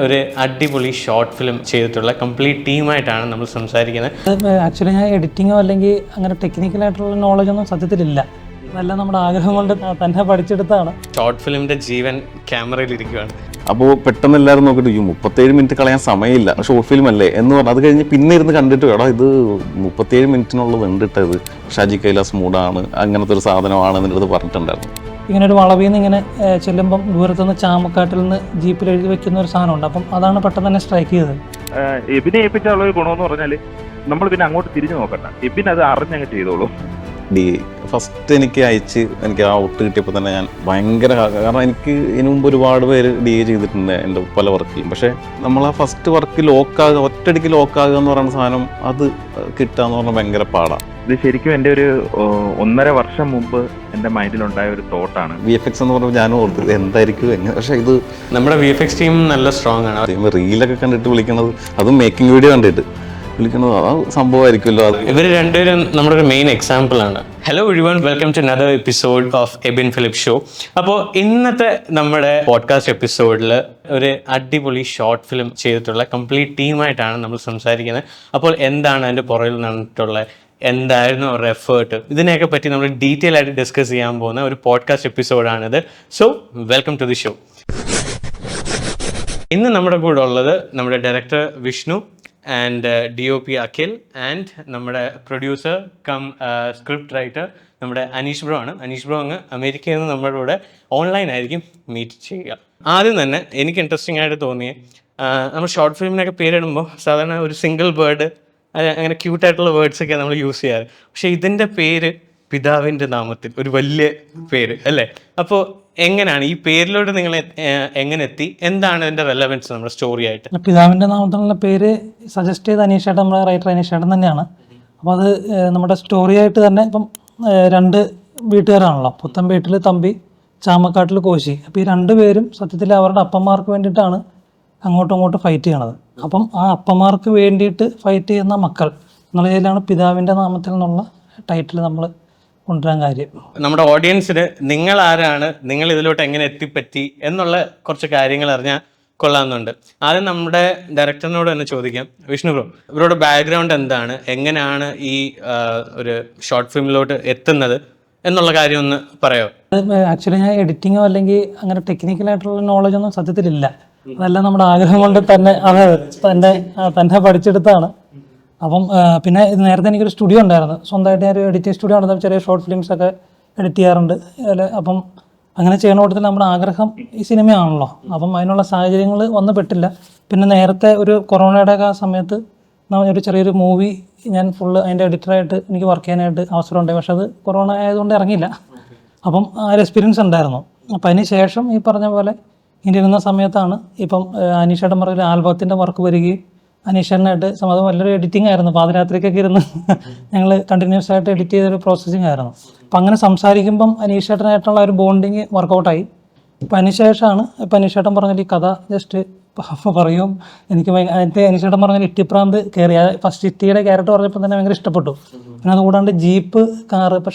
ഒരു അടിപൊളി short film ചെയ്തിട്ടുള്ള കംപ്ലീറ്റ് ടീമായിട്ടാണ് നമ്മൾ സംസാരിക്കുന്നത്. ആക്ച്വലി ഞാൻ എഡിറ്റിങ്ങോ അല്ലെങ്കിൽ അങ്ങനെ ടെക്നിക്കലായിട്ടുള്ള നോളജൊന്നും സത്യത്തിലില്ല. അതെല്ലാം നമ്മുടെ ആഗ്രഹം കൊണ്ട് തന്നെ പഠിച്ചെടുത്താണ്. ഷോർട്ട് ഫിലിമിന്റെ ജീവൻ ക്യാമറയിൽ ഇരിക്കുകയാണ്. അപ്പോൾ പെട്ടെന്ന് എല്ലാവരും നോക്കിയിട്ട് 37 മിനിറ്റ് കളയാൻ സമയമില്ല, ഷോർട്ട് ഫിലിം അല്ലേ എന്ന് പറഞ്ഞു. അത് കഴിഞ്ഞ് പിന്നെ ഇരുന്ന് കണ്ടിട്ട് എടാ ഇത് 37 മിനിറ്റിനുള്ളത് കണ്ടിട്ടത് ഷാജി കൈലാസ് മൂടാണ്, അങ്ങനത്തെ ഒരു സാധനമാണ് എൻ്റെ അടുത്ത് പറഞ്ഞിട്ടുണ്ടായിരുന്നു. ഇങ്ങനെ ഒരു വളവിൽ നിന്ന് ഇങ്ങനെ ചെല്ലുമ്പം ദൂരത്തുനിന്ന് ചാമക്കാട്ടിൽ നിന്ന് ജീപ്പിൽ എഴുതി വെക്കുന്ന ഒരു സാധനമുണ്ട്. അപ്പം അതാണ് പെട്ടെന്ന് തന്നെ സ്ട്രൈക്ക് ചെയ്തത്. എബിനെ ഏൽപ്പിച്ചുള്ള ഒരു ഗുണമെന്ന് പറഞ്ഞാൽ നമ്മൾ പിന്നെ അങ്ങോട്ട് തിരിഞ്ഞു നോക്കണ്ട, എബിൻ അത് അറിഞ്ഞങ്ങ് ചെയ്തോളൂ. ഫസ്റ്റ് എനിക്ക് എനിക്ക് ആ ഔട്ട് കിട്ടിയപ്പോൾ തന്നെ ഞാൻ ഭയങ്കര, കാരണം എനിക്ക് ഇതിനു മുമ്പ് ഒരുപാട് പേര് ചെയ്തിട്ടുണ്ട് എൻ്റെ പല വർക്കിലും. പക്ഷേ നമ്മൾ ആ ഫസ്റ്റ് വർക്ക് ലോക്കാകുക, ഒറ്റയടിക്ക് ലോക്കാകുക എന്ന് പറയുന്ന സാധനം അത് കിട്ടുക എന്ന് പറഞ്ഞാൽ ഭയങ്കര പാടാണ്. ഇത് ശരിക്കും എൻ്റെ ഒരു 1.5 വർഷം മുമ്പ് എൻ്റെ മൈൻഡിലുണ്ടായ ഒരു തോട്ടാണ്. VFX എന്ന് പറയുമ്പോൾ ഞാനും ഓർത്തത് എന്തായിരിക്കും എങ്ങനെ. പക്ഷേ ഇത് നമ്മുടെ VFX ടീം നല്ല സ്ട്രോങ് ആണ്. റീലൊക്കെ കണ്ടിട്ട് വിളിക്കണത്, അതും മേക്കിംഗ് വീഡിയോ കണ്ടിട്ട് വിളിക്കുന്നത് ആ സംഭവമായിരിക്കുമല്ലോ. ഇവർ രണ്ടുപേരും നമ്മുടെ ഒരു മെയിൻ എക്സാമ്പിൾ ആണ്. Hello everyone, welcome to another episode of Ebin Philip show. അപ്പോൾ ഇന്നത്തെ നമ്മുടെ പോഡ്കാസ്റ്റ് എപ്പിസോഡിൽ ഒരു അടിപൊളി ഷോർട്ട് ഫിലിം ചെയ്തിട്ടുള്ള കംപ്ലീറ്റ് ടീമായിട്ടാണ് നമ്മൾ സംസാരിക്കുന്നത്. അപ്പോൾ എന്താണ് അതിൻ്റെ പുറകിൽ നടന്നിട്ടുള്ള, എന്തായിരുന്നു അവരുടെ എഫേർട്ട്, ഇതിനെയൊക്കെ പറ്റി നമ്മൾ ഡീറ്റെയിൽ ആയിട്ട് ഡിസ്കസ് ചെയ്യാൻ പോകുന്ന ഒരു പോഡ്കാസ്റ്റ് എപ്പിസോഡാണിത്. So welcome to the show. ഇന്ന് നമ്മുടെ കൂടെ ഉള്ളത് നമ്മുടെ director Vishnu and DOP Akhil and നമ്മുടെ പ്രൊഡ്യൂസർ കം സ്ക്രിപ്റ്റ് റൈറ്റർ നമ്മുടെ അനീഷ് ബ്രോ ആണ്. അനീഷ് ബ്രോ അങ്ങ് അമേരിക്കയിൽ നിന്ന് നമ്മുടെ കൂടെ ഓൺലൈനായിരിക്കും മീറ്റ് ചെയ്യുക. ആദ്യം തന്നെ എനിക്ക് ഇൻട്രസ്റ്റിംഗ് ആയിട്ട് തോന്നിയ, നമ്മൾ ഷോർട്ട് ഫിലിമിനൊക്കെ പേരിടുമ്പോൾ സാധാരണ ഒരു സിംഗിൾ വേർഡ്, അങ്ങനെ ക്യൂട്ടായിട്ടുള്ള വേർഡ്സൊക്കെ നമ്മൾ യൂസ് ചെയ്യാറ്. പക്ഷേ ഇതിൻ്റെ പേര് പിതാവിൻ്റെ നാമത്തിൽ, ഒരു വലിയ പേര് അല്ലേ? അപ്പോൾ എങ്ങനെയാണ് ഈ പേരിലോട്ട് നിങ്ങൾ എങ്ങനെ എത്തി? എന്താണ് ഇതിൻ്റെ റെലവൻസ് നമ്മുടെ സ്റ്റോറി ആയിട്ട്? പിതാവിൻ്റെ നാമത്തിലുള്ള പേര് സജസ്റ്റ് ചെയ്ത അനീഷേട്ടൻ, നമ്മുടെ റൈറ്റർ അനീഷേട്ടൻ തന്നെയാണ്. അപ്പോൾ അത് നമ്മുടെ സ്റ്റോറി ആയിട്ട് തന്നെ ഇപ്പം 2 വീട്ടുകാരാണല്ലോ, പുത്തൻ വീട്ടിൽ തമ്പി, ചാമക്കാട്ടിൽ കോശി. അപ്പോൾ ഈ 2 പേരും സത്യത്തിൽ അവരുടെ അപ്പന്മാർക്ക് വേണ്ടിയിട്ടാണ് അങ്ങോട്ടും ഇങ്ങോട്ടും ഫൈറ്റ് ചെയ്യണത്. അപ്പം ആ അപ്പന്മാർക്ക് വേണ്ടിയിട്ട് ഫൈറ്റ് ചെയ്യുന്ന മക്കൾ എന്നുള്ള രീതിയിലാണ് പിതാവിൻ്റെ നാമത്തിൽ നിന്നുള്ള ടൈറ്റിൽ നമ്മൾ കൊണ്ടുവരാൻ കാര്യം. നമ്മുടെ ഓഡിയൻസിന് നിങ്ങൾ ആരാണ്, നിങ്ങൾ ഇതിലോട്ട് എങ്ങനെ എത്തിപ്പറ്റി എന്നുള്ള കുറച്ച് കാര്യങ്ങൾ അറിഞ്ഞാൽ കൊള്ളാമെന്നുണ്ട്. ആദ്യം നമ്മുടെ ഡയറക്ടറിനോട് തന്നെ ചോദിക്കാം. വിഷ്ണു ബ്രോ, ഇവരുടെ ബാക്ക്ഗ്രൗണ്ട് എന്താണ്, എങ്ങനെയാണ് ഈ ഒരു ഷോർട്ട് ഫിലിമിലോട്ട് എത്തുന്നത് എന്നുള്ള കാര്യം ഒന്ന് പറയാമോ? ആക്ച്വലി ഞാൻ എഡിറ്റിങ്ങോ അല്ലെങ്കിൽ അങ്ങനെ ടെക്നിക്കലായിട്ടുള്ള നോളജൊന്നും സത്യത്തിലില്ല. അതെല്ലാം നമ്മുടെ ആഗ്രഹം കൊണ്ട് തന്നെ പഠിച്ചെടുത്താണ്. അപ്പം പിന്നെ നേരത്തെ എനിക്കൊരു സ്റ്റുഡിയോ ഉണ്ടായിരുന്നു, സ്വന്തമായിട്ട് ഞാൻ ഒരു എഡിറ്റിംഗ് സ്റ്റുഡിയോ ഉണ്ട്, ചെറിയ ഷോർട്ട് ഫിലിംസൊക്കെ എഡിറ്റ് ചെയ്യാറുണ്ട്. അപ്പം അങ്ങനെ ചെയ്യണ കൂട്ടത്തിൽ നമ്മുടെ ആഗ്രഹം ഈ സിനിമയാണല്ലോ. അപ്പം അതിനുള്ള സാഹചര്യങ്ങൾ വന്നു പെട്ടില്ല. പിന്നെ നേരത്തെ ഒരു കൊറോണയുടെ ആ സമയത്ത് ഒരു ചെറിയൊരു മൂവി ഞാൻ ഫുള്ള് അതിൻ്റെ എഡിറ്ററായിട്ട് എനിക്ക് വർക്ക് ചെയ്യാനായിട്ട് അവസരം ഉണ്ടായി. പക്ഷെ അത് കൊറോണ ആയതുകൊണ്ട് ഇറങ്ങിയില്ല. അപ്പം ആ ഒരു എക്സ്പീരിയൻസ് ഉണ്ടായിരുന്നു. അപ്പം അതിന് ശേഷം ഈ പറഞ്ഞ പോലെ ഇങ്ങനെ ഇരുന്ന സമയത്താണ് ഇപ്പം അനീഷേട്ടൻ പറഞ്ഞ ഒരു ആൽബത്തിൻ്റെ വർക്ക് വരികയും അനീഷേട്ടനായിട്ട് അത് വലിയൊരു എഡിറ്റിംഗ് ആയിരുന്നു. പാതിരാത്രിക്കൊക്കെ ഇരുന്ന് ഞങ്ങൾ കണ്ടിന്യൂസ് ആയിട്ട് എഡിറ്റ് ചെയ്തൊരു പ്രോസസ്സിങ് ആയിരുന്നു. അപ്പം അങ്ങനെ സംസാരിക്കുമ്പം അനീഷേട്ടനായിട്ടുള്ള ഒരു ബോണ്ടിങ് വർക്കൗട്ടായി. ഇപ്പം അതിനുശേഷമാണ് ഇപ്പം അനീഷേട്ടൻ പറഞ്ഞാൽ ഈ കഥ ജസ്റ്റ് പറയും. എനിക്ക് അതിൻ്റെ അനീഷേട്ടൻ പറഞ്ഞാൽ ഇട്ടിപ്രാന്ത് കയറി. ഫസ്റ്റ് ഇറ്റിയുടെ ക്യാരക്ടർ പറഞ്ഞപ്പോൾ തന്നെ ഭയങ്കര ഇഷ്ടപ്പെട്ടു. പിന്നെ അതുകൂടാണ്ട് ജീപ്പ്, കാറ്, ഇപ്പോൾ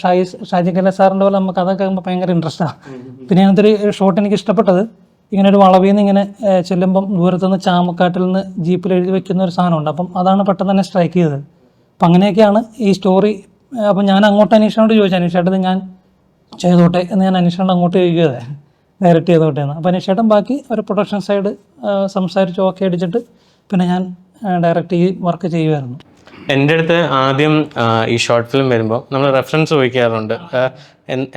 ഷാജി കൈലാസ് സാറിൻ്റെ പോലെ നമുക്ക് അതൊക്കെ ആകുമ്പോൾ ഭയങ്കര ഇൻട്രസ്റ്റാണ്. പിന്നെ അങ്ങനത്തെ ഒരു ഷോട്ട് എനിക്ക് ഇഷ്ടപ്പെട്ടത്, ഇങ്ങനെ ഒരു വളവിൽ നിന്ന് ഇങ്ങനെ ചെല്ലുമ്പം ദൂരത്തുനിന്ന് ചാമക്കാട്ടിൽ നിന്ന് ജീപ്പിൽ എഴുതി വെക്കുന്ന ഒരു സാധനമുണ്ട്. അപ്പം അതാണ് പെട്ടെന്ന് തന്നെ സ്ട്രൈക്ക് ചെയ്തത്. അപ്പം അങ്ങനെയൊക്കെയാണ് ഈ സ്റ്റോറി. അപ്പം ഞാൻ അങ്ങോട്ട് അനീഷേട്ടനോട് ചോദിച്ചു, അനീഷേട്ടൻ ഞാൻ ചെയ്തോട്ടെ എന്ന് ഞാൻ അനീഷേട്ടൻ അങ്ങോട്ട് ചോദിക്കുകയത്, ഡയറക്റ്റ് ചെയ്തോട്ടെ എന്ന്. അപ്പം അനീഷേട്ടൻ ബാക്കി ഒരു പ്രൊഡക്ഷൻ സൈഡ് സംസാരിച്ച് ഓക്കെ അടിച്ചിട്ട് പിന്നെ ഞാൻ ഡയറക്റ്റ് ഈ വർക്ക് ചെയ്യുമായിരുന്നു. എൻ്റെ അടുത്ത് ആദ്യം ഈ ഷോർട്ട് ഫിലിം വരുമ്പോൾ നമ്മൾ റെഫറൻസ് ചോദിക്കാറുണ്ട്.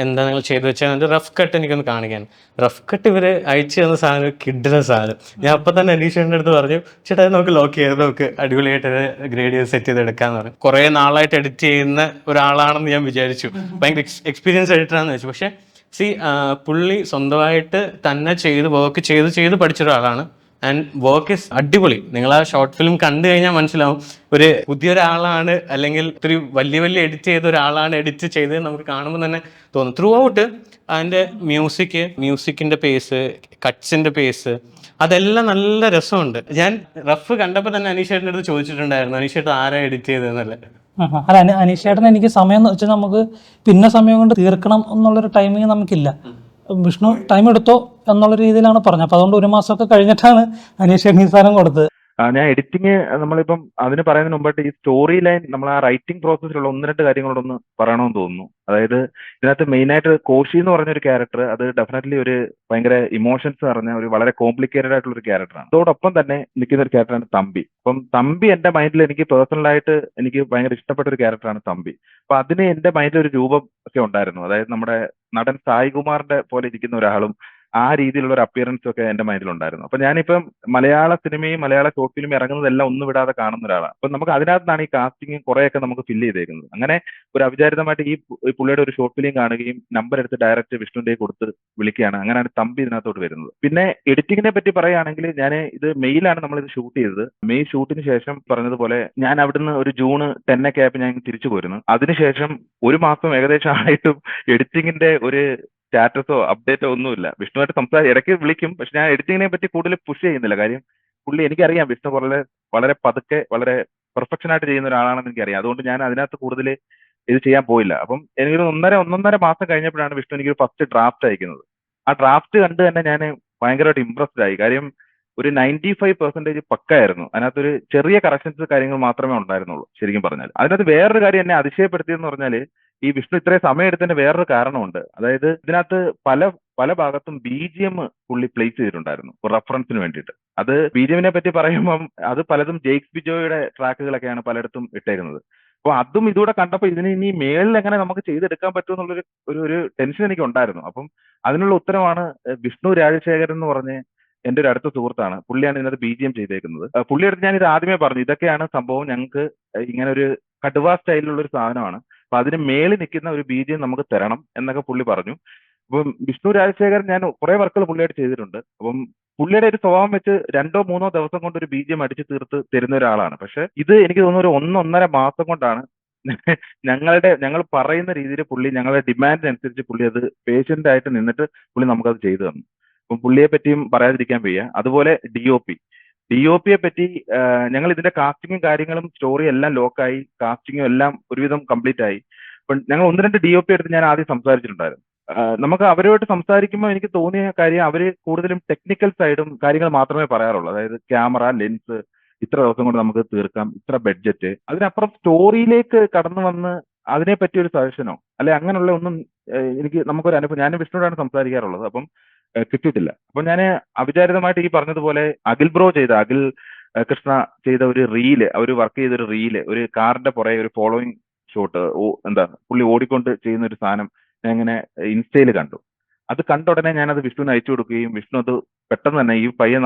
എന്താ നിങ്ങൾ ചെയ്തു വെച്ചാൽ റഫ് കട്ട് എനിക്കൊന്ന് കാണിക്കാൻ. റഫ് കട്ട് ഇവർ അയച്ചു തന്ന സാധനം കിഡ്ഡിന സാധനം. ഞാൻ അപ്പം തന്നെ അനീഷേട്ടൻ്റെ അടുത്ത് പറഞ്ഞു, ചേട്ടാ അത് നമുക്ക് ലോക്ക് ചെയ്ത് നോക്ക്, അടിപൊളിയായിട്ട് ഗ്രേഡ് ചെയ്ത് സെറ്റ് ചെയ്ത് എടുക്കാമെന്ന് പറഞ്ഞു. കുറേ നാളായിട്ട് എഡിറ്റ് ചെയ്യുന്ന ഒരാളാണെന്ന് ഞാൻ വിചാരിച്ചു, ഭയങ്കര എക്സ്പീരിയൻസ് എഡിറ്ററാണെന്ന് വെച്ചു. പക്ഷേ പുള്ളി സ്വന്തമായിട്ട് തന്നെ വർക്ക് ചെയ്ത് പഠിച്ചൊരാളാണ്. ആൻഡ് വർക്ക് ഇസ് അടിപൊളി. നിങ്ങൾ ആ ഷോർട്ട് ഫിലിം കണ്ടു കഴിഞ്ഞാൽ മനസ്സിലാവും ഒരു പുതിയൊരാളാണ്, അല്ലെങ്കിൽ ഒത്തിരി വലിയ എഡിറ്റ് ചെയ്ത ഒരാളാണ് എഡിറ്റ് ചെയ്ത് നമുക്ക് കാണുമ്പോൾ തന്നെ തോന്നും. ത്രൂ ഔട്ട് അതിൻ്റെ മ്യൂസിക്കിൻ്റെ പേസ്, കട്ട്സിൻ്റെ പേസ്, അതെല്ലാം നല്ല രസമുണ്ട്. ഞാൻ റഫ് കണ്ടപ്പോൾ തന്നെ അനീഷേട്ടൻ്റെ അടുത്ത് ചോദിച്ചിട്ടുണ്ടായിരുന്നു, അനീഷേട്ടൻ ആരാ എഡിറ്റ് ചെയ്തതെന്നല്ലേ. അല്ല, അനീഷേട്ടൻ എനിക്ക് സമയം എന്ന് വെച്ചാൽ നമുക്ക് പിന്നെ സമയം കൊണ്ട് തീർക്കണം എന്നുള്ളൊരു ടൈമിങ് നമുക്കില്ല. വിഷ്ണു ടൈം എടുത്തോ എന്നുള്ള രീതിയിലാണ് പറഞ്ഞത്. അപ്പോൾ അതുകൊണ്ട് 1 മാസമൊക്കെ കഴിഞ്ഞിട്ടാണ് അനീഷ് അഗ്നിസാരം കൊടുത്തത്. ഞാൻ എഡിറ്റിംഗ് നമ്മളിപ്പം അതിന് പറയുന്നതിന് മുമ്പായിട്ട് ഈ സ്റ്റോറി ലൈൻ നമ്മൾ ആ റൈറ്റിംഗ് പ്രോസസ്സിലുള്ള 1-2 കാര്യങ്ങളോടൊന്ന് പറയണമെന്ന് തോന്നുന്നു. അതായത് ഇതിനകത്ത് മെയിനായിട്ട് കോശി എന്ന് പറഞ്ഞ ഒരു ക്യാരക്ടർ, അത് ഡെഫിനറ്റ്ലി ഒരു ഭയങ്കര ഇമോഷൻസ് നിറഞ്ഞ ഒരു വളരെ കോംപ്ലിക്കേറ്റഡ് ആയിട്ടുള്ള ഒരു ക്യാരക്ടറാണ്. അതോടൊപ്പം തന്നെ നിൽക്കുന്ന ഒരു ക്യാരക്ടറാണ് തമ്പി. അപ്പം തമ്പി എന്റെ മൈൻഡിൽ എനിക്ക് പേഴ്സണലായിട്ട് എനിക്ക് ഭയങ്കര ഇഷ്ടപ്പെട്ട ഒരു ക്യാരക്ടറാണ് തമ്പി. അപ്പൊ അതിന് എന്റെ മൈൻഡിൽ ഒരു രൂപം ഒക്കെ ഉണ്ടായിരുന്നു. അതായത് നമ്മുടെ നടൻ സായികുമാറിന്റെ പോലെ ഇരിക്കുന്ന ഒരാളും ആ രീതിയിലുള്ള ഒരു അപ്പിയറൻസും ഒക്കെ എന്റെ മൈൻഡിലുണ്ടായിരുന്നു. അപ്പൊ ഞാനിപ്പം മലയാള സിനിമയും മലയാള ഷോർട്ട് ഫിലിം ഇറങ്ങുന്നതെല്ലാം ഒന്നും വിടാതെ കാണുന്ന ഒരാളാണ്. അപ്പൊ നമുക്ക് അതിനകത്താണ് ഈ കാസ്റ്റിംഗ് കുറെയൊക്കെ നമുക്ക് ഫില്ല് ചെയ്തേക്കുന്നത്. അങ്ങനെ ഒരു അവിചാരിതമായിട്ട് ഈ പുള്ളിയുടെ ഒരു ഷോർട്ട് ഫിലിം കാണുകയും നമ്പർ എടുത്ത് ഡയറക്റ്റ് വിഷ്ണുവിന്റെ കൊടുത്ത് വിളിക്കുകയാണ്. അങ്ങനെയാണ് തമ്പി ഇതിനകത്തോട്ട് വരുന്നത്. പിന്നെ എഡിറ്റിങ്ങിനെ പറ്റി പറയുകയാണെങ്കിൽ ഞാൻ ഇത് മെയ്യിലാണ് നമ്മൾ ഇത് ഷൂട്ട് ചെയ്തത്. മെയ് ഷൂട്ടിന് ശേഷം പറഞ്ഞതുപോലെ ഞാൻ അവിടുന്ന് ഒരു ജൂൺ 10 ഒക്കെ ആയപ്പോൾ ഞാൻ തിരിച്ചു പോരുന്നു. അതിനുശേഷം 1 മാസം ഏകദേശം ആയിട്ടും എഡിറ്റിങ്ങിന്റെ ഒരു സ്റ്റാറ്റസോ അപ്ഡേറ്റോ ഒന്നുമില്ല. വിഷ്ണുവായിട്ട് ഇടയ്ക്ക് വിളിക്കും, പക്ഷെ ഞാൻ എഡിറ്റിങ്ങിനെ പറ്റി കൂടുതൽ പുഷ് ചെയ്യുന്നില്ല. കാര്യം പുള്ളി എനിക്കറിയാം വിഷ്ണു വളരെ പതുക്കെ വളരെ പെർഫെക്ഷൻ ആയിട്ട് ചെയ്യുന്ന ഒരാളാണെന്ന് എനിക്കറിയാം. അതുകൊണ്ട് ഞാൻ അതിനകത്ത് കൂടുതൽ ഇത് ചെയ്യാൻ പോയില്ല. അപ്പം എനിക്കൊരു 1.5 മാസം കഴിഞ്ഞപ്പോഴാണ് വിഷ്ണു എനിക്കൊരു ഫസ്റ്റ് ഡ്രാഫ്റ്റ് അയക്കുന്നത്. ആ ഡ്രാഫ്റ്റ് കണ്ട് തന്നെ ഞാൻ ഭയങ്കരമായിട്ട് ഇംപ്രസ്ഡ് ആയി. കാര്യം ഒരു 95% പക്കായിരുന്നു. അതിനകത്തൊരു ചെറിയ കറക്ഷൻസ് കാര്യങ്ങൾ മാത്രമേ ഉണ്ടായിരുന്നുള്ളൂ ശരിക്കും പറഞ്ഞാൽ. അതിനകത്ത് വേറൊരു കാര്യം എന്നെ അതിശയപ്പെടുത്തിയെന്ന് പറഞ്ഞാൽ ഈ വിഷ്ണു ഇത്രയും സമയം എടുത്തതിന്റെ വേറൊരു കാരണമുണ്ട്. അതായത് ഇതിനകത്ത് പല ഭാഗത്തും BGM പുള്ളി പ്ലേസ് ചെയ്തിട്ടുണ്ടായിരുന്നു ഒരു റെഫറൻസിന് വേണ്ടിയിട്ട്. അത് BGMനെ പറ്റി പറയുമ്പം അത് പലതും ജെയ്ക്സ് ബിജോയുടെ ട്രാക്കുകളൊക്കെയാണ് പലയിടത്തും ഇട്ടേക്കുന്നത്. അപ്പൊ അതും ഇതുകൂടെ കണ്ടപ്പോൾ ഇതിന് ഇനി മേളിൽ എങ്ങനെ നമുക്ക് ചെയ്തെടുക്കാൻ പറ്റും എന്നുള്ളൊരു ഒരു ടെൻഷൻ എനിക്ക് ഉണ്ടായിരുന്നു. അപ്പം അതിനുള്ള ഉത്തരമാണ് വിഷ്ണു രാജശേഖരൻ എന്ന് പറഞ്ഞ് എന്റെ ഒരു അടുത്ത സുഹൃത്താണ്. പുള്ളിയാണ് ഇതിനകത്ത് BGM ചെയ്തേക്കുന്നത്. പുള്ളിയുടെ അടുത്ത് ഞാൻ ഇത് ആദ്യമേ പറഞ്ഞു, ഇതൊക്കെയാണ് സംഭവം, ഞങ്ങൾക്ക് ഇങ്ങനെ ഒരു കടുവ സ്റ്റൈലിലുള്ള ഒരു സാധനമാണ്, അപ്പൊ അതിന് മേളിൽ നിൽക്കുന്ന ഒരു BGM നമുക്ക് തരണം എന്നൊക്കെ പുള്ളി പറഞ്ഞു. അപ്പം വിഷ്ണു രാജശേഖരൻ ഞാൻ കുറെ വർക്കുകൾ പുള്ളിയായിട്ട് ചെയ്തിട്ടുണ്ട്. അപ്പം പുള്ളിയുടെ ഒരു സ്വഭാവം വെച്ച് 2-3 ദിവസം കൊണ്ട് ഒരു BGM അടിച്ചു തീർത്ത് തരുന്ന ഒരാളാണ്. പക്ഷെ ഇത് എനിക്ക് തോന്നുന്നു ഒരു 1-1.5 മാസം കൊണ്ടാണ് ഞങ്ങൾ പറയുന്ന രീതിയിൽ പുള്ളി ഞങ്ങളുടെ ഡിമാൻഡിനനുസരിച്ച് പുള്ളി അത് പേഷ്യന്റ് ആയിട്ട് നിന്നിട്ട് പുള്ളി നമുക്കത് ചെയ്തു തന്നു. അപ്പം പുള്ളിയെ പറ്റിയും പറയാതിരിക്കാൻ വയ്യ. അതുപോലെ DOPയെ പറ്റി ഞങ്ങൾ ഇതിന്റെ കാസ്റ്റിങ്ങും കാര്യങ്ങളും സ്റ്റോറി എല്ലാം ലോക്കായി, കാസ്റ്റിങ്ങും എല്ലാം ഒരുവിധം കംപ്ലീറ്റ് ആയി. അപ്പം ഞങ്ങൾ 1-2 DOP എടുത്ത് ഞാൻ ആദ്യം സംസാരിച്ചിട്ടുണ്ടായിരുന്നു. നമുക്ക് അവരുമായിട്ട് സംസാരിക്കുമ്പോൾ എനിക്ക് തോന്നിയ കാര്യം അവര് കൂടുതലും ടെക്നിക്കൽ സൈഡും കാര്യങ്ങൾ മാത്രമേ പറയാറുള്ളൂ. അതായത് ക്യാമറ, ലെൻസ്, ഇത്ര ദിവസം കൊണ്ട് നമുക്ക് തീർക്കാം, ഇത്ര ബഡ്ജറ്റ്. അതിനപ്പുറം സ്റ്റോറിയിലേക്ക് കടന്നു വന്ന് അതിനെ പറ്റി ഒരു സജഷനോ അല്ലെ അങ്ങനെയുള്ള ഒന്നും നമുക്കൊരു അനുഭവം, ഞാൻ വിഷ്ണുവിനോടാണ് സംസാരിക്കാറുള്ളത്, അപ്പം കിട്ടിയിട്ടില്ല. അപ്പൊ ഞാൻ അവിചാരിതമായിട്ട് ഈ പറഞ്ഞതുപോലെ അഖിൽ കൃഷ്ണ ചെയ്ത ഒരു റീല്, അവർ വർക്ക് ചെയ്ത ഒരു റീല്, ഒരു കാറിന്റെ പുറകെ ഒരു ഫോളോയിങ് ഷോട്ട്, പുള്ളി ഓടിക്കൊണ്ട് ചെയ്യുന്ന ഒരു സാധനം ഞാൻ ഇങ്ങനെ ഇൻസ്റ്റയിൽ കണ്ടു. അത് കണ്ട ഉടനെ ഞാനത് വിഷ്ണുവിന് അയച്ചു കൊടുക്കുകയും വിഷ്ണു അത് പെട്ടെന്ന് തന്നെ ഈ പയ്യൻ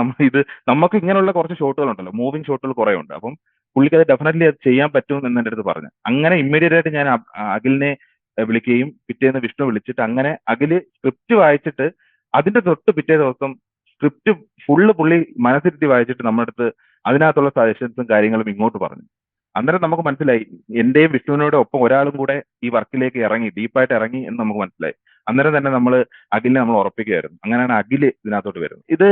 നമുക്ക് ഇങ്ങനെയുള്ള കുറച്ച് ഷോട്ടുകൾ ഉണ്ടല്ലോ, മൂവിങ് ഷോട്ടുകൾ കുറെ ഉണ്ട്, അപ്പം പുള്ളിക്ക് അത് ഡെഫിനറ്റ്ലി അത് ചെയ്യാൻ പറ്റും എന്ന് എൻ്റെ അടുത്ത് പറഞ്ഞു. അങ്ങനെ ഇമ്മീഡിയറ്റ് ആയിട്ട് ഞാൻ അഖിലിനെ വിളിക്കുകയും പിറ്റേന്ന് വിഷ്ണു വിളിച്ചിട്ട് അങ്ങനെ അഖില് സ്ക്രിപ്റ്റ് വായിച്ചിട്ട് അതിന്റെ തൊട്ട് പിറ്റേ ദിവസം സ്ക്രിപ്റ്റ് ഫുള്ള് പുള്ളി മനസ്സിരുത്തി വായിച്ചിട്ട് നമ്മുടെ അടുത്ത് അതിനകത്തുള്ള സജഷൻസും കാര്യങ്ങളും ഇങ്ങോട്ട് പറഞ്ഞു. അന്നേരം നമുക്ക് മനസ്സിലായി എന്റെയും വിഷ്ണുവിനോട് ഒപ്പം ഒരാളും കൂടെ ഈ വർക്കിലേക്ക് ഇറങ്ങി, ഡീപ്പായിട്ട് ഇറങ്ങി എന്ന് നമുക്ക് മനസ്സിലായി. അന്നേരം തന്നെ നമ്മൾ അഖിലിനെ നമ്മൾ ഉറപ്പിക്കുകയായിരുന്നു. അങ്ങനെയാണ് അഖില് ഇതിനകത്തോട്ട് വരുന്നത്. ഇത്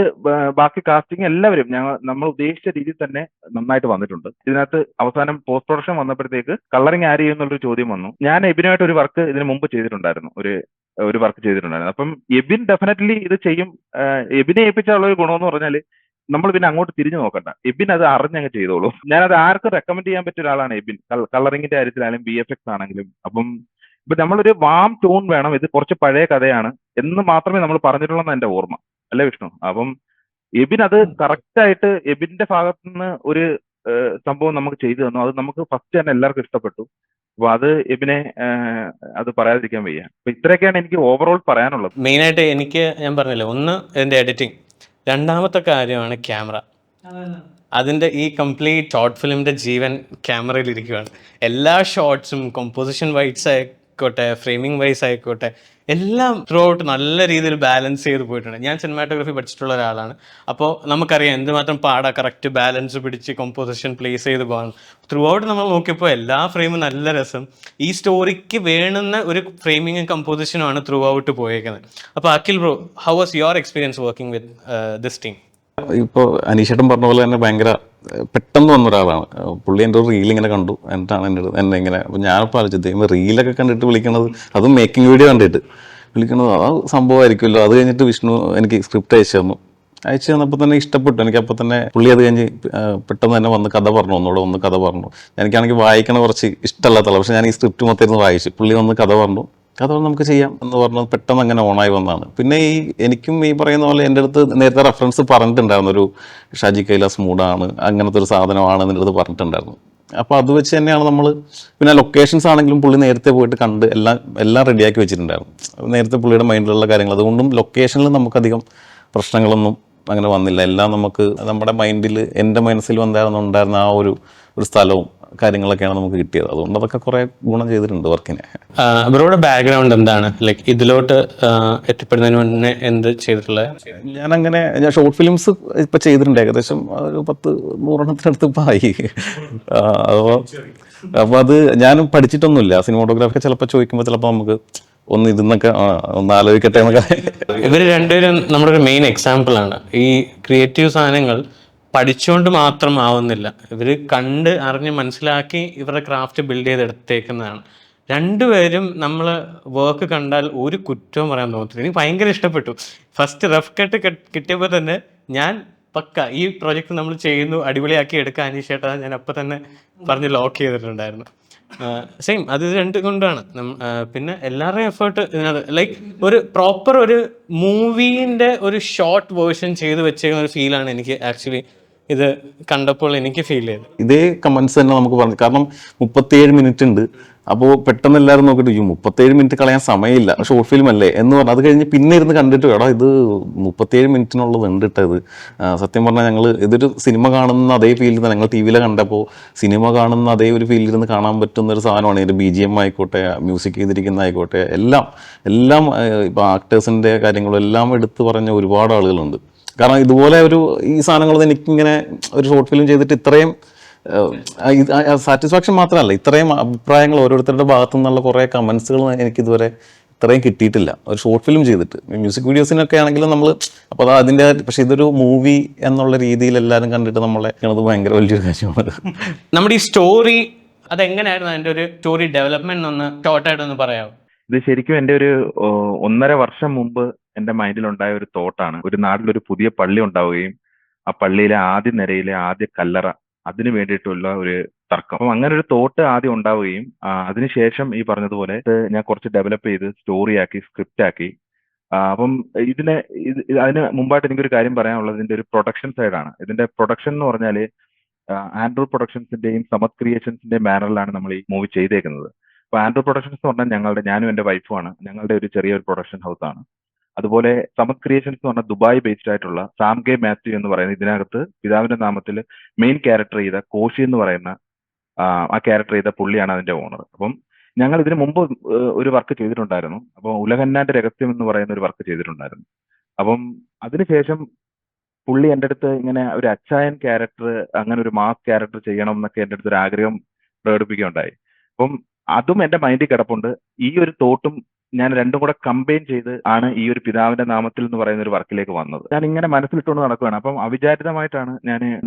ബാക്കി കാസ്റ്റിംഗ് എല്ലാവരും നമ്മൾ ഉദ്ദേശിച്ച രീതിയിൽ തന്നെ നന്നായിട്ട് വന്നിട്ടുണ്ട്. ഇതിനകത്ത് അവസാനം പോസ്റ്റ് പ്രൊഡക്ഷൻ വന്നപ്പോഴത്തേക്ക് കളറിംഗ് ആര് ചെയ്യുന്നുള്ളൊരു ചോദ്യം വന്നു. ഞാൻ എബിനുമായിട്ട് ഒരു വർക്ക് ഇതിന് മുമ്പ് ചെയ്തിട്ടുണ്ടായിരുന്നു, ഒരു വർക്ക് ചെയ്തിട്ടുണ്ടായിരുന്നു. അപ്പം എബിൻ ഡെഫിനറ്റ്ലി ഇത് ചെയ്യും. എബിനെ ഏൽപ്പിച്ചുള്ള ഒരു ഗുണമെന്ന് പറഞ്ഞാൽ നമ്മൾ പിന്നെ അങ്ങോട്ട് തിരിഞ്ഞു നോക്കണ്ട, എബിൻ അത് അറിഞ്ഞങ്ങ് ചെയ്തോളൂ. ഞാനത് ആർക്കും റെക്കമെൻഡ് ചെയ്യാൻ പറ്റിയ ഒരാളാണ് എബിൻ, കളറിംഗിന്റെ കാര്യത്തിലായാലും VFX ആണെങ്കിലും. അപ്പം ഇപ്പൊ നമ്മളൊരു വാം ടൂൺ വേണം, ഇത് കുറച്ച് പഴയ കഥയാണ് എന്ന് മാത്രമേ നമ്മൾ പറഞ്ഞിട്ടുള്ളൂ എന്റെ ഓർമ്മ, അല്ലേ വിഷ്ണു? അപ്പം എബിൻ അത് കറക്റ്റ് ആയിട്ട് എബിന്റെ ഭാഗത്തു നിന്ന് ഒരു സംഭവം നമുക്ക് ചെയ്തു തന്നു. അത് നമുക്ക് ഫസ്റ്റ് തന്നെ എല്ലാവർക്കും ഇഷ്ടപ്പെട്ടു. അപ്പൊ അത് എബിനെ അത് പറയാതിരിക്കാൻ വയ്യ. അപ്പൊ ഇത്രയൊക്കെയാണ് എനിക്ക് ഓവറോൾ പറയാനുള്ളത്. മെയിനായിട്ട് എനിക്ക് ഞാൻ പറഞ്ഞില്ലേ, ഒന്ന് എൻ്റെ എഡിറ്റിംഗ്, രണ്ടാമത്തെ കാര്യമാണ് ക്യാമറ. അതിൻ്റെ ഈ കംപ്ലീറ്റ് ഷോർട്ട് ഫിലിമിൻ്റെ ജീവൻ ക്യാമറയിൽ ഇരിക്കുകയാണ്. എല്ലാ ഷോർട്ട്സും കമ്പോസിഷൻ വൈസ് ആയിക്കോട്ടെ, ഫ്രെയിമിംഗ് വൈസ് ആയിക്കോട്ടെ, എല്ലാം ത്രൂ ഔട്ട് നല്ല രീതിയിൽ ബാലൻസ് ചെയ്ത് പോയിട്ടുണ്ട്. ഞാൻ സിനിമാറ്റോഗ്രഫി പഠിച്ചിട്ടുള്ള ഒരാളാണ്. അപ്പോൾ നമുക്കറിയാം എന്തുമാത്രം പാടാ കറക്റ്റ് ബാലൻസ് പിടിച്ച് കമ്പോസിഷൻ പ്ലേസ് ചെയ്ത് പോകാൻ. ത്രൂ ഔട്ട് നമ്മൾ നോക്കിയപ്പോൾ എല്ലാ ഫ്രെയിമും നല്ല രസം, ഈ സ്റ്റോറിക്ക് വേണ്ടുന്ന ഒരു ഫ്രെയിമിങ്ങും കമ്പോസിഷനുമാണ് ത്രൂ ഔട്ട് പോയേക്കുന്നത്. അപ്പോൾ Akhil bro, how was your experience working with this team? ഇപ്പോൾ അനീഷേട്ടൻ പറഞ്ഞ പോലെ തന്നെ ഭയങ്കര പെട്ടെന്ന് വന്ന ഒരാളാണ് പുള്ളി. എൻ്റെ ഒരു റീൽ ഇങ്ങനെ കണ്ടു, എന്നിട്ടാണ് എന്നെ ഇങ്ങനെ, അപ്പോൾ ഞാനിപ്പോൾ ആലോചിച്ചത് റീലൊക്കെ കണ്ടിട്ട് വിളിക്കണത്, അതും മേക്കിംഗ് വീഡിയോ കണ്ടിട്ട്. വിളിക്കണത് ആ സംഭവമായിരിക്കുമല്ലോ. അത് കഴിഞ്ഞിട്ട് വിഷ്ണു എനിക്ക് സ്ക്രിപ്റ്റ് അയച്ചു തന്നു. അയച്ചു തന്നപ്പോൾ തന്നെ ഇഷ്ടപ്പെട്ടു. എനിക്ക് അപ്പോൾ തന്നെ പുള്ളി അത് കഴിഞ്ഞ് പെട്ടെന്ന് തന്നെ വന്ന് കഥ പറഞ്ഞു, ഒന്നുകൂടെ ഒന്ന് കഥ പറഞ്ഞു. എനിക്കാണെങ്കിൽ വായിക്കണ കുറച്ച് ഇഷ്ടമല്ലാത്തല്ല, പക്ഷേ ഞാൻ ഈ സ്ക്രിപ്റ്റ് മൊത്തം ഇരുന്ന് വായിച്ചു. പുള്ളി വന്ന് കഥ പറഞ്ഞു നമുക്ക് ചെയ്യാം എന്ന് പറഞ്ഞത് പെട്ടെന്ന് അങ്ങനെ ഓണായി വന്നതാണ്. പിന്നെ എനിക്കും ഈ പറയുന്ന പോലെ എൻ്റെ അടുത്ത് നേരത്തെ റെഫറൻസ് പറഞ്ഞിട്ടുണ്ടായിരുന്നു, ഒരു ഷാജി കൈലാസ് മൂഡാണ്, അങ്ങനത്തെ ഒരു സാധനമാണ് എൻ്റെ അടുത്ത് പറഞ്ഞിട്ടുണ്ടായിരുന്നു. അപ്പോൾ അത് വെച്ച് തന്നെയാണ് നമ്മൾ, പിന്നെ ലൊക്കേഷൻസ് ആണെങ്കിലും പുള്ളി നേരത്തെ പോയിട്ട് കണ്ട് എല്ലാം റെഡിയാക്കി വെച്ചിട്ടുണ്ടായിരുന്നു. നേരത്തെ പുള്ളിയുടെ മൈൻഡിലുള്ള കാര്യങ്ങൾ, അതുകൊണ്ടും ലൊക്കേഷനിൽ നമുക്കധികം പ്രശ്നങ്ങളൊന്നും അങ്ങനെ വന്നില്ല. എല്ലാം നമുക്ക് നമ്മുടെ മൈൻഡിൽ, എൻ്റെ മനസ്സിൽ ഉണ്ടായിരുന്ന ആ ഒരു സ്ഥലവും കാര്യങ്ങളൊക്കെയാണ് നമുക്ക് കിട്ടിയത്. അതുകൊണ്ട് അതൊക്കെ കുറെ ഗുണം ചെയ്തിട്ടുണ്ട് വർക്കിനെ. ബ്രോയുടെ ബാക്ക്ഗ്രൗണ്ട് എന്താണ്? ലൈക്ക് ഇതിലോട്ട് എത്തിപ്പെടുന്നതിന് മുന്നേ എന്ത് ചെയ്തിട്ടുള്ളത്? ഞാൻ ഷോർട്ട് ഫിലിംസ് ഇപ്പം ചെയ്തിട്ടുണ്ട്, ഏകദേശം ഒരു 100-100 ഇപ്പം ആയി. അപ്പോൾ അത് ഞാൻ പഠിച്ചിട്ടൊന്നുമില്ല. സിനിമാറ്റോഗ്രാഫി ചിലപ്പോൾ ചോദിക്കുമ്പോൾ ചിലപ്പോൾ നമുക്ക് ഒന്ന് ഇതെന്നൊക്കെ ഒന്ന് ആലോചിക്കട്ടെ എന്നൊക്കെ. ഇവർ രണ്ടുപേരും നമ്മുടെ ഒരു മെയിൻ എക്സാമ്പിൾ ആണ്. ഈ ക്രിയേറ്റീവ് സാധനങ്ങൾ പഠിച്ചുകൊണ്ട് മാത്രം ആവുന്നില്ല, ഇവർ കണ്ട് അറിഞ്ഞ് മനസ്സിലാക്കി ഇവരുടെ ക്രാഫ്റ്റ് ബിൽഡ് ചെയ്തെടുത്തേക്കുന്നതാണ്. രണ്ടുപേരും നമ്മൾ വർക്ക് കണ്ടാൽ ഒരു കുറ്റവും പറയാൻ തോന്നത്തില്ല. എനിക്ക് ഭയങ്കര ഇഷ്ടപ്പെട്ടു. ഫസ്റ്റ് റഫ് കട്ട് കിട്ടിയപ്പോൾ തന്നെ ഞാൻ പക്ക ഈ പ്രോജക്റ്റ് നമ്മൾ ചെയ്യുന്നു, അടിപൊളിയാക്കി എടുക്കാൻ അനീഷേട്ടാ ഞാൻ അപ്പം തന്നെ പറഞ്ഞ് ലോക്ക് ചെയ്തിട്ടുണ്ടായിരുന്നു. സെയിം അത് രണ്ട് കൊണ്ടാണ്. പിന്നെ എല്ലാവരുടെയും എഫേർട്ട് ഇതിനകത്ത്, ലൈക്ക് ഒരു പ്രോപ്പർ ഒരു മൂവീൻ്റെ ഒരു ഷോർട്ട് വേർഷൻ ചെയ്ത് വെച്ചേക്കുന്ന ഒരു ഫീലാണ് എനിക്ക് ആക്ച്വലി ഇത് കണ്ടപ്പോൾ എനിക്ക് ഫീൽ ചെയ്തത്. ഇതേ കമൻസ് തന്നെ നമുക്ക് പറഞ്ഞു. കാരണം 37 മിനിറ്റ് ഉണ്ട്. അപ്പോൾ പെട്ടെന്ന് എല്ലാവരും നോക്കിയിട്ട് 37 മിനിറ്റ് കളയാൻ സമയമില്ല, ഷോർട്ട് ഫിലിം അല്ലേ എന്ന് പറഞ്ഞു. അത് കഴിഞ്ഞ് പിന്നെ ഇരുന്ന് കണ്ടിട്ട് എടാ ഇത് 37 മിനിറ്റിനുള്ളത് ഉണ്ട് ഇട്ടത്. സത്യം പറഞ്ഞാൽ ഞങ്ങൾ ഇതൊരു സിനിമ കാണുന്ന അതേ ഫീലിൽ തന്നെ, ഞങ്ങൾ TV കണ്ടപ്പോൾ സിനിമ കാണുന്ന അതേ ഒരു ഫീലിൽ നിന്ന് കാണാൻ പറ്റുന്ന ഒരു സാധനമാണ്. ഇതിൻ്റെ BGM ആയിക്കോട്ടെ, മ്യൂസിക് ചെയ്തിരിക്കുന്ന ആയിക്കോട്ടെ, എല്ലാം ഇപ്പോൾ ആക്ടേഴ്സിൻ്റെ കാര്യങ്ങളും എല്ലാം എടുത്ത് പറഞ്ഞ ഒരുപാട് ആളുകളുണ്ട്. കാരണം ഇതുപോലെ ഈ സാധനങ്ങളൊന്നും എനിക്കിങ്ങനെ ഒരു ഷോർട്ട് ഫിലിം ചെയ്തിട്ട് ഇത്രയും സാറ്റിസ്ഫാക്ഷൻ മാത്രമല്ല, ഇത്രയും അഭിപ്രായങ്ങൾ ഓരോരുത്തരുടെ ഭാഗത്തു നിന്നുള്ള കുറേ കമൻസുകൾ എനിക്കിതുവരെ ഇത്രയും കിട്ടിയിട്ടില്ല ഒരു ഷോർട്ട് ഫിലിം ചെയ്തിട്ട്. മ്യൂസിക് വീഡിയോസിനൊക്കെ ആണെങ്കിലും നമ്മൾ അപ്പോൾ അതിൻ്റെ, പക്ഷെ ഇതൊരു മൂവി എന്നുള്ള രീതിയിൽ എല്ലാവരും കണ്ടിട്ട് നമ്മളെ അത് ഭയങ്കര വലിയൊരു കാര്യമാണ്. നമ്മുടെ ഈ സ്റ്റോറി അതെങ്ങനെയായിരുന്നു? അതിൻ്റെ ഒരു സ്റ്റോറി ഡെവലപ്മെന്റ് ഒന്ന് ഷോർട്ടായിട്ടൊന്ന് പറയാമോ? ഇത് ശരിക്കും എൻ്റെ ഒരു 1.5 വർഷം മുമ്പ് എൻ്റെ മൈൻഡിലുണ്ടായ ഒരു തോട്ടാണ്. ഒരു നാട്ടിലൊരു പുതിയ പള്ളി ഉണ്ടാവുകയും ആ പള്ളിയിലെ ആദ്യ നിരയിലെ ആദ്യ കല്ലറ, അതിനു വേണ്ടിയിട്ടുള്ള ഒരു തർക്കം. അപ്പം അങ്ങനെ ഒരു തോട്ട് ആദ്യം ഉണ്ടാവുകയും അതിനുശേഷം ഈ പറഞ്ഞതുപോലെ ഞാൻ കുറച്ച് ഡെവലപ്പ് ചെയ്ത് സ്റ്റോറിയാക്കി, സ്ക്രിപ്റ്റാക്കി. അപ്പം അതിന് മുമ്പായിട്ട് എനിക്കൊരു കാര്യം പറയാനുള്ളത് ഇതിന്റെ ഒരു പ്രൊഡക്ഷൻ സൈഡാണ്. ഇതിന്റെ പ്രൊഡക്ഷൻ എന്ന് പറഞ്ഞാൽ ആൻഡ്രൂ പ്രൊഡക്ഷൻസിന്റെയും സമത് ക്രിയേഷൻസിന്റെയും ബാനറിലാണ് നമ്മൾ ഈ മൂവി ചെയ്തേക്കുന്നത്. അപ്പോൾ ആൻഡ്രൂ പ്രൊഡക്ഷൻസ് എന്ന് പറഞ്ഞാൽ ഞാനും എൻ്റെ വൈഫുമാണ്, ഞങ്ങളുടെ ഒരു ചെറിയൊരു പ്രൊഡക്ഷൻ ഹൗസാണ്. അതുപോലെ സമത് ക്രിയേഷൻസ് എന്ന് പറഞ്ഞാൽ ദുബായ് ബേസ്ഡ് ആയിട്ടുള്ള സാം കെ മാത്യു എന്ന് പറയുന്ന, ഇതിനകത്ത് പിതാവിന്റെ നാമത്തിൽ മെയിൻ ക്യാരക്ടർ ചെയ്ത കോശി എന്ന് പറയുന്ന ആ ക്യാരക്ടർ ചെയ്ത പുള്ളിയാണ് അതിന്റെ ഓണർ. അപ്പം ഞങ്ങൾ ഇതിനു മുമ്പ് ഒരു വർക്ക് ചെയ്തിട്ടുണ്ടായിരുന്നു. അപ്പോൾ ഉലകന്നാന്റെ രഹസ്യം എന്ന് പറയുന്ന ഒരു വർക്ക് ചെയ്തിട്ടുണ്ടായിരുന്നു. അപ്പം അതിനുശേഷം പുള്ളി എൻ്റെ അടുത്ത് ഇങ്ങനെ ഒരു അച്ചായൻ ക്യാരക്ടർ, അങ്ങനെ ഒരു മാസ് ക്യാരക്ടർ ചെയ്യണം എന്നൊക്കെ എൻ്റെ അടുത്ത് ഒരു ആഗ്രഹം പ്രകടിപ്പിക്കുകയുണ്ടായി. അപ്പം അതും എൻ്റെ മൈൻഡിൽ കിടപ്പുണ്ട്. ഈ ഒരു തോട്ടും ഞാൻ രണ്ടും കൂടെ കമ്പൈൻ ചെയ്ത് ആണ് ഈ ഒരു പിതാവിന്റെ നാമത്തിൽ എന്ന് പറയുന്ന ഒരു വർക്കിലേക്ക് വന്നത്. ഞാൻ ഇങ്ങനെ മനസ്സിലിട്ടുകൊണ്ട് നടക്കുകയാണ്. അപ്പം അവിചാരിതമായിട്ടാണ്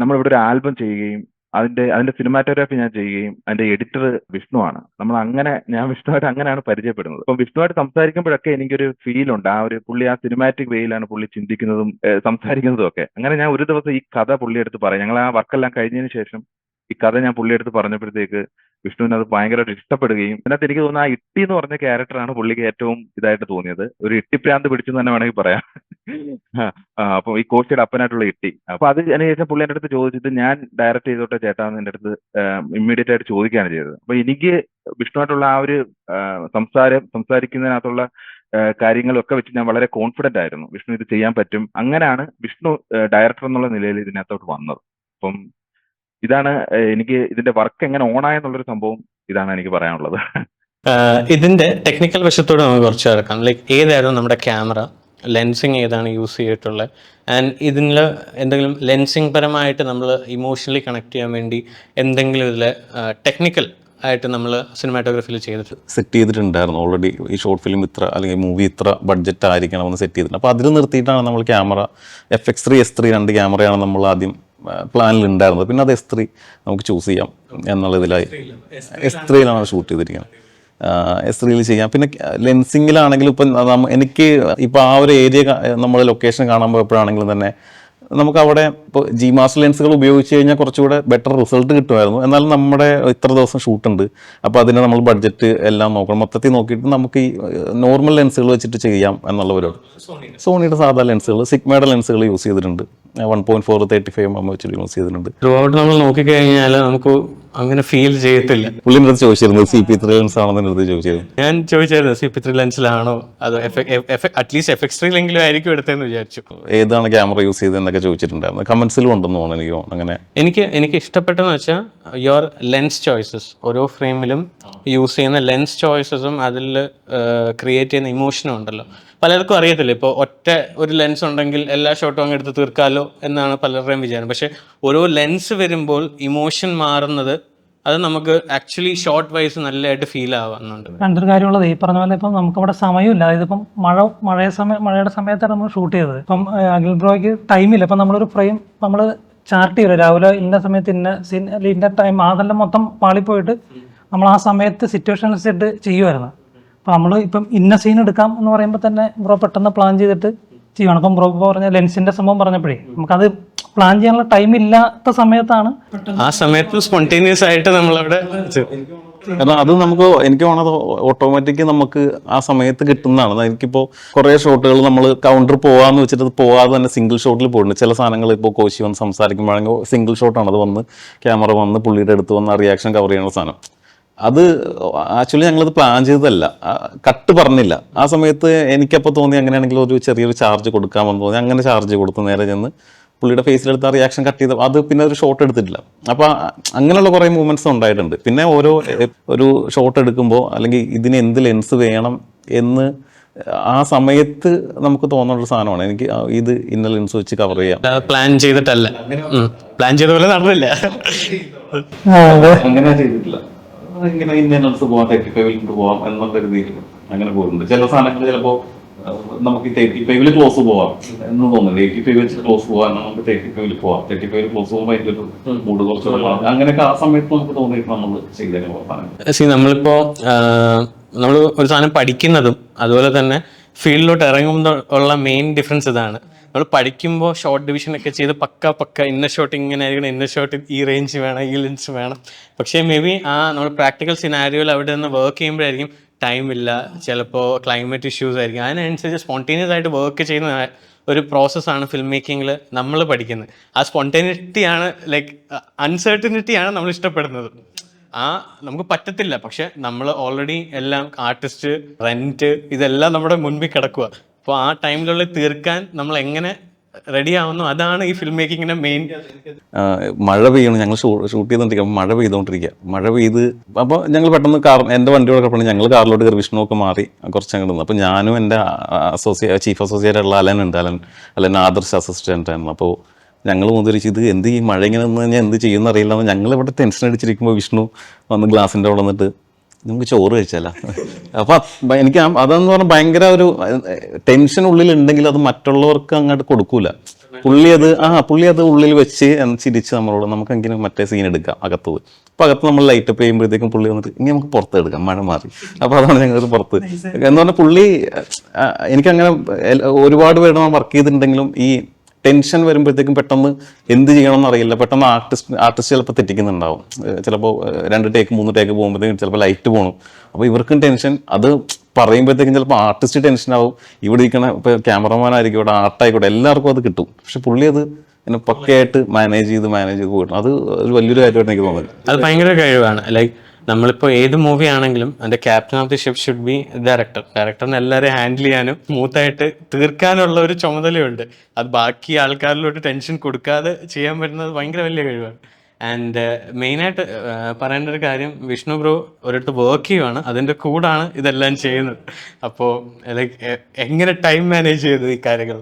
നമ്മളിവിടെ ഒരു ആൽബം ചെയ്യുകയും അതിന്റെ സിനിമാറ്റോഗ്രാഫി ഞാൻ ചെയ്യുകയും അതിന്റെ എഡിറ്റർ വിഷ്ണു ആണ്. ഞാൻ വിഷ്ണുവായിട്ട് അങ്ങനെയാണ് പരിചയപ്പെടുന്നത്. അപ്പം വിഷ്ണുവായിട്ട് സംസാരിക്കുമ്പോഴൊക്കെ എനിക്കൊരു ഫീൽ ഉണ്ട്, ആ ഒരു പുള്ളി ആ സിനിമാറ്റിക് വേയിലാണ് പുള്ളി ചിന്തിക്കുന്നതും സംസാരിക്കുന്നതും ഒക്കെ. അങ്ങനെ ഞാൻ ഒരു ദിവസം ഈ കഥ പുള്ളിയെടുത്ത് പറയും. ഞങ്ങൾ ആ വർക്കെല്ലാം കഴിഞ്ഞതിന് ശേഷം ഈ കഥ ഞാൻ പുള്ളിയെടുത്ത് പറഞ്ഞപ്പോഴത്തേക്ക് വിഷ്ണുവിന് അത് ഭയങ്കരമായിട്ട് ഇഷ്ടപ്പെടുകയും, അതിനകത്ത് എനിക്ക് തോന്നുന്നു ആ ഇട്ടി എന്ന് പറഞ്ഞ ക്യാരക്ടറാണ് പുള്ളിക്ക് ഏറ്റവും ഇതായിട്ട് തോന്നിയത്. ഒരു ഇട്ടിപ്രാന്ത് പിടിച്ചെന്ന് തന്നെ വേണമെങ്കിൽ പറയാം. അപ്പൊ ഈ കോച്ചിയുടെ അപ്പനായിട്ടുള്ള ഇട്ടി. അപ്പൊ അത് അതിനുശേഷം പുള്ളി എൻ്റെ അടുത്ത് ചോദിച്ചിട്ട് ഞാൻ ഡയറക്റ്റ് ചെയ്തോട്ടെ ചേട്ടാന്ന് എൻ്റെ അടുത്ത് ഇമ്മീഡിയറ്റ് ആയിട്ട് ചോദിക്കുകയാണ് ചെയ്തത്. അപ്പൊ എനിക്ക് വിഷ്ണുവായിട്ടുള്ള ആ ഒരു സംസാരിക്കുന്നതിനകത്തുള്ള കാര്യങ്ങളൊക്കെ വെച്ച് ഞാൻ വളരെ കോൺഫിഡന്റ് ആയിരുന്നു, വിഷ്ണു ഇത് ചെയ്യാൻ പറ്റും. അങ്ങനെയാണ് വിഷ്ണു ഡയറക്ടർ എന്നുള്ള നിലയിൽ ഇതിനകത്തോട്ട് വന്നത്. അപ്പം ഇതാണ് എനിക്ക് ഇതിന്റെ വർക്ക് എങ്ങനെ ഓണായെന്നുള്ളൊരു സംഭവം, ഇതാണ് എനിക്ക് പറയാനുള്ളത്. ഇതിന്റെ ടെക്നിക്കൽ വശത്തോട് നമുക്ക് കുറച്ച് കിടക്കാം. ലൈക്ക് ഏതായിരുന്നു നമ്മുടെ ക്യാമറ, ലെൻസിങ് ഏതാണ് യൂസ് ചെയ്തിട്ടുള്ളത്, ആൻഡ് ഇതിൽ എന്തെങ്കിലും ലെൻസിങ് പരമായിട്ട് നമ്മൾ ഇമോഷണലി കണക്ട് ചെയ്യാൻ വേണ്ടി എന്തെങ്കിലും ഇതിൽ ടെക്നിക്കൽ ആയിട്ട് നമ്മൾ സിനിമാറ്റോഗ്രാഫിയിൽ സെറ്റ് ചെയ്തിട്ടുണ്ടായിരുന്നു ഓൾറെഡി. ഈ ഷോർട്ട് ഫിലിം ഇത്ര അല്ലെങ്കിൽ മൂവി ഇത്ര ബഡ്ജറ്റ് ആയിരിക്കണമെന്ന് സെറ്റ് ചെയ്തിട്ടുണ്ട്. അപ്പോൾ അതിൽ നിർത്തിയിട്ടാണ് നമ്മൾ ക്യാമറ FX3 S3 2 ക്യാമറയാണ് നമ്മൾ ആദ്യം പ്ലാനിൽ ഉണ്ടായിരുന്നത്. പിന്നെ അത് S3 നമുക്ക് ചൂസ് ചെയ്യാം എന്നുള്ള ഇതിലായി S3യിലാണ് ഷൂട്ട് ചെയ്തിരിക്കുന്നത്. എസ്റിയിൽ ചെയ്യാം. പിന്നെ ലെൻസിങ്ങിലാണെങ്കിലും ഇപ്പം എനിക്ക് ഇപ്പോൾ ആ ഒരു ഏരിയ നമ്മൾ ലൊക്കേഷൻ കാണാൻ പോയപ്പോഴാണെങ്കിലും തന്നെ നമുക്ക് അവിടെ ഇപ്പോൾ ജി മാസ്റ്റർ ലെൻസുകൾ ഉപയോഗിച്ച് കഴിഞ്ഞാൽ കുറച്ചുകൂടെ ബെറ്റർ റിസൾട്ട് കിട്ടുമായിരുന്നു. എന്നാലും നമ്മുടെ ഇത്ര ദിവസം ഷൂട്ടുണ്ട്, അപ്പോൾ അതിന് നമ്മൾ ബഡ്ജറ്റ് എല്ലാം നോക്കണം. മൊത്തത്തിൽ നോക്കിയിട്ട് നമുക്ക് ഈ നോർമൽ ലെൻസുകൾ വെച്ചിട്ട് ചെയ്യാം എന്നുള്ളവരോട് സോണിയുടെ സാധാ ലെൻസുകൾ, സിഗ്മയുടെ ലെൻസുകൾ യൂസ് ചെയ്തിട്ടുണ്ട്. 1.4 35 mm വെച്ചിട്ട് യൂസ് ചെയ്തിട്ടുണ്ട്. ത്രൂ ഔട്ട് നമ്മൾ നോക്കിക്കഴിഞ്ഞാൽ നമുക്ക് അങ്ങനെ ഫീൽ ചെയ്യത്തില്ല. പുള്ളിൻ്റെ അടുത്ത് ചോദിച്ചിരുന്നു CP3 ലെൻസ് ആണെന്ന് എൻ്റെ അടുത്ത് ചോദിച്ചിരുന്നു. ഞാൻ ചോദിച്ചായിരുന്നു CP3 ലെൻസിലാണോ അതോ അറ്റ്ലീസ്റ്റ് FX3 ആയിരിക്കും എടുത്തതെന്ന് വിചാരിച്ചു. ഏതാണ് ക്യാമറ യൂസ് ചെയ്തതെന്നൊക്കെ ചോദിച്ചിട്ടുണ്ടായിരുന്നു. കമന്റ്സിലും ഉണ്ടെന്ന് തോന്നുന്നു എനിക്ക് അങ്ങനെ. എനിക്ക് ഇഷ്ടപ്പെട്ടെന്ന് വെച്ചാൽ യുവർ ലെൻസ് ചോയ്സസ്, ഓരോ ഫ്രെയിമിലും യൂസ് ചെയ്യുന്ന ലെൻസ് ചോയ്സസും അതിൽ ക്രിയേറ്റ് ചെയ്യുന്ന ഇമോഷനും ഉണ്ടല്ലോ. പലർക്കും അറിയത്തില്ല, ഇപ്പോൾ ഒറ്റ ഒരു ലെൻസ് ഉണ്ടെങ്കിൽ എല്ലാ ഷോട്ടും അങ്ങ് എടുത്ത് തീർക്കാമല്ലോ എന്നാണ് പലരുടെയും വിചാരം. പക്ഷേ ഓരോ ലെൻസ് വരുമ്പോൾ ഇമോഷൻ മാറുന്നത് അത് നമുക്ക് ആക്ച്വലി ഷോർട്ട് വൈസ് നല്ലതായിട്ട് ഫീൽ ആവുന്നുണ്ട്. രണ്ടൊരു കാര്യമുള്ളത്, ഈ പറഞ്ഞ പോലെ ഇപ്പം നമുക്കവിടെ സമയമില്ല. അതായത് ഇപ്പം മഴയുടെ സമയത്താണ് നമ്മൾ ഷൂട്ട് ചെയ്തത്. ഇപ്പം അഖിൽ ബ്രോയ്ക്ക് ടൈമില്ല. ഇപ്പം നമ്മളൊരു ഫ്രെയിം നമ്മൾ ചാർട്ട് ചെയ്യില്ല, രാവിലെ ഇന്ന സമയത്ത് ഇന്ന സീൻ ഇന്ന ടൈം, അതെല്ലാം മൊത്തം പാളിപ്പോയിട്ട് നമ്മൾ ആ സമയത്ത് സിറ്റുവേഷൻ അനുസരിച്ചിട്ട് ചെയ്യുമായിരുന്നു. അപ്പോൾ നമ്മൾ ഇപ്പം ഇന്ന സീൻ എടുക്കാം എന്ന് പറയുമ്പോൾ തന്നെ ബ്രോ പെട്ടെന്ന് പ്ലാൻ ചെയ്തിട്ട് ചെയ്യുവാണ്. ഇപ്പം ബ്രോ പറഞ്ഞ ലെൻസിൻ്റെ സംഭവം പറഞ്ഞപ്പോഴേ നമുക്കത് പ്ലാൻ ചെയ്യാനുള്ള ടൈം ഇല്ലാത്ത സമയത്താണ് ആ സമയത്ത് സ്പോണ്ടേനിയസ് ആയിട്ട് നമ്മളവിടെ. കാരണം അത് നമുക്ക് എനിക്ക് തോന്നുന്നത് ഓട്ടോമാറ്റിക് നമുക്ക് ആ സമയത്ത് കിട്ടുന്നതാണ്. എനിക്കിപ്പോൾ കുറേ ഷോട്ടുകൾ നമ്മൾ കൗണ്ടർ പോകാമെന്ന് വെച്ചിട്ട് അത് പോകാതെ തന്നെ സിംഗിൾ ഷോട്ടിൽ പോയിട്ടുണ്ട്. ചില സാധനങ്ങൾ ഇപ്പോൾ കോശി വന്ന് സംസാരിക്കുമ്പോഴെങ്കിൽ സിംഗിൾ ഷോട്ടാണ്, അത് വന്ന് ക്യാമറ വന്ന് പുള്ളിയുടെ അടുത്ത് വന്ന് റിയാക്ഷൻ കവർ ചെയ്യുന്ന സാധനം. അത് ആക്ച്വലി ഞങ്ങളത് പ്ലാൻ ചെയ്തതല്ല, കട്ട് പറഞ്ഞില്ല. ആ സമയത്ത് എനിക്കപ്പോൾ തോന്നി അങ്ങനെയാണെങ്കിൽ ഒരു ചെറിയൊരു ചാർജ് കൊടുക്കാമെന്ന് തോന്നി. അങ്ങനെ ചാർജ് കൊടുത്ത് നേരെ ചെന്ന് പുള്ളിയുടെ ഫേസിലെടുത്ത് ആ റിയാക്ഷൻ കട്ട് ചെയ്ത് അത് പിന്നെ ഒരു ഷോട്ട് എടുത്തിട്ടില്ല. അപ്പോൾ അങ്ങനെയുള്ള കുറേ മൂവ്മെൻറ്റ്സ് ഉണ്ടായിട്ടുണ്ട്. പിന്നെ ഒരു ഷോട്ട് എടുക്കുമ്പോൾ അല്ലെങ്കിൽ ഇതിന് എന്ത് ലെൻസ് വേണം എന്ന് ആ സമയത്ത് നമുക്ക് തോന്നുന്ന ഒരു സാധനമാണ്. എനിക്ക് ഇത് ഇന്ന ലെൻസ് വെച്ച് കവർ ചെയ്യാം. പ്ലാൻ ചെയ്തിട്ടല്ല, പ്ലാൻ ചെയ്ത പോലെ നടന്നില്ല. അങ്ങനെ ചെയ്തിട്ടില്ല. ഇങ്ങനെ ഇന്ന ലെൻസ് പോവാം, 35 പോവാം എന്നുള്ള രീതിയിൽ അങ്ങനെ പോകുന്നുണ്ട്. ചില സാധനങ്ങൾ ചിലപ്പോൾ നമുക്ക് 35 ക്ലോസ് പോവാം എന്ന് തോന്നുന്നുണ്ട്. 85 വെച്ച് ക്ലോസ് പോവാൻ നമുക്ക് 35 പോവാം. 35 ക്ലോസ് പോകുമ്പോൾ അതിൻ്റെ ഒരു മൂഡ് കുറച്ചുകൂടെ അങ്ങനെയൊക്കെ ആ സമയത്ത് നമുക്ക് തോന്നിയിട്ട് നമ്മൾ ചെയ്തേക്കാം. നമ്മളിപ്പോ നമ്മൾ ഒരു സാധനം പഠിക്കുന്നതും അതുപോലെ തന്നെ ഫീൽഡിലോട്ട് ഇറങ്ങുമ്പോൾ ഉള്ള മെയിൻ ഡിഫറൻസ് ഇതാണ്. നമ്മൾ പഠിക്കുമ്പോൾ ഷോർട്ട് ഡിവിഷൻ ഒക്കെ ചെയ്ത് പക്ക ഇന്ന ഷോട്ട് ഇങ്ങനെ ആയിരിക്കണം, ഇന്ന ഷോട്ട് ഈ റേഞ്ച് വേണം, ഈ ലെൻസ് വേണം. പക്ഷേ മേ ബി നമ്മൾ പ്രാക്ടിക്കൽ സിനാരിയോയിൽ അവിടെ നിന്ന് വർക്ക് ചെയ്യുമ്പോഴായിരിക്കും ടൈമില്ല, ചിലപ്പോൾ ക്ലൈമറ്റ് ഇഷ്യൂസ് ആയിരിക്കും. അതിനനുസരിച്ച് സ്പോണ്ടേനിയസ് ആയിട്ട് വർക്ക് ചെയ്യുന്ന ഒരു പ്രോസസ്സാണ് ഫിലിം മേക്കിങ്ങിൽ നമ്മൾ പഠിക്കുന്നത്. ആ സ്പോണ്ടേനിറ്റിയാണ് അൺസർട്ടനിറ്റിയാണ് നമ്മൾ ഇഷ്ടപ്പെടുന്നത്. നമുക്ക് പറ്റത്തില്ല, പക്ഷെ നമ്മൾ ഓൾറെഡി എല്ലാം ആർട്ടിസ്റ്റ്, റെന്റ് ഇതെല്ലാം നമ്മുടെ മുൻപിൽ കിടക്കുക. അപ്പോൾ ആ ടൈമിലുള്ള തീർക്കാൻ നമ്മൾ എങ്ങനെ റെഡി ആവുന്നു, അതാണ് ഈ ഫിലിം മേക്കിങ്ങിന്റെ മെയിൻ. മഴ പെയ്യണം, ഞങ്ങൾ ഷൂട്ട് ചെയ്തുകൊണ്ടിരിക്കുക, മഴ പെയ്തുകൊണ്ടിരിക്കുക. മഴ പെയ്ത് അപ്പോൾ ഞങ്ങൾ പെട്ടെന്ന് എൻ്റെ വണ്ടിയോടെ കിടപ്പുണ്ട്, ഞങ്ങൾ കാറിലോട്ട് കയറി വിഷ്ണുവൊക്കെ മാറി കുറച്ച് അങ്ങോട്ട് നിന്ന്. അപ്പോൾ ഞാനും എൻ്റെ ചീഫ് അസോസിയേറ്റ് ഉള്ള അലൻ ആദർശ് അസിസ്റ്റൻ്റ് ആയിരുന്നു. അപ്പോൾ ഞങ്ങൾ മുതിരിച്ച് ഇത് എന്ത് ഈ മഴ ഇങ്ങനെ നിന്ന് കഴിഞ്ഞാൽ എന്ത് ചെയ്യുമെന്ന് അറിയില്ല. ഞങ്ങളിവിടെ ടെൻഷൻ അടിച്ചിരിക്കുമ്പോൾ വിഷ്ണു വന്ന് ഗ്ലാസിൻ്റെ അവിടെ വന്നിട്ട് നമുക്ക് ചോറ് കഴിച്ചാലോ. അപ്പം എനിക്ക് അതെന്ന് പറഞ്ഞാൽ ഭയങ്കര ഒരു ടെൻഷൻ ഉള്ളിലുണ്ടെങ്കിൽ അത് മറ്റുള്ളവർക്ക് അങ്ങോട്ട് കൊടുക്കൂല. പുള്ളി അത് ഉള്ളിൽ വെച്ച് ചിരിച്ച് നമ്മളോട് നമുക്കെങ്കിലും മറ്റേ സീൻ എടുക്കാം അകത്തത്. അപ്പം അകത്ത് നമ്മൾ ലൈറ്റപ്പ് ചെയ്യുമ്പോഴത്തേക്കും പുള്ളി വന്നിട്ട് ഇനി നമുക്ക് പുറത്ത് എടുക്കാം, മഴ മാറി. അപ്പോൾ അതാണ് ഞങ്ങൾക്ക് പുറത്ത് എന്ന് പറഞ്ഞാൽ പുള്ളി എനിക്കങ്ങനെ ഒരുപാട് പേര് വർക്ക് ചെയ്തിട്ടുണ്ടെങ്കിലും ഈ ടെൻഷൻ വരുമ്പോഴത്തേക്കും പെട്ടെന്ന് എന്ത് ചെയ്യണമെന്ന് അറിയില്ല. പെട്ടെന്ന് ആർട്ടിസ്റ്റ് ചിലപ്പോൾ തെറ്റിക്കുന്നുണ്ടാവും. ചിലപ്പോൾ 2 ടേക്ക് 3 ടേക്ക് പോകുമ്പോഴത്തേക്കും ചിലപ്പോൾ ലൈറ്റ് പോകണം. അപ്പോൾ ഇവർക്കും ടെൻഷൻ, അത് പറയുമ്പോഴത്തേക്കും ചിലപ്പോൾ ആർട്ടിസ്റ്റ് ടെൻഷനാവും. ഇവിടെ ഇരിക്കണ ഇപ്പോൾ ക്യാമറമാൻ ആയിരിക്കും, ആർട്ടായിക്കോട്ടെ, എല്ലാവർക്കും അത് കിട്ടും. പക്ഷെ പുള്ളി അത് പിന്നെ പക്കയായിട്ട് മാനേജ് ചെയ്ത് പോയിട്ട് അത് ഒരു വലിയൊരു കാര്യമായിട്ട് എനിക്ക് തോന്നുന്നത്. അത് ഭയങ്കര കഴിവാണ്. നമ്മളിപ്പോൾ ഏത് മൂവി ആണെങ്കിലും അതിന്റെ captain of the ship should be ഡയറക്ടറിന് എല്ലാവരെയും ഹാൻഡിൽ ചെയ്യാനും സ്മൂത്തായിട്ട് തീർക്കാനുള്ള ഒരു ചുമതലയുണ്ട്. അത് ബാക്കി ആൾക്കാരിലോട്ട് ടെൻഷൻ കൊടുക്കാതെ ചെയ്യാൻ പറ്റുന്നത് ഭയങ്കര വലിയ കഴിവാണ്. ആൻഡ് മെയിനായിട്ട് പറയേണ്ട ഒരു കാര്യം, വിഷ്ണു ബ്രോ ഒരിടത്ത് വർക്ക് ചെയ്യുവാണ്, അതിൻ്റെ കൂടാണ് ഇതെല്ലാം ചെയ്യുന്നത്. അപ്പോൾ എങ്ങനെ ടൈം മാനേജ് ചെയ്തത് ഈ കാര്യങ്ങൾ?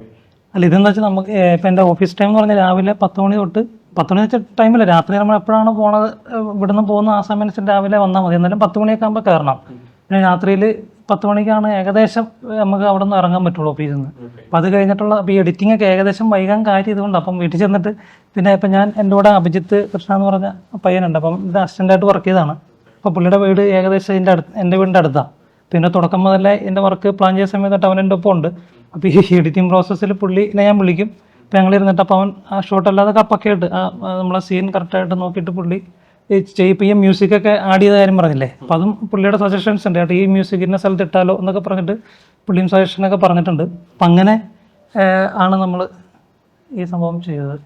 അല്ല, ഇതെന്ന് വെച്ചാൽ നമുക്ക് ഇപ്പം എൻ്റെ ഓഫീസ് ടൈം എന്ന് പറഞ്ഞാൽ രാവിലെ 10 മണി തൊട്ട് 10 മണി വെച്ച ടൈമില്ല, രാത്രി നമ്മൾ എപ്പോഴാണ് പോണത്, ഇവിടുന്ന് പോകുന്ന ആ സമയത്ത് രാവിലെ വന്നാൽ മതി. എന്നാലും 10 മണിയൊക്കെ ആകുമ്പോൾ കയറണം. പിന്നെ രാത്രിയിൽ 10 മണിക്കാണ് ഏകദേശം നമുക്ക് അവിടെ നിന്ന് ഇറങ്ങാൻ പറ്റുള്ളൂ ഓഫീസിൽ നിന്ന്. അപ്പം അത് കഴിഞ്ഞിട്ടുള്ള ഈ എഡിറ്റിംഗ് ഒക്കെ ഏകദേശം വൈകാൻ കാര്യം ഇതുകൊണ്ട്. അപ്പം വീട്ടിൽ ചെന്നിട്ട് പിന്നെ ഇപ്പം ഞാൻ എൻ്റെ കൂടെ അഭിജിത്ത് കൃഷ്ണ എന്ന് പറഞ്ഞ പയ്യനുണ്ട്, അപ്പം ഇത് അസിസ്റ്റൻ്റായിട്ട് വർക്ക് ചെയ്തതാണ്. അപ്പോൾ പുള്ളിയുടെ വീട് ഏകദേശം എൻ്റെ വീടിൻ്റെ അടുത്താണ്. പിന്നെ തുടക്കം മുതലേ എൻ്റെ വർക്ക് പ്ലാൻ ചെയ്യുന്ന സമയത്ത് അവൻ എൻ്റെ ഒപ്പം ഉണ്ട്. അപ്പോൾ ഈ എഡിറ്റിംഗ് പ്രോസസ്സിൽ പുള്ളിനെ ഞാൻ വിളിക്കും. അപ്പോൾ ഞങ്ങൾ ഇരുന്നിട്ട് അപ്പോൾ അവൻ ആ ഷോട്ട് അല്ലാതെ കപ്പൊക്കെയായിട്ട് നമ്മളെ സീൻ കറക്റ്റായിട്ട് നോക്കിയിട്ട് പുള്ളി ചെയ്യിപ്പോൾ ഈ മ്യൂസിക്കൊക്കെ ആഡ് ചെയ്ത കാര്യം പറഞ്ഞില്ലേ, അപ്പോൾ അതും പുള്ളിയുടെ സജഷൻസ് ഉണ്ട് കേട്ടോ, ഈ മ്യൂസിക് ഇന്ന സ്ഥലത്ത് ഇട്ടാലോ എന്നൊക്കെ പറഞ്ഞിട്ട് പുള്ളിയും സജഷനൊക്കെ പറഞ്ഞിട്ടുണ്ട്. അപ്പം അങ്ങനെ ആണ് നമ്മൾ ഈ സംഭവം ചെയ്തത്.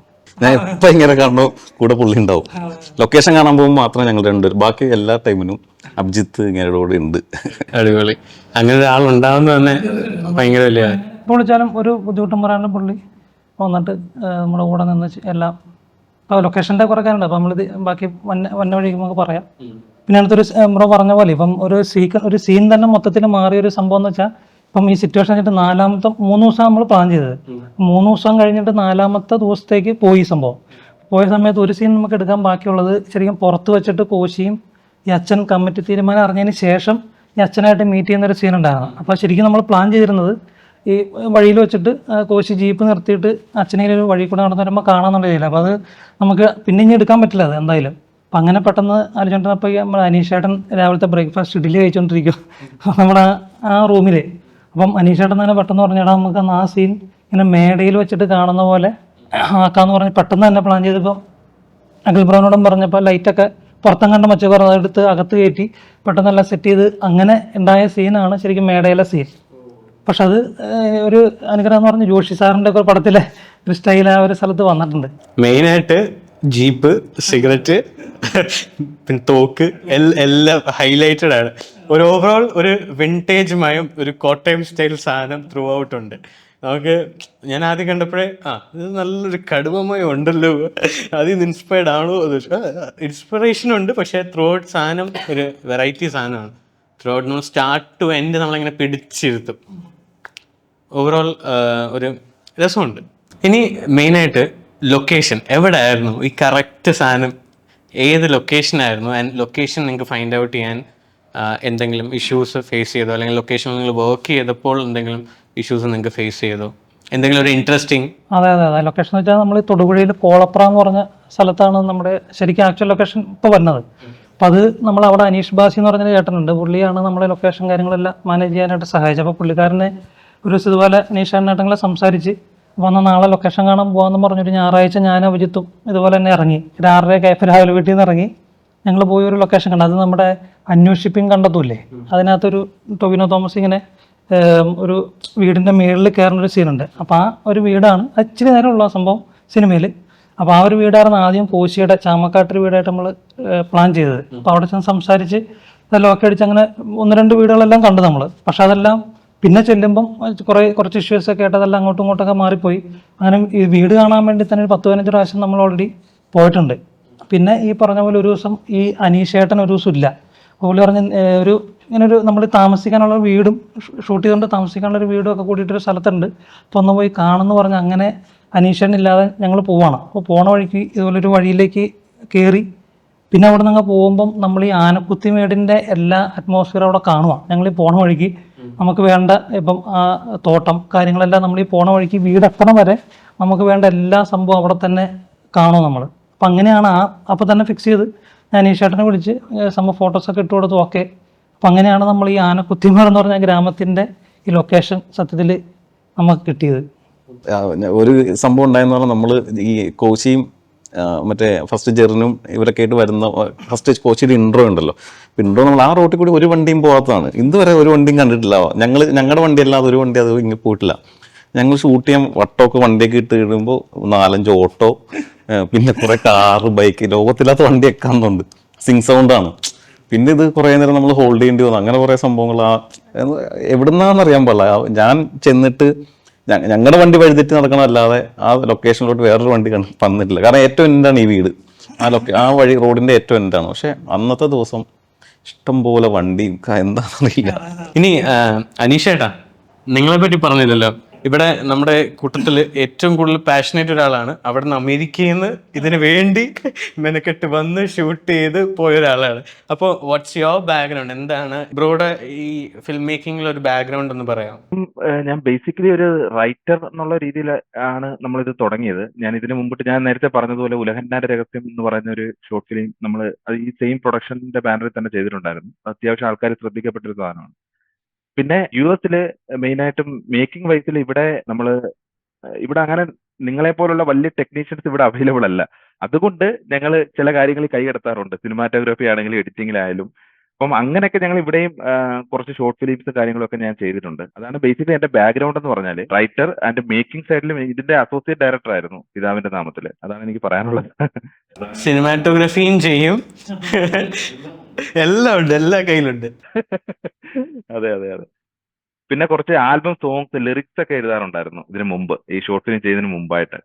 ഞാൻ ഇപ്പം ഇങ്ങനെ കാണുമ്പോൾ കൂടെ പുള്ളി ഉണ്ടാവും. ലൊക്കേഷൻ കാണാൻ പോകുമ്പോൾ മാത്രം ഞങ്ങൾ രണ്ടുപേരും, ബാക്കി എല്ലാ ടൈമിനും അഭിജിത്ത് ഇങ്ങനെ കൂടെ ഉണ്ട്. അടിപൊളി. അങ്ങനെ ഒരാളുണ്ടാവുന്ന തന്നെ ഭയങ്കര വലിയ. ഇപ്പോൾ വിളിച്ചാലും ഒരു ബുദ്ധിമുട്ടും പറയാണ്ട് പുള്ളി വന്നിട്ട് നമ്മുടെ കൂടെ നിന്ന് എല്ലാം. ഇപ്പോൾ ലൊക്കേഷൻ്റെ കുറേ കാര്യമുണ്ട്, അപ്പോൾ നമ്മളിത് ബാക്കി വന്ന വഴി നമുക്ക് പറയാം. പിന്നെ അടുത്തൊരു ബ്രോ പറഞ്ഞ പോലെ ഇപ്പം ഒരു സീൻ തന്നെ മൊത്തത്തിൽ മാറിയൊരു സംഭവം എന്ന് വെച്ചാൽ, ഇപ്പം ഈ സിറ്റുവേഷൻ വെച്ചിട്ട് 3 ദിവസം നമ്മൾ പ്ലാൻ ചെയ്തത്. 3 ദിവസം കഴിഞ്ഞിട്ട് 4ാമത്തെ ദിവസത്തേക്ക് പോയി സംഭവം. പോയ സമയത്ത് ഒരു സീൻ നമുക്ക് എടുക്കാൻ ബാക്കിയുള്ളത് ശരിക്കും പുറത്ത് വെച്ചിട്ട് കോശിയും ഈ അച്ഛൻ കമ്മിറ്റി തീരുമാനം അറിഞ്ഞതിന് ശേഷം ഈ അച്ഛനായിട്ട് മീറ്റ് ചെയ്യുന്നൊരു സീൻ ഉണ്ടായിരുന്നു. അപ്പോൾ ശരിക്കും നമ്മൾ പ്ലാൻ ചെയ്തിരുന്നത് ഈ വഴിയിൽ വെച്ചിട്ട് കോശി ജീപ്പ് നിർത്തിയിട്ട് അച്ഛനെ ഒരു വഴി കൂടെ നടന്നു വരുമ്പോൾ കാണാമെന്നുള്ള രീതിയില്ല. അപ്പോൾ അത് നമുക്ക് പിന്നെ ഇനി എടുക്കാൻ പറ്റില്ല അത് എന്തായാലും. അപ്പം അങ്ങനെ പെട്ടെന്ന് ആലോചിച്ചിട്ടപ്പോൾ നമ്മുടെ അനീഷേട്ടൻ രാവിലത്തെ ബ്രേക്ക്ഫാസ്റ്റ് ഇഡ്ഡലി കഴിച്ചുകൊണ്ടിരിക്കും നമ്മുടെ ആ റൂമിൽ. അപ്പം അനീഷേട്ടൻ തന്നെ പെട്ടെന്ന് പറഞ്ഞാൽ നമുക്ക് ആ സീൻ ഇങ്ങനെ മേടയിൽ വെച്ചിട്ട് കാണുന്ന പോലെ ആക്കാമെന്ന് പറഞ്ഞ് പെട്ടെന്ന് തന്നെ പ്ലാൻ ചെയ്തപ്പോൾ അഖിൽ ബ്രൗനോടും പറഞ്ഞപ്പോൾ ലൈറ്റൊക്കെ പുറത്തെങ്ങാണ്ട് മച്ച പറഞ്ഞ് അതെടുത്ത് അകത്ത് കയറ്റി പെട്ടെന്നെല്ലാം സെറ്റ് ചെയ്ത് അങ്ങനെ ഉണ്ടായ സീനാണ് ശരിക്കും മേടയിലെ സീൻ. പക്ഷെ അത് ഒരു അനുഗ്രഹം എന്ന് പറഞ്ഞ് ജോഷി സാറിൻ്റെ ഒക്കെ പടത്തിലെ ഒരു സ്റ്റൈൽ ആ ഒരു സ്ഥലത്ത് വന്നിട്ടുണ്ട്. മെയിനായിട്ട് ജീപ്പ്, സിഗരറ്റ്, പിന്നെ തോക്ക് എല്ലാം ഹൈലൈറ്റഡ് ആണ്. ഒരു ഓവറോൾ ഒരു വിൻറ്റേജുമായും ഒരു കോട്ടയം സ്റ്റൈൽ സാധനം ത്രൂ ഔട്ട് ഉണ്ട്. നമുക്ക് ഞാൻ ആദ്യം കണ്ടപ്പോഴേ ഇത് നല്ലൊരു കടുവമയം ഉണ്ടല്ലോ, അതിൽ നിന്ന് ഇൻസ്പയർഡ് ആണോ ഇൻസ്പിറേഷൻ ഉണ്ട്. പക്ഷേ ത്രൂ ഔട്ട് സാധനം ഒരു വെറൈറ്റി സാധനമാണ്. ത്രൂ ഔട്ട് നമ്മൾ സ്റ്റാർട്ട് ടു എൻഡ് നമ്മളിങ്ങനെ പിടിച്ചിരുത്തും. ഓവറോൾ ഒരു രസമുണ്ട്. ഇനി മെയിനായിട്ട് ലൊക്കേഷൻ എവിടെ ആയിരുന്നു, ഈ കറക്റ്റ് സാധനം ഏത് ലൊക്കേഷനായിരുന്നു? ആൻഡ് ലൊക്കേഷൻ നിങ്ങൾക്ക് ഫൈൻഡ് ഔട്ട് ചെയ്യാൻ എന്തെങ്കിലും ഇഷ്യൂസ് ഫേസ് ചെയ്തോ, അല്ലെങ്കിൽ ലൊക്കേഷനിൽ നിങ്ങൾ വർക്ക് ചെയ്തപ്പോൾ എന്തെങ്കിലും ഇഷ്യൂസ് നിങ്ങൾക്ക് ഫേസ് ചെയ്തോ, എന്തെങ്കിലും ഒരു ഇൻട്രസ്റ്റിംഗ്? അതെ. ലൊക്കേഷൻ എന്ന് വെച്ചാൽ നമ്മൾ തൊടുപുഴയിൽ കോളപ്ര എന്ന് പറഞ്ഞ സ്ഥലത്താണ് നമ്മുടെ ശരിക്കും ആക്ച്വൽ ലൊക്കേഷൻ ഇപ്പോൾ വരുന്നത്. അപ്പം അത് നമ്മൾ അവിടെ അനീഷ് ബാസി എന്ന് പറഞ്ഞൊരു ചേട്ടനുണ്ട്, പുള്ളിയാണ് നമ്മളെ ലൊക്കേഷൻ കാര്യങ്ങളെല്ലാം മാനേജ് ചെയ്യാനായിട്ട് സഹായിച്ചത്. അപ്പോൾ പുള്ളിക്കാരനെ ഒരു ദിവസം ഇതുപോലെ അനീഷേട്ടനായിട്ടങ്ങളെ സംസാരിച്ച് വന്ന നാളെ ലൊക്കേഷൻ കാണാൻ പോകാമെന്ന് പറഞ്ഞൊരു ഞായറാഴ്ച ഞാൻ അഭിജിത്തും ഇതുപോലെ തന്നെ ഇറങ്ങി. 6:30 രാവിലെ വീട്ടിൽ നിന്ന് ഇറങ്ങി ഞങ്ങൾ പോയി ഒരു ലൊക്കേഷൻ കണ്ടു. അത് നമ്മുടെ അന്വേഷിപ്പിംഗ് കണ്ടെത്തൂല്ലേ, അതിനകത്തൊരു ടൊവിനോ തോമസ് ഇങ്ങനെ ഒരു വീടിൻ്റെ മുകളിൽ കയറുന്നൊരു സീനുണ്ട്. അപ്പോൾ ആ ഒരു വീടാണ് ഇച്ചിരി നേരമുള്ള സംഭവം സിനിമയിൽ. അപ്പോൾ ആ ഒരു വീടായിരുന്നു ആദ്യം കോശിയുടെ ചാമക്കാട്ടൊരു വീടായിട്ട് നമ്മൾ പ്ലാൻ ചെയ്തത്. അപ്പോൾ അവിടെ ചെന്ന് സംസാരിച്ച് ഇതെല്ലാം ഒക്കെ അടിച്ച് അങ്ങനെ 1-2 വീടുകളെല്ലാം കണ്ടു നമ്മൾ. പക്ഷെ അതെല്ലാം പിന്നെ ചെല്ലുമ്പം കുറച്ച് ഇഷ്യൂസൊക്കെ ആയിട്ട് അതെല്ലാം അങ്ങോട്ടും ഇങ്ങോട്ടൊക്കെ മാറിപ്പോയി. അങ്ങനെ ഈ വീട് കാണാൻ വേണ്ടി തന്നെ ഒരു 10-15 പ്രാവശ്യം നമ്മൾ ഓൾറെഡി പോയിട്ടുണ്ട്. പിന്നെ ഈ പറഞ്ഞ പോലെ ഒരു ദിവസം ഈ അനീഷേട്ടൻ ഒരു ദിവസം ഇല്ല. പുള്ളി പറഞ്ഞ് ഇങ്ങനൊരു നമ്മൾ താമസിക്കാനുള്ള വീടും ഷൂട്ട് ചെയ്തുകൊണ്ട് താമസിക്കാനുള്ളൊരു വീടും ഒക്കെ കൂടിയിട്ടൊരു സ്ഥലത്തുണ്ട്, അപ്പോൾ ഒന്ന് പോയി കാണുമെന്ന് പറഞ്ഞ് അങ്ങനെ അനീഷേട്ടൻ ഇല്ലാതെ ഞങ്ങൾ പോവാണ്. അപ്പോൾ പോണ വഴിക്ക് ഇതുപോലൊരു വഴിയിലേക്ക് കയറി പിന്നെ അവിടെ നിന്ന് പോകുമ്പം നമ്മൾ ഈ ആനക്കുത്തിമേടിൻ്റെ എല്ലാ അറ്റ്മോസ്ഫിയറും അവിടെ കാണുക. ഞങ്ങൾ ഈ പോണ വഴിക്ക് നമുക്ക് വേണ്ട ഇപ്പം ആ തോട്ടം കാര്യങ്ങളെല്ലാം നമ്മൾ ഈ പോണ വഴിക്ക് വീടെത്തണം വരെ നമുക്ക് വേണ്ട എല്ലാ സംഭവം അവിടെ തന്നെ കാണും നമ്മൾ. അപ്പം അങ്ങനെയാണ് അപ്പോൾ തന്നെ ഫിക്സ് ചെയ്ത് ഞാൻ ഈ ചേട്ടനെ വിളിച്ച് സംഭവം ഫോട്ടോസൊക്കെ ഇട്ട് കൊടുത്തു. ഓക്കെ. അപ്പം അങ്ങനെയാണ് നമ്മൾ ഈ ആനക്കുത്തിമേട് എന്ന് പറഞ്ഞ ഗ്രാമത്തിൻ്റെ ഈ ലൊക്കേഷൻ സത്യത്തിൽ നമുക്ക് കിട്ടിയത്. ഒരു സംഭവം ഉണ്ടായെന്ന് പറഞ്ഞാൽ നമ്മൾ ഈ കോശിയും മറ്റേ ഫസ്റ്റ് ജെറിനും ഇവരൊക്കെ ആയിട്ട് വരുന്ന ഫസ്റ്റ് കോച്ചിയുടെ ഇൻട്രോ ഉണ്ടല്ലോ. ഇൻട്രോ നമ്മൾ ആ റോട്ടിൽ കൂടി ഒരു വണ്ടിയും പോകാത്തതാണ്. ഇതുവരെ ഒരു വണ്ടിയും കണ്ടിട്ടില്ല. ഞങ്ങളുടെ വണ്ടി അല്ലാതെ ഒരു വണ്ടി അത് ഇങ്ങനെ പോയിട്ടില്ല. ഞങ്ങൾ ഷൂട്ട് ചെയ്യാൻ വട്ടമൊക്കെ വണ്ടിയൊക്കെ ഇട്ട് ഇടുമ്പോൾ 4-5 ഓട്ടോ, പിന്നെ കുറെ കാറ്, ബൈക്ക്, ലോകത്തില്ലാത്ത വണ്ടിയൊക്കെ കാണുന്നുണ്ട്. സിങ് സൗണ്ടാണ്. പിന്നെ ഇത് കുറേ നേരം നമ്മൾ ഹോൾഡ് ചെയ്യേണ്ടി വന്നു. അങ്ങനെ കുറേ സംഭവങ്ങൾ എവിടുന്നാന്ന് അറിയാൻ പാടില്ല. ഞാൻ ചെന്നിട്ട് ഞങ്ങളുടെ വണ്ടി വഴുതിട്ട് നടക്കണമല്ലാതെ ആ ലൊക്കേഷനിലോട്ട് വേറൊരു വണ്ടി വന്നിട്ടില്ല. കാരണം ഏറ്റവും എൻഡാണ് ഈ വീട്. ആ വഴി റോഡിന്റെ ഏറ്റവും എൻഡാണ്. പക്ഷെ അന്നത്തെ ദിവസം ഇഷ്ടം പോലെ വണ്ടിയും എന്താണെന്നറിയില്ല. ഇനി അനീഷേട്ടാ, നിങ്ങളെ പറ്റി പറഞ്ഞില്ലല്ലോ. ഇവിടെ നമ്മുടെ കൂട്ടത്തിൽ ഏറ്റവും കൂടുതൽ പാഷനേറ്റ് ഒരാളാണ്. അവിടെ നിന്ന് അമേരിക്കയിൽ നിന്ന് ഇതിനു വേണ്ടി മെനക്കെട്ട് വന്ന് ഷൂട്ട് ചെയ്ത് പോയ ഒരാളാണ്. അപ്പോൾ വാട്ട്സ് യുവർ ബാക്ക്ഗ്രൗണ്ട്? എന്താണ് ബ്രോയുടെ ഈ ഫിലിം മേക്കിങ്ങിൽ ഒരു ബാക്ക്ഗ്രൗണ്ട് എന്ന് പറയാം? ഞാൻ ബേസിക്കലി ഒരു റൈറ്റർ എന്നുള്ള രീതിയിൽ ആണ് നമ്മളിത് തുടങ്ങിയത്. ഞാൻ ഇതിനു മുമ്പിട്ട് ഞാൻ നേരത്തെ പറഞ്ഞതുപോലെ ഉലഹന്നാന്റെ രഹസ്യം എന്ന് പറയുന്ന ഒരു ഷോർട്ട് ഫിലിം നമ്മൾ ഈ സെയിം പ്രൊഡക്ഷന്റെ ബാനറിൽ തന്നെ ചെയ്തിട്ടുണ്ടായിരുന്നു. അത്യാവശ്യം ആൾക്കാർ ശ്രദ്ധിക്കപ്പെട്ടൊരു സാധനമാണ്. പിന്നെ US മെയിനായിട്ടും മേക്കിംഗ് വൈസിൽ ഇവിടെ അങ്ങനെ നിങ്ങളെ പോലുള്ള വലിയ ടെക്നീഷ്യൻസ് ഇവിടെ അവൈലബിൾ അല്ല. അതുകൊണ്ട് ഞങ്ങൾ ചില കാര്യങ്ങളിൽ കൈകടത്താറുണ്ട്, സിനിമാറ്റോഗ്രാഫി ആണെങ്കിലും എഡിറ്റിംഗിലായാലും. അപ്പം അങ്ങനെയൊക്കെ ഞങ്ങൾ ഇവിടെയും കുറച്ച് ഷോർട്ട് ഫിലിംസ് കാര്യങ്ങളൊക്കെ ഞാൻ ചെയ്തിട്ടുണ്ട്. അതാണ് ബേസിക്കലി എന്റെ ബാക്ക്ഗ്രൗണ്ട് എന്ന് പറഞ്ഞാൽ. റൈറ്റർ ആൻഡ് മേക്കിംഗ് സൈഡിലും ഇതിന്റെ അസോസിയേറ്റ് ഡയറക്ടർ ആയിരുന്നു പിതാവിന്റെ നാമത്തിൽ. അതാണ് എനിക്ക് പറയാനുള്ളത്. സിനിമാറ്റോഗ്രഫിയും ചെയ്യും, എല്ലാം ഉണ്ട്, എല്ലാ കയ്യിലുണ്ട്. അതെ അതെ അതെ. പിന്നെ കുറച്ച് ആൽബം സോങ്സ് ലിറിക്സ് ഒക്കെ എഴുതാറുണ്ടായിരുന്നു ഇതിനു മുമ്പ്, ഈ ഷോർട്ട് ഫിലിം ചെയ്തതിന് മുമ്പായിട്ട്.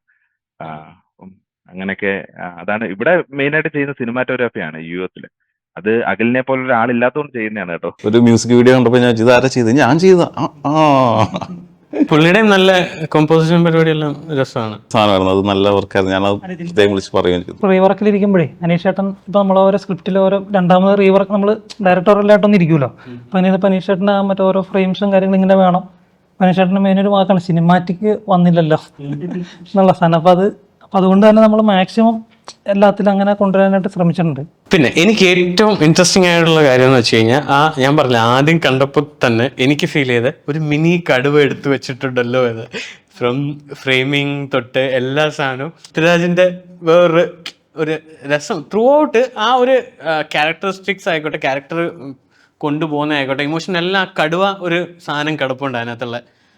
അപ്പം അങ്ങനെയൊക്കെ അതാണ് ഇവിടെ മെയിൻ ആയിട്ട് ചെയ്യുന്ന സിനിമാറ്റോഗ്രാഫിയാണ് US. അത് അഖിലിനെ പോലെ ഒരാളില്ലാത്തതുകൊണ്ട് ചെയ്യുന്നതാണ് കേട്ടോ. ഒരു മ്യൂസിക് വീഡിയോ കണ്ടപ്പോൾ ഞാൻ ഇതാരാ ചെയ്തത്, ഞാൻ ചെയ്ത പുള്ളിയുടെയും നല്ല കോമ്പോസിഷൻ പരിപാടിയെല്ലാം രസമാണ്. സാധനമായിരുന്നു. അത് നല്ല വർക്കായിരുന്നു. ഞാനത് പ്രത്യേകം വിളിച്ച് പറയുകയും ചെയ്തു. റീവർക്കിലിരിക്കുമ്പോഴേ അനീഷ് ചേട്ടൻ ഇപ്പം നമ്മൾ ഓരോ സ്ക്രിപ്റ്റിൽ ഓരോ രണ്ടാമത് റീവർക്ക് നമ്മൾ ഡയറക്ടോറിയലായിട്ടൊന്നും ഇരിക്കുമല്ലോ. അപ്പം അങ്ങനെ ഇപ്പം അനീഷ് ചേട്ടൻ്റെ മറ്റേ ഓരോ ഫ്രെയിംസും കാര്യങ്ങളും ഇങ്ങനെ വേണം. അനീഷ് ചേട്ടൻ്റെ മെയിനൊരു വാക്കാണ് സിനിമാറ്റിക് വന്നില്ലല്ലോ എന്നുള്ള സാധനം. അപ്പം അതുകൊണ്ട് തന്നെ നമ്മൾ മാക്സിമം എല്ലാത്തിലും അങ്ങനെ കൊണ്ടുവരാനായിട്ട് ശ്രമിച്ചിട്ടുണ്ട്. പിന്നെ എനിക്ക് ഏറ്റവും ഇൻട്രസ്റ്റിംഗ് ആയിട്ടുള്ള കാര്യം എന്ന് വെച്ച് കഴിഞ്ഞാൽ ഞാൻ പറഞ്ഞില്ല, ആദ്യം കണ്ടപ്പോൾ തന്നെ എനിക്ക് ഫീൽ ചെയ്ത ഒരു മിനി കടുവ എടുത്തു വെച്ചിട്ടുണ്ടല്ലോ എന്ന്. ഫ്രം ഫ്രെയിമിങ് തൊട്ട് എല്ലാ സാധനവും പൃഥ്വിരാജിന്റെ ഒരു രസം ത്രൂ ഔട്ട്. ആ ഒരു ക്യാരക്ടറിസ്റ്റിക്സ് ആയിക്കോട്ടെ, ക്യാരക്ടർ കൊണ്ടുപോകുന്ന ആയിക്കോട്ടെ, ഇമോഷൻ എല്ലാം കടുവ ഒരു സാധനം കിടപ്പുണ്ട് അതിനകത്തുള്ള.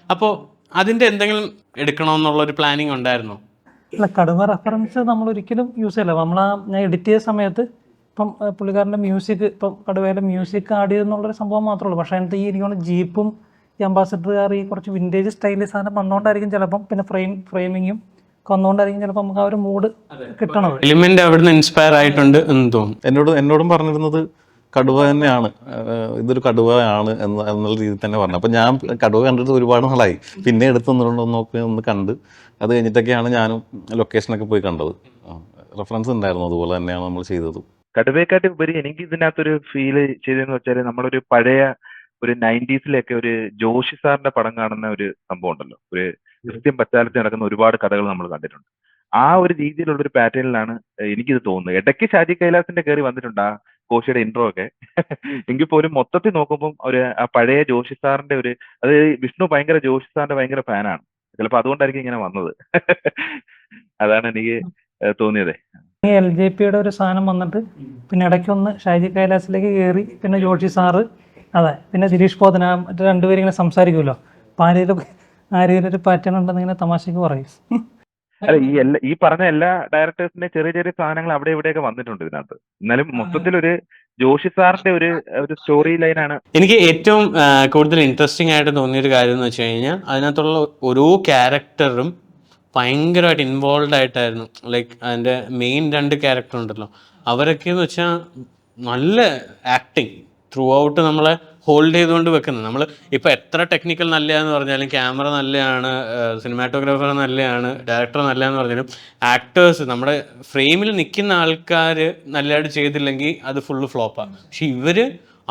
അപ്പോൾ അതിന്റെ എന്തെങ്കിലും എടുക്കണമെന്നുള്ളൊരു പ്ലാനിങ് ഉണ്ടായിരുന്നോ? അല്ല, കടുവ റെഫറൻസ് നമ്മൾ ഒരിക്കലും യൂസ് ചെയ്യില്ല. ഞാൻ എഡിറ്റ് ചെയ്ത സമയത്ത് ഇപ്പം പുള്ളിക്കാരൻ്റെ മ്യൂസിക്, ഇപ്പം കടുവയിലെ മ്യൂസിക് ആഡ് ചെയ്തെന്നുള്ളൊരു സംഭവം മാത്രമേ ഉള്ളൂ. പക്ഷേ അതിനകത്ത് ഈ ജീപ്പും ഈ അംബാസഡർ കാർ ഈ കുറച്ച് വിൻറ്റേജ് സ്റ്റൈലിൽ സാധനം വന്നുകൊണ്ടായിരിക്കും ചിലപ്പം. പിന്നെ ഫ്രെയിമിങ്ങും വന്നുകൊണ്ടായിരിക്കും ചിലപ്പോൾ നമുക്ക് ആ ഒരു മൂഡ് കിട്ടണത്. എലിമെന്റ് അവിടുന്ന് ഇൻസ്പയർ ആയിട്ടുണ്ട് എന്ന് തോന്നുന്നു. എന്നോടും പറഞ്ഞിരുന്നത് കടുവ തന്നെയാണ്, ഇതൊരു കടുവയാണ് എന്നുള്ള രീതിയിൽ തന്നെ പറഞ്ഞു. അപ്പം ഞാൻ കടുവ കണ്ടിട്ട് ഒരുപാട് നാളായി. പിന്നെ ഒന്ന് കണ്ട് അത് കഴിഞ്ഞിട്ടൊക്കെയാണ് ഞാനും ലൊക്കേഷനൊക്കെ പോയി കണ്ടത്. റെഫറൻസ് ഉണ്ടായിരുന്നു, അതുപോലെ തന്നെയാണ് നമ്മൾ ചെയ്തത്. കടുവയെക്കാട്ടി ഉപരി എനിക്ക് ഇതിനകത്തൊരു ഫീല് ചെയ്തതെന്ന് വെച്ചാൽ, നമ്മളൊരു പഴയ ഒരു 90s ഒരു ജോഷി സാറിന്റെ പടം കാണുന്ന ഒരു സംഭവം ഉണ്ടല്ലോ. ഒരു ക്രിസ്ത്യൻ പശ്ചാത്തലത്തിൽ നടക്കുന്ന ഒരുപാട് കഥകൾ നമ്മൾ കണ്ടിട്ടുണ്ട്. ആ ഒരു രീതിയിലുള്ളൊരു പാറ്റേണിലാണ് എനിക്കിത് തോന്നുന്നത്. ഇടയ്ക്ക് ഷാജി കൈലാസിന്റെ കയറി വന്നിട്ടുണ്ട് ആ കോശിയുടെ ഇൻട്രോ ഒക്കെ. എങ്കിൽ പോലും മൊത്തത്തിൽ നോക്കുമ്പോൾ ആ പഴയ ജോഷി സാറിന്റെ അത് വിഷ്ണു ഭയങ്കര ജോഷി സാറിന്റെ ഭയങ്കര ഫാനാണ്. ചിലപ്പോൾ അതുകൊണ്ടായിരിക്കും ഇങ്ങനെ വന്നത്. അതാണ് എനിക്ക് തോന്നിയത്. ഈ LJPയുടെ ഒരു സാധനം വന്നിട്ട് പിന്നെ ഇടയ്ക്കൊന്ന് ഷാജി കൈലാസിലേക്ക് കയറി, പിന്നെ ജോഷി സാറ്, അതെ, പിന്നെ ദിലീഷ് പോതന, മറ്റേ രണ്ടുപേരും ഇങ്ങനെ സംസാരിക്കുമല്ലോ. അപ്പം ആരെങ്കിലും ഒരു പാറ്റേൺ ഉണ്ടെന്ന് ഇങ്ങനെ തമാശക്ക് പറയും. അല്ല, ഈ പറഞ്ഞ എല്ലാ ഡയറക്ടേഴ്സിന്റെ ചെറിയ ചെറിയ സാധനങ്ങൾ അവിടെ ഇവിടെയൊക്കെ വന്നിട്ടുണ്ട് ഇതിനകത്ത്. എന്നാലും മൊത്തത്തിൽ ഒരു ജോഷി സാറിന്റെ ഒരു സ്റ്റോറി ലൈനാണ് എനിക്ക് ഏറ്റവും കൂടുതൽ ഇൻട്രസ്റ്റിംഗ് ആയിട്ട് തോന്നിയൊരു കാര്യം എന്ന് വെച്ച് കഴിഞ്ഞാൽ, അതിനകത്തുള്ള ഓരോ ക്യാരക്ടറും ഭയങ്കരമായിട്ട് ഇൻവോൾവ് ആയിട്ടായിരുന്നു. ലൈക്ക് അതിൻ്റെ മെയിൻ 2 ക്യാരക്ടർ ഉണ്ടല്ലോ, അവരൊക്കെ എന്ന് വെച്ചാൽ നല്ല ആക്ടിങ് ത്രൂ ഔട്ട് നമ്മളെ ഹോൾഡ് ചെയ്തുകൊണ്ട് വെക്കുന്നത്. നമ്മൾ ഇപ്പോൾ എത്ര ടെക്നിക്കൽ നല്ലതാന്ന് പറഞ്ഞാലും, ക്യാമറ നല്ലതാണ്, സിനിമാറ്റോഗ്രാഫർ നല്ലതാണ്, ഡയറക്ടർ നല്ലതാന്ന് പറഞ്ഞാലും, ആക്ടേഴ്സ് നമ്മുടെ ഫ്രെയിമിൽ നിൽക്കുന്ന ആൾക്കാർ നല്ലതായിട്ട് ചെയ്തില്ലെങ്കിൽ അത് ഫുള്ള് ഫ്ലോപ്പാണ്. പക്ഷെ ഇവർ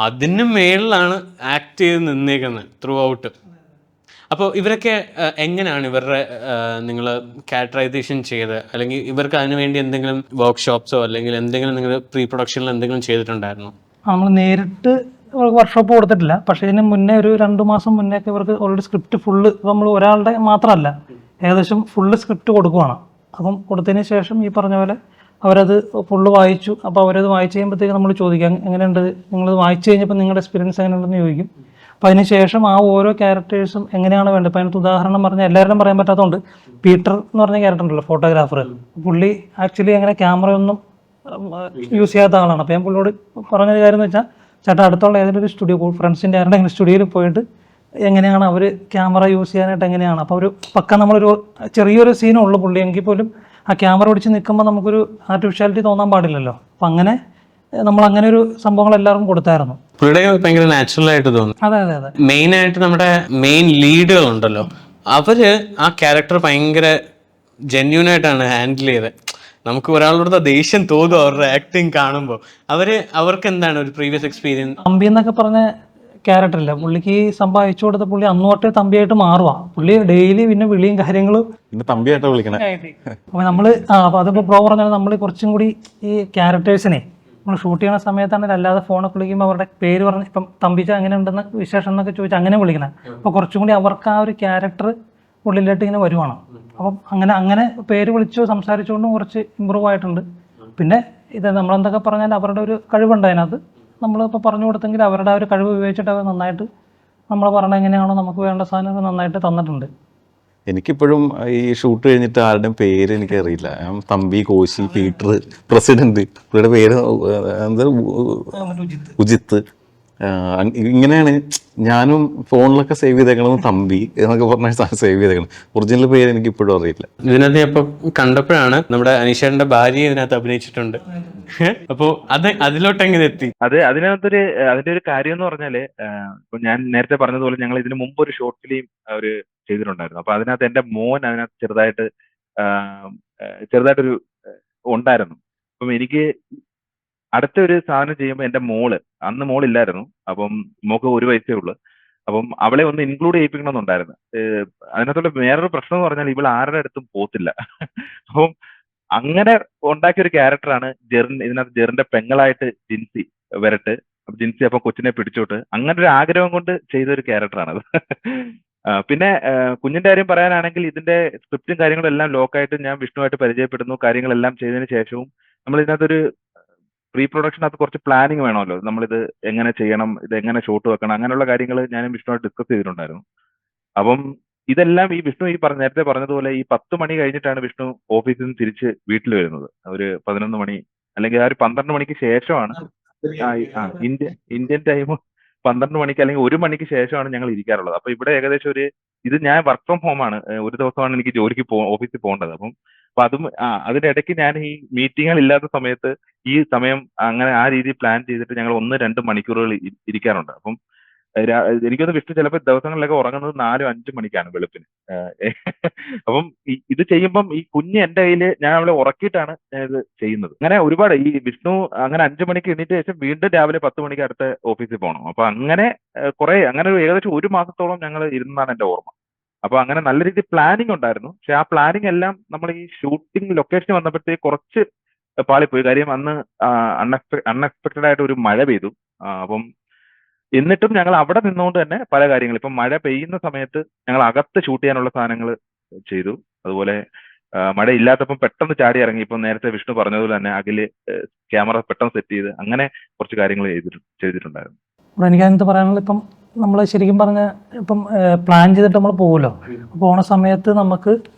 അതിന് മേളിലാണ് ആക്ട് ചെയ്ത് നിന്നേക്കുന്നത് ത്രൂ ഔട്ട്. അപ്പോൾ ഇവരൊക്കെ എങ്ങനെയാണ് ഇവരുടെ നിങ്ങൾ ക്യാരക്ടറൈസേഷൻ ചെയ്ത്, അല്ലെങ്കിൽ ഇവർക്ക് അതിന് വേണ്ടി എന്തെങ്കിലും വർക്ക്ഷോപ്സോ അല്ലെങ്കിൽ എന്തെങ്കിലും നിങ്ങൾ പ്രീ പ്രൊഡക്ഷനിൽ എന്തെങ്കിലും ചെയ്തിട്ടുണ്ടായിരുന്നോ? നമ്മൾ നേരിട്ട് വർക്ക്ഷോപ്പ് കൊടുത്തിട്ടില്ല. പക്ഷേ ഇതിന് മുന്നേ ഒരു 2 മാസം മുന്നേ ഒക്കെ ഇവർക്ക് ഓൾറെഡി സ്ക്രിപ്റ്റ് ഫുള്ള്, നമ്മൾ ഒരാളുടെ മാത്രമല്ല ഏകദേശം ഫുള്ള് സ്ക്രിപ്റ്റ് കൊടുക്കുവാണ്. അപ്പം കൊടുത്തതിന് ശേഷം ഈ പറഞ്ഞ പോലെ അവരത് ഫുള്ള് വായിച്ചു. അപ്പോൾ അവരത് വായിച്ച് കഴിയുമ്പോഴത്തേക്ക് നമ്മൾ ചോദിക്കാം, എങ്ങനെയുണ്ട്, നിങ്ങളത് വായിച്ചു കഴിഞ്ഞപ്പോൾ നിങ്ങളുടെ എക്സ്പീരിയൻസ് എങ്ങനെയുണ്ടെന്ന് ചോദിക്കും. അപ്പോൾ അതിന് ശേഷം ആ ഓരോ ക്യാരക്ടേഴ്സും എങ്ങനെയാണ് വേണ്ടത്. ഇപ്പോൾ അതിനകത്ത് ഉദാഹരണം പറഞ്ഞാൽ എല്ലാവരും പറയാൻ പറ്റാത്തതുകൊണ്ട്, പീറ്റർ എന്ന് പറഞ്ഞ ക്യാരക്ടർ ഉണ്ടല്ലോ, ഫോട്ടോഗ്രാഫർ, പുള്ളി ആക്ച്വലി അങ്ങനെ ക്യാമറയൊന്നും യൂസ് ചെയ്യാത്ത ആളാണ്. അപ്പോൾ ഞാൻ പുള്ളിയോട് പറഞ്ഞൊരു കാര്യം എന്ന് വെച്ചാൽ, ചേട്ടാ അടുത്തുള്ള ഏതെങ്കിലും ഒരു സ്റ്റുഡിയോ, ഫ്രണ്ട്സിൻ്റെ ആരുടെങ്കിലും സ്റ്റുഡിയോയിൽ പോയിട്ട് എങ്ങനെയാണ് അവർ ക്യാമറ യൂസ് ചെയ്യാനായിട്ട് എങ്ങനെയാണ്. അപ്പോൾ ഒരു നമ്മളൊരു ചെറിയൊരു സീനുള്ളൂ പുള്ളി, എങ്കിൽ പോലും ആ ക്യാമറ പിടിച്ച് നിൽക്കുമ്പോൾ നമുക്കൊരു ആർട്ടിഫിഷ്യാലിറ്റി തോന്നാൻ പാടില്ലല്ലോ. അപ്പം അങ്ങനെ നമ്മൾ അങ്ങനെ ഒരു സംഭവങ്ങൾ എല്ലാവർക്കും കൊടുത്തായിരുന്നു. പുള്ളിയുടെ ഭയങ്കര നാച്ചുറൽ ആയിട്ട് തോന്നുന്നു. അതെ അതെ അതെ. മെയിൻ ആയിട്ട് നമ്മുടെ മെയിൻ ലീഡുകൾ ഉണ്ടല്ലോ, അവര് ആ ക്യാരക്ടർ ഭയങ്കര ജെന്യൂനായിട്ടാണ് ഹാൻഡിൽ ചെയ്തത്. നമുക്ക് ഒരാളോട് ദേഷ്യം തോന്നും അവരുടെ ആക്ടിങ് കാണുമ്പോൾ. അവർക്ക് എന്താണ് ഒരു പ്രീവിയസ് എക്സ്പീരിയൻസ്? തമ്പി എന്നൊക്കെ പറഞ്ഞ ക്യാരക്ടറില്ല, പുള്ളിക്ക് ഈ സംഭവം അയച്ചു കൊടുത്ത പുള്ളി അന്ന് തൊട്ടേ തമ്പിയായിട്ട് മാറുക. പുള്ളി ഡെയിലി പിന്നെ വിളിയും കാര്യങ്ങളും പിന്നെ തമ്പിയായിട്ടാ വിളിക്കണേ. അപ്പോൾ നമ്മൾ അപ്പോൾ അതിപ്പോൾ പ്രോ പറഞ്ഞാൽ നമ്മൾ കുറച്ചും കൂടി ഈ ക്യാരക്ടേഴ്സിനെ നമ്മൾ ഷൂട്ട് ചെയ്യുന്ന സമയത്താണെങ്കിൽ അല്ലാതെ ഫോണൊക്കെ വിളിക്കുമ്പോൾ അവരുടെ പേര് പറഞ്ഞ് ഇപ്പം തമ്പിച്ച അങ്ങനെ ഉണ്ടെന്ന് വിശേഷം എന്നൊക്കെ ചോദിച്ചാൽ അങ്ങനെ വിളിക്കണം. അപ്പോൾ കുറച്ചും കൂടി അവർക്ക് ആ ഒരു ക്യാരക്ടർ ഉള്ളിലോട്ട് ഇങ്ങനെ വരുവാണ്. അപ്പം അങ്ങനെ പേര് വിളിച്ചോ സംസാരിച്ചുകൊണ്ടും കുറച്ച് ഇമ്പ്രൂവ് ആയിട്ടുണ്ട്. പിന്നെ ഇത് നമ്മളെന്തൊക്കെ പറഞ്ഞാൽ അവരുടെ ഒരു കഴിവുണ്ട് അതിനകത്ത്. നമ്മളിപ്പോൾ പറഞ്ഞു കൊടുത്തെങ്കിൽ അവരുടെ ആ ഒരു കഴിവ് ഉപയോഗിച്ചിട്ട് അവർ നന്നായിട്ട് നമ്മൾ പറഞ്ഞ എങ്ങനെയാണോ നമുക്ക് വേണ്ട സാധനങ്ങൾ നന്നായിട്ട് തന്നിട്ടുണ്ട്. എനിക്കിപ്പോഴും ഈ ഷൂട്ട് കഴിഞ്ഞിട്ട് ആരുടെയും പേര് എനിക്കറിയില്ല. ഞാൻ തമ്പി, കോശി, പീറ്റർ, പ്രസിഡന്റ്, പുള്ളിയുടെ പേര് എന്താ ഉജിത്ത്, ഇങ്ങനെയാണ് ഞാനും ഫോണിലൊക്കെ സേവ് ചെയ്തേക്കണത്. തമ്പി എന്നൊക്കെ പറഞ്ഞ സേവ് ചെയ്തേക്കണം. ഒറിജിനൽ പേര് എനിക്ക് ഇപ്പോഴും അറിയില്ല. ഇതിനകത്ത് ഇപ്പൊ കണ്ടപ്പോഴാണ് നമ്മുടെ അനീഷേട്ടന്റെ ഭാര്യ ഇതിനകത്ത് അഭിനയിച്ചിട്ടുണ്ട്. അപ്പോ അതിലോട്ട് എങ്ങനെ എത്തി? അതിന്റെ ഒരു കാര്യം എന്ന് പറഞ്ഞാല്, ഇപ്പൊ ഞാൻ നേരത്തെ പറഞ്ഞതുപോലെ ഞങ്ങൾ ഇതിനു മുമ്പ് ഒരു ഷോർട്ട് ഫിലിം ഒരു ചെയ്തിട്ടുണ്ടായിരുന്നു. അപ്പൊ അതിനകത്ത് എന്റെ മോൻ അതിനകത്ത് ചെറുതായിട്ടൊരു ഉണ്ടായിരുന്നു. അപ്പം എനിക്ക് അടുത്ത ഒരു സാധനം ചെയ്യുമ്പോൾ എന്റെ അന്ന് മോളില്ലായിരുന്നു. അപ്പം മോക്ക് 1 വയസ്സേ ഉള്ളൂ. അപ്പം അവളെ ഒന്ന് ഇൻക്ലൂഡ് ചെയ്യിപ്പിക്കണമെന്നുണ്ടായിരുന്നു. അതിനകത്തുള്ള വേറൊരു പ്രശ്നം എന്ന് പറഞ്ഞാൽ ഇവൾ ആരുടെ അടുത്തും പോത്തില്ല. അപ്പം അങ്ങനെ ഉണ്ടാക്കിയ ഒരു ക്യാരക്ടറാണ് ജെറിൻ. ഇതിനകത്ത് ജെറിന്റെ പെങ്ങളായിട്ട് ജിൻസി വരട്ട്. ജിൻസി അപ്പൊ കൊച്ചിനെ പിടിച്ചോട്ട് അങ്ങനെ ഒരു ആഗ്രഹം കൊണ്ട് ചെയ്ത ഒരു ക്യാരക്ടറാണത്. പിന്നെ കുഞ്ഞിന്റെ കാര്യം പറയാനാണെങ്കിൽ ഇതിന്റെ സ്ക്രിപ്റ്റും കാര്യങ്ങളും എല്ലാം ലോക്കായിട്ട് ഞാൻ വിഷ്ണുവായിട്ട് പരിചയപ്പെടുന്നു. കാര്യങ്ങളെല്ലാം ചെയ്തതിന് ശേഷവും നമ്മൾ ഇതിനകത്തൊരു പ്രീ പ്രൊഡക്ഷനകത്ത് കുറച്ച് പ്ലാനിങ് വേണമല്ലോ. നമ്മളിത് എങ്ങനെ ചെയ്യണം, ഇത് എങ്ങനെ ഷൂട്ട് വെക്കണം, അങ്ങനെയുള്ള കാര്യങ്ങൾ ഞാനും വിഷ്ണുവായിട്ട് ഡിസ്കസ് ചെയ്തിട്ടുണ്ടായിരുന്നു. അപ്പം ഇതെല്ലാം ഈ വിഷ്ണു നേരത്തെ പറഞ്ഞതുപോലെ ഈ 10 മണി കഴിഞ്ഞിട്ടാണ് വിഷ്ണു ഓഫീസിൽ നിന്ന് തിരിച്ച് വീട്ടിൽ വരുന്നത്. ഒരു 11 മണി അല്ലെങ്കിൽ ആ ഒരു 12 മണിക്ക് ശേഷമാണ് ഇന്ത്യൻ ടൈം 12 മണിക്ക് അല്ലെങ്കിൽ 1 മണിക്ക് ശേഷമാണ് ഞങ്ങൾ ഇരിക്കാറുള്ളത്. അപ്പൊ ഇവിടെ ഏകദേശം ഇത് ഞാൻ വർക്ക് ഫ്രം ഹോം ആണ്. ഒരു ദിവസമാണ് എനിക്ക് ജോലിക്ക് ഓഫീസിൽ പോകേണ്ടത്. അപ്പൊ അതിന്റെ ഇടയ്ക്ക് ഞാൻ ഈ മീറ്റിങ്ങുകൾ ഇല്ലാത്ത സമയത്ത് ഈ സമയം അങ്ങനെ ആ രീതിയിൽ പ്ലാൻ ചെയ്തിട്ട് ഞങ്ങൾ 1-2 മണിക്കൂറുകൾ ഇരിക്കാറുണ്ട്. അപ്പം എനിക്കൊന്ന് വിഷ്ണു ചിലപ്പോൾ ദിവസങ്ങളിലൊക്കെ ഉറങ്ങുന്നത് 4-5 മണിക്കാണ് വെളുപ്പിന്. അപ്പം ഇത് ചെയ്യുമ്പം ഈ കുഞ്ഞ് എന്റെ കയ്യില്, ഞാൻ അവളെ ഉറക്കിയിട്ടാണ് ഞാൻ ഇത് ചെയ്യുന്നത്. അങ്ങനെ ഒരുപാട് ഈ വിഷ്ണു അങ്ങനെ 5 മണിക്ക് എണീറ്റ ശേഷം വീണ്ടും രാവിലെ 10 മണിക്ക് അടുത്ത ഓഫീസിൽ പോകണം. അപ്പൊ അങ്ങനെ അങ്ങനെ ഒരു ഏകദേശം 1 മാസത്തോളം ഞങ്ങൾ ഇരുന്നാണ് എന്റെ ഓർമ്മ. അപ്പൊ അങ്ങനെ നല്ല രീതിയിൽ പ്ലാനിങ് ഉണ്ടായിരുന്നു. പക്ഷെ ആ പ്ലാനിങ് എല്ലാം നമ്മൾ ഈ ഷൂട്ടിംഗ് ലൊക്കേഷൻ വന്നപ്പോഴത്തേക്ക് കുറച്ച് പാളിപ്പോയി. കാര്യം അന്ന് അൺഎക്സ്പെക്ടഡ് ആയിട്ട് ഒരു മഴ പെയ്തു. അപ്പം എന്നിട്ടും ഞങ്ങൾ അവിടെ നിന്നുകൊണ്ട് തന്നെ പല കാര്യങ്ങൾ, ഇപ്പം മഴ പെയ്യുന്ന സമയത്ത് ഞങ്ങൾ അകത്ത് ഷൂട്ട് ചെയ്യാനുള്ള സാധനങ്ങൾ ചെയ്തു. അതുപോലെ മഴ ഇല്ലാത്തപ്പം പെട്ടെന്ന് ചാടി ഇറങ്ങി. ഇപ്പം നേരത്തെ വിഷ്ണു പറഞ്ഞതുപോലെ തന്നെ അകല് ക്യാമറ പെട്ടെന്ന് സെറ്റ് ചെയ്ത് അങ്ങനെ കുറച്ച് കാര്യങ്ങൾ ചെയ്തിട്ടുണ്ടായിരുന്നു. അപ്പോൾ എനിക്കതിനകത്ത് പറയാനുള്ളത്, ഇപ്പം നമ്മൾ ശരിക്കും പറഞ്ഞാൽ ഇപ്പം പ്ലാൻ ചെയ്തിട്ട് നമ്മൾ പോകുമല്ലോ. പോണ സമയത്ത് നമുക്ക്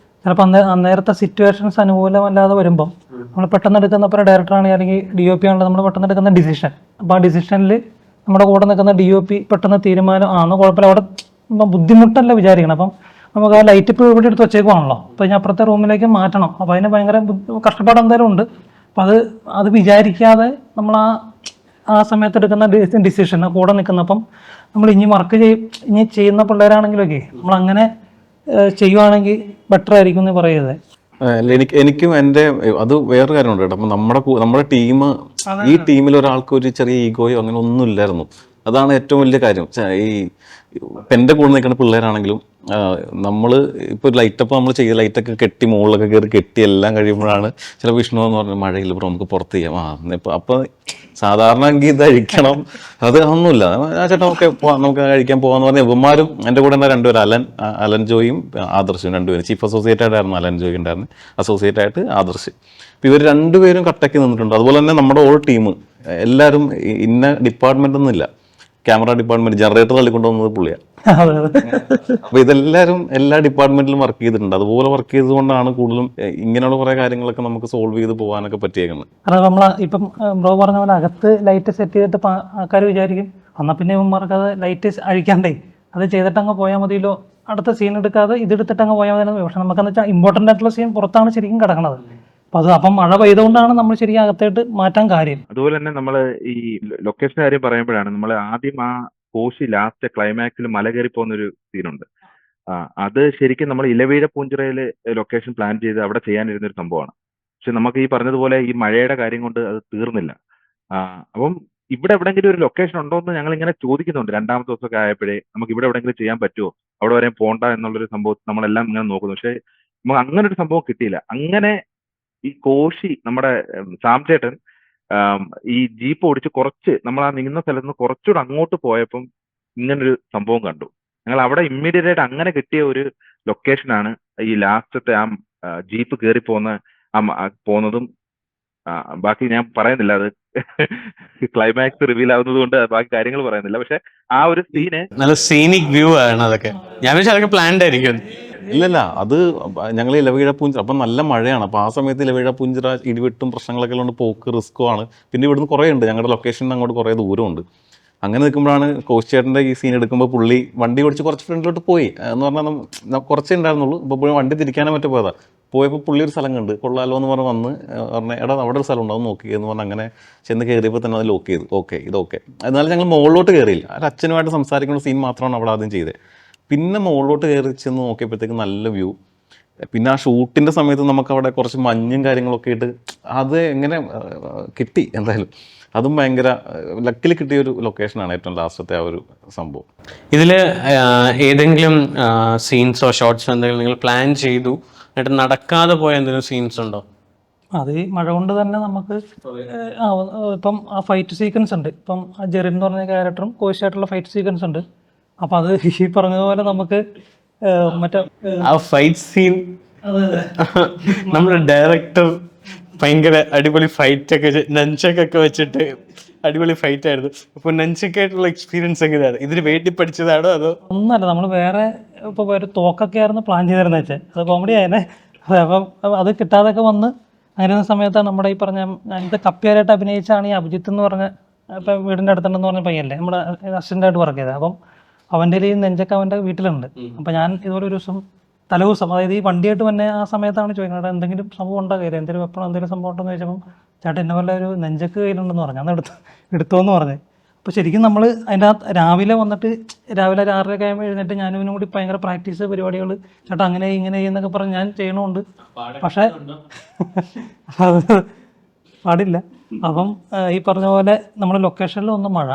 ചിലപ്പോൾ അന്നേരത്തെ സിറ്റുവേഷൻസ് അനുകൂലമല്ലാതെ വരുമ്പം നമ്മൾ പെട്ടെന്ന് എടുക്കുന്ന, ഇപ്പോൾ ഡയറക്ടറാണെങ്കിൽ അല്ലെങ്കിൽ DOP ആണല്ലോ, നമ്മൾ പെട്ടെന്ന് എടുക്കുന്ന ഡിസിഷൻ. അപ്പോൾ ആ ഡിസിഷനിൽ നമ്മുടെ കൂടെ നിൽക്കുന്ന DOP പെട്ടെന്ന് തീരുമാനം ആണെന്ന് കുഴപ്പമില്ല, അവിടെ ബുദ്ധിമുട്ടല്ല വിചാരിക്കണം. അപ്പം നമുക്ക് ആ ലൈറ്റ് ഇപ്പോൾ ഇവിടെ എടുത്ത് വെച്ചേക്കുവാണല്ലോ, അപ്പോൾ ഞാൻ അപ്പുറത്തെ റൂമിലേക്ക് മാറ്റണം. അപ്പോൾ അതിന് ഭയങ്കര കഷ്ടപ്പാട് എന്തായാലും ഉണ്ട്. അപ്പോൾ അത് വിചാരിക്കാതെ നമ്മൾ ആ സമയത്ത് എടുക്കുന്ന ഡിസിഷൻ കൂടെ നിൽക്കുന്നപ്പം നമ്മൾ ഇനി ചെയ്യുന്ന പിള്ളേരാണെങ്കിലൊക്കെ നമ്മൾ അങ്ങനെ ചെയ്യുവാണെങ്കിൽ ബെറ്റർ ആയിരിക്കും എന്ന് പറയുന്നത്. എനിക്കും അത് വേറൊരു കാര്യമുണ്ട് കേട്ടോ. അപ്പം നമ്മുടെ ടീം, ഈ ടീമിൽ ഒരാൾക്ക് ഒരു ചെറിയ ഈഗോയോ അങ്ങനെ ഒന്നും ഇല്ലായിരുന്നു. അതാണ് ഏറ്റവും വലിയ കാര്യം. ഇപ്പം എൻ്റെ കൂടെ നിൽക്കുന്ന പിള്ളേരാണെങ്കിലും നമ്മൾ ഇപ്പോൾ ലൈറ്റപ്പ് നമ്മൾ ചെയ്ത് ലൈറ്റൊക്കെ കെട്ടി മുകളിലൊക്കെ കയറി എല്ലാം കഴിയുമ്പോഴാണ് ചില വിഷ്ണു എന്ന് പറഞ്ഞാൽ മഴയില്ല ബ്രോ നമുക്ക് പുറത്ത് ചെയ്യാം. അപ്പോൾ സാധാരണ എങ്കിൽ ഇത് കഴിക്കണം, അത് ഒന്നുമില്ല, ആ ചേട്ടാ ഓക്കെ നമുക്ക് കഴിക്കാൻ പോകാന്ന് പറഞ്ഞാൽ ഇവന്മാരും എൻ്റെ കൂടെ എന്താ 2 പേര്, അലൻ ജോയും ആദർശും 2 പേരും. ചീഫ് അസോസിയേറ്റ് ആയിട്ടായിരുന്നു അലൻ ജോയി ഉണ്ടായിരുന്നു, അസോസിയേറ്റ് ആയിട്ട് ആദർശ്. അപ്പോൾ ഇവർ 2 പേരും കട്ടയ്ക്ക് നിന്നിട്ടുണ്ട്. അതുപോലെ തന്നെ നമ്മുടെ ഓൾ ടീം എല്ലാവരും ഇന്ന ഡിപ്പാർട്ട്മെൻ്റ് ഒന്നുമില്ല. ക്യാമറ ഡിപ്പാർട്ട്മെന്റ് ജനറേറ്റർ തള്ളിക്കൊണ്ടുവന്നത് പുള്ളിയാണ്. അപ്പൊ ഇതെല്ലാവരും എല്ലാ ഡിപ്പാർട്ട്മെന്റിലും വർക്ക് ചെയ്തിട്ടുണ്ട്. അതുപോലെ വർക്ക് ചെയ്തുകൊണ്ടാണ് കൂടുതലും ഇങ്ങനെയുള്ള കുറെ കാര്യങ്ങളൊക്കെ നമുക്ക് സോൾവ് ചെയ്ത് പോകാനൊക്കെ പറ്റിയേക്കുന്നത്. കാരണം നമ്മൾ ഇപ്പം ബ്രോ പറഞ്ഞ പോലെ അകത്ത് ലൈറ്റ് സെറ്റ് ചെയ്തിട്ട് ആൾക്കാർ വിചാരിക്കും എന്നാൽ പിന്നെ ഇവന്മാർക്ക് അത് ലൈറ്റ് അഴിക്കാണ്ടേ അത് ചെയ്തിട്ട് അങ്ങ് പോയാൽ മതിയല്ലോ, അടുത്ത സീൻ എടുക്കാതെ ഇതെടുത്തിട്ട് അങ്ങ് പോയാൽ മതി. പക്ഷെ നമുക്കെന്ന് വെച്ചാൽ ഇമ്പോർട്ടൻ്റ് ആയിട്ടുള്ള സീൻ പുറത്താണ് ശരിക്കും കിടക്കുന്നത്. അപ്പം മഴ പെയ്തുകൊണ്ടാണ് നമ്മൾ ശരിക്കും അകത്തായിട്ട് മാറ്റാൻ കാര്യം. അതുപോലെ തന്നെ നമ്മൾ ഈ ലൊക്കേഷൻ കാര്യം പറയുമ്പോഴാണ് നമ്മൾ ആദ്യം ആ കോശി ലാസ്റ്റ് ക്ലൈമാക്സിൽ മല കയറി പോകുന്ന ഒരു സീനുണ്ട്. അത് ശരിക്കും നമ്മൾ ഇലവീഴ പൂഞ്ചിറയിൽ ലൊക്കേഷൻ പ്ലാൻ ചെയ്ത് അവിടെ ചെയ്യാനിരുന്നൊരു സംഭവമാണ്. പക്ഷെ നമുക്ക് ഈ പറഞ്ഞതുപോലെ ഈ മഴയുടെ കാര്യം കൊണ്ട് അത് തീർന്നില്ല. അപ്പം ഇവിടെ എവിടെയെങ്കിലും ഒരു ലൊക്കേഷൻ ഉണ്ടോ എന്ന് ഞങ്ങൾ ഇങ്ങനെ ചോദിക്കുന്നുണ്ട്. രണ്ടാമത്തെ ദിവസമൊക്കെ ആയപ്പോഴേ നമുക്ക് ഇവിടെ എവിടെയെങ്കിലും ചെയ്യാൻ പറ്റുമോ, അവിടെ വരെ പോണ്ട എന്നുള്ളൊരു സംഭവം നമ്മളെല്ലാം ഇങ്ങനെ നോക്കുന്നു. പക്ഷെ നമുക്ക് അങ്ങനെ ഒരു സംഭവം കിട്ടിയില്ല. അങ്ങനെ ഈ കോശി നമ്മുടെ സാം ചേട്ടൻ ഈ ജീപ്പ് ഓടിച്ച് കുറച്ച് നമ്മൾ ആ നിന്ന സ്ഥലത്ത് നിന്ന് കുറച്ചുകൂടെ അങ്ങോട്ട് പോയപ്പം ഇങ്ങനൊരു സംഭവം കണ്ടു. ഞങ്ങൾ അവിടെ ഇമ്മീഡിയറ്റ് ആയിട്ട് അങ്ങനെ കിട്ടിയ ഒരു ലൊക്കേഷനാണ് ഈ ലാസ്റ്റത്തെ ആ ജീപ്പ് കയറി പോകുന്നതും. ബാക്കി ഞാൻ പറയുന്നില്ല, അത് ക്ലൈമാക്സ് റിവീൽ ആവുന്നത് കൊണ്ട് ബാക്കി കാര്യങ്ങൾ പറയുന്നില്ല. പക്ഷെ ആ ഒരു സീന് നല്ല സീനിക് വ്യൂ ആണ് അതൊക്കെ. ഞാൻ വെച്ചാൽ അതൊക്കെ പ്ലാൻഡ് ആയിരിക്കും. ഇല്ലല്ല, അത് ഞങ്ങൾ ഇലവീഴ പൂഞ്ചിറ അപ്പം നല്ല മഴയാണ്. അപ്പോൾ ആ സമയത്ത് ഇലവീഴ പൂഞ്ചിറ ഇടിവെട്ടും പ്രശ്നങ്ങളൊക്കെ ഉള്ളതുകൊണ്ട് പോക്ക് റിസ്ക്കുമാണ്. പിന്നെ ഇവിടുന്ന് കുറേ ഉണ്ട്, ഞങ്ങളുടെ ലൊക്കേഷനിൽ അങ്ങോട്ട് കുറേ ദൂരമുണ്ട്. അങ്ങനെ നിൽക്കുമ്പോഴാണ് കോശിച്ചേട്ടൻ്റെ ഈ സീൻ എടുക്കുമ്പോൾ പുള്ളി വണ്ടി ഓടിച്ച് കുറച്ച് ഫ്രണ്ടിലോട്ട് പോയി എന്ന് പറഞ്ഞാൽ കുറച്ചേ ഉണ്ടായിരുന്നുള്ളൂ. അപ്പോൾ വണ്ടി തിരിക്കാനേ മറ്റേ പോയതാണ്. പോയപ്പോൾ പുള്ളി ഒരു സ്ഥലം കണ്ട് കൊള്ളാലോ എന്ന് വന്ന് എടാ അവിടെ ഒരു സ്ഥലം ഉണ്ടാവും നോക്കി എന്ന് പറഞ്ഞ് അങ്ങനെ ചെന്ന് കയറിയപ്പോൾ തന്നെ അത് ലോക്ക് ചെയ്തു. ഓക്കെ ഇത് ഓക്കെ. എന്നാലും ഞങ്ങൾ മുകളിലോട്ട് കയറിയില്ല. ഒരു അച്ഛനുമായിട്ട് സംസാരിക്കുന്ന സീൻ മാത്രമാണ് അവിടെ ആദ്യം ചെയ്തത്. പിന്നെ മുകളിലോട്ട് കയറി ചെന്ന് നോക്കിയപ്പോഴത്തേക്ക് നല്ല വ്യൂ. പിന്നെ ആ ഷൂട്ടിൻ്റെ സമയത്ത് നമുക്ക് അവിടെ കുറച്ച് മഞ്ഞും കാര്യങ്ങളൊക്കെ ഇട്ട് അത് എങ്ങനെ കിട്ടി എന്തായാലും. അതും ഭയങ്കര ലക്കിൽ കിട്ടിയൊരു ലൊക്കേഷനാണ് ഏറ്റവും ലാസ്റ്റത്തെ ആ ഒരു സംഭവം. ഇതിൽ ഏതെങ്കിലും സീൻസോ ഷോർട്സോ എന്തെങ്കിലും നിങ്ങൾ പ്ലാൻ ചെയ്തു എന്നിട്ട് നടക്കാതെ പോയ എന്തെങ്കിലും സീൻസ് ഉണ്ടോ? അത് ഈ മഴ കൊണ്ട് തന്നെ നമുക്ക് ഇപ്പം ആ ഫൈറ്റ് സീക്വൻസ് ഉണ്ട്. ഇപ്പം ആ ജെറിൻ എന്ന് പറഞ്ഞ ക്യാരക്ടറും കോശിയായിട്ടുള്ള ഫൈറ്റ് സീക്വൻസ് ഉണ്ട്. അപ്പം അത് ഈ പറഞ്ഞതുപോലെ നമുക്ക് മറ്റേ ആ ഫൈറ്റ് സീൻ നമ്മുടെ ഡയറക്ടർ ഭയങ്കര അടിപൊളി ഫൈറ്റൊക്കെ നഞ്ചക്കൊക്കെ വെച്ചിട്ട് അടിപൊളി ഫൈറ്റ് ആയിരുന്നു. അപ്പോൾ നഞ്ചക്കായിട്ടുള്ള എക്സ്പീരിയൻസ് എങ്ങനെയാണ്? ഇതിന് വേണ്ടി പഠിച്ചതാണോ അതോ? ഒന്നല്ല, നമ്മൾ വേറെ ഇപ്പോൾ ഒരു തോക്കൊക്കെ ആയിരുന്നു പ്ലാൻ ചെയ്തിരുന്നത് വെച്ചാൽ അത് കോമഡി ആയനെ. അപ്പം അത് കിട്ടാതൊക്കെ വന്ന് അങ്ങനെ സമയത്താണ് നമ്മുടെ ഈ പറഞ്ഞ ഇത് കപ്പിയാരായിട്ട് അഭിനയിച്ചാണ് ഈ അഭിജിത്ത് എന്ന് പറഞ്ഞ ഇപ്പം വീടിൻ്റെ അടുത്തുണ്ടെന്ന് പറഞ്ഞ പയ്യല്ലേ നമ്മുടെ അസിസ്റ്റൻ്റായിട്ട് വർക്ക് ചെയ്തത്. അപ്പം അവൻ്റെ ഈ നെഞ്ചൊക്കെ അവൻ്റെ വീട്ടിലുണ്ട്. അപ്പം ഞാൻ ഇതുപോലെ ഒരു ദിവസം തലേദിവസം, അതായത് ഈ വണ്ടിയായിട്ട് തന്നെ ആ സമയത്താണ് ചോദിക്കുന്നത് എന്തെങ്കിലും സംഭവം ഉണ്ടോ കയ്യിൽ, എന്തെങ്കിലും വെപ്പണം എന്തെങ്കിലും സംഭവം ഉണ്ടോ എന്ന് ചോദിച്ചപ്പം ചേട്ടൻ എന്നെ പോലെ ഒരു നെഞ്ചക്ക് കയ്യിലുണ്ടെന്ന് പറഞ്ഞു. അന്ന് എടുത്തോന്ന് പറഞ്ഞു. അപ്പോൾ ശരിക്കും നമ്മൾ അതിൻ്റെ രാവിലെ വന്നിട്ട് രാവിലെ 6:30 ആകുമ്പോൾ എഴുന്നേറ്റ് ഞാനും ഇവനും കൂടി ഭയങ്കര പ്രാക്ടീസ് പരിപാടികൾ ചേട്ടാ അങ്ങനെ ഇങ്ങനെ എന്നൊക്കെ പറഞ്ഞ് ഞാൻ ചെയ്യണമുണ്ട്. പക്ഷേ അത് പാടില്ല. അപ്പം ഈ പറഞ്ഞ പോലെ നമ്മൾ ലൊക്കേഷനിൽ ഒന്ന് മഴ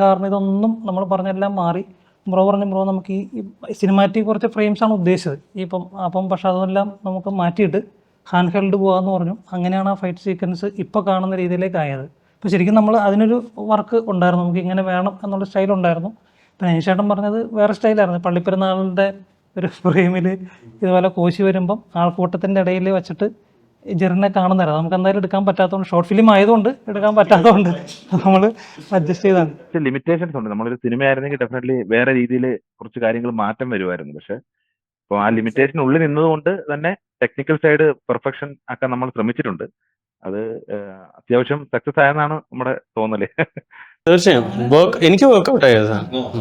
കാരണം ഇതൊന്നും നമ്മൾ പറഞ്ഞെല്ലാം മാറി. ബ്രോ നമുക്ക് ഈ സിനിമാറ്റിക് കുറച്ച് ഫ്രെയിംസാണ് ഉദ്ദേശിച്ചത് അപ്പം പക്ഷെ അതെല്ലാം നമുക്ക് മാറ്റിയിട്ട് ഹാൻഡ് ഹെൽഡ് പോകാമെന്ന് പറഞ്ഞു. അങ്ങനെയാണ് ആ ഫൈറ്റ് സീക്വൻസ് ഇപ്പോൾ കാണുന്ന രീതിയിലേക്ക് ആയത്. അപ്പോൾ ശരിക്കും നമ്മൾ അതിനൊരു വർക്ക് ഉണ്ടായിരുന്നു, നമുക്ക് ഇങ്ങനെ വേണം എന്നുള്ള സ്റ്റൈലുണ്ടായിരുന്നു. പിന്നെ അനീഷേട്ടൻ പറഞ്ഞത് വേറെ സ്റ്റൈലായിരുന്നു. പള്ളിപ്പെരുന്നാളിൻ്റെ ഒരു ഫ്രെയിമിൽ ഇതുപോലെ കോശി വരുമ്പം ആൾക്കൂട്ടത്തിൻ്റെ ഇടയിൽ വെച്ചിട്ട് ജെറിനെ കാണുന്നതായിരുന്നു. നമുക്ക് എന്തായാലും എടുക്കാൻ പറ്റാത്തതുകൊണ്ട്, ഷോർട്ട് ഫിലിം ആയതുകൊണ്ട് എടുക്കാൻ പറ്റാത്തതുകൊണ്ട് നമ്മൾ അഡ്ജസ്റ്റ് ചെയ്താണ്. ലിമിറ്റേഷൻസ് ഉണ്ട്. നമ്മളൊരു സിനിമ ആയിരുന്നെങ്കിൽ ഡെഫിനറ്റ്ലി വേറെ രീതിയിൽ കുറച്ച് കാര്യങ്ങൾ മാറ്റം വരുമായിരുന്നു. പക്ഷെ അപ്പോൾ ആ ലിമിറ്റേഷനുള്ളിൽ നിന്നതുകൊണ്ട് തന്നെ ടെക്നിക്കൽ സൈഡ് പെർഫെക്ഷൻ ആക്കാൻ നമ്മൾ ശ്രമിച്ചിട്ടുണ്ട്. അത് അത്യാവശ്യം സക്സസ് ആയെന്നാണ് നമ്മുടെ തോന്നല്. തീർച്ചയായും എനിക്ക് വർക്ക്ഔട്ട് ആയത്.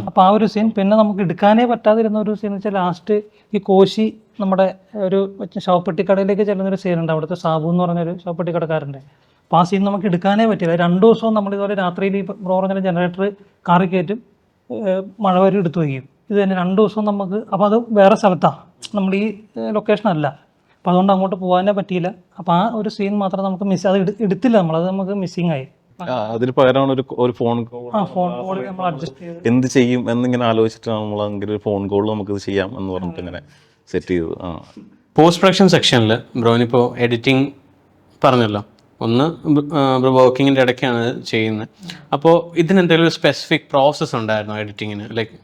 അപ്പോൾ ആ ഒരു സീൻ പിന്നെ നമുക്ക് എടുക്കാനേ പറ്റാതിരുന്ന ഒരു സീൻ വെച്ചാൽ ലാസ്റ്റ് ഈ കോശി നമ്മുടെ ഒരു ശവപ്പെട്ടിക്കടയിലേക്ക് ചെല്ലുന്നൊരു സീനുണ്ട്. അവിടുത്തെ സാബു എന്ന് പറഞ്ഞൊരു ശവപ്പെട്ടിക്കടക്കാരുണ്ട്. അപ്പോൾ ആ സീൻ നമുക്ക് എടുക്കാനേ പറ്റില്ല. 2 ദിവസവും നമ്മളിതുപോലെ രാത്രിയിൽ ഈ ബ്രോ പറഞ്ഞ ജനറേറ്റർ കാറി കയറ്റും, മഴ വരെ എടുത്തു വയ്ക്കും. ഇത് തന്നെ 2 ദിവസവും നമുക്ക്. അപ്പോൾ അത് വേറെ സ്ഥലത്താണ്, നമ്മൾ ഈ ലൊക്കേഷനല്ല. അപ്പോൾ അതുകൊണ്ട് അങ്ങോട്ട് പോകാനേ പറ്റിയില്ല. അപ്പോൾ ആ ഒരു സീൻ മാത്രം നമുക്ക് അത് എടുത്തില്ല, നമ്മളത് നമുക്ക് മിസ്സിങ് ആയി. അതിന് പകരമാണ് ഒരു ഫോൺ കോൾ. ഫോൺ കോൾ നമ്മൾ അഡ്ജസ്റ്റ് ചെയ്ത് എന്ത് ചെയ്യും എന്നിങ്ങനെ ആലോചിച്ചിട്ടാണ് നമ്മൾ അങ്ങനെ ഒരു ഫോൺ കോൾ നമുക്കിത് ചെയ്യാം എന്ന് പറഞ്ഞിട്ട് ഇങ്ങനെ സെറ്റ് ചെയ്തു. പോസ്റ്റ് പ്രൊഡക്ഷൻ സെക്ഷനിൽ ബ്രോനിപ്പോൾ എഡിറ്റിംഗ് പറഞ്ഞല്ലോ, ഒന്ന് ബ്രോ വർക്കിങ്ങിൻ്റെ ഇടയ്ക്കാണ് ചെയ്യുന്നത്. അപ്പോൾ ഇതിനെന്തെങ്കിലും ഒരു സ്പെസിഫിക് പ്രോസസ്സ് ഉണ്ടായിരുന്നോ എഡിറ്റിങ്ങിന്? ലൈക്ക്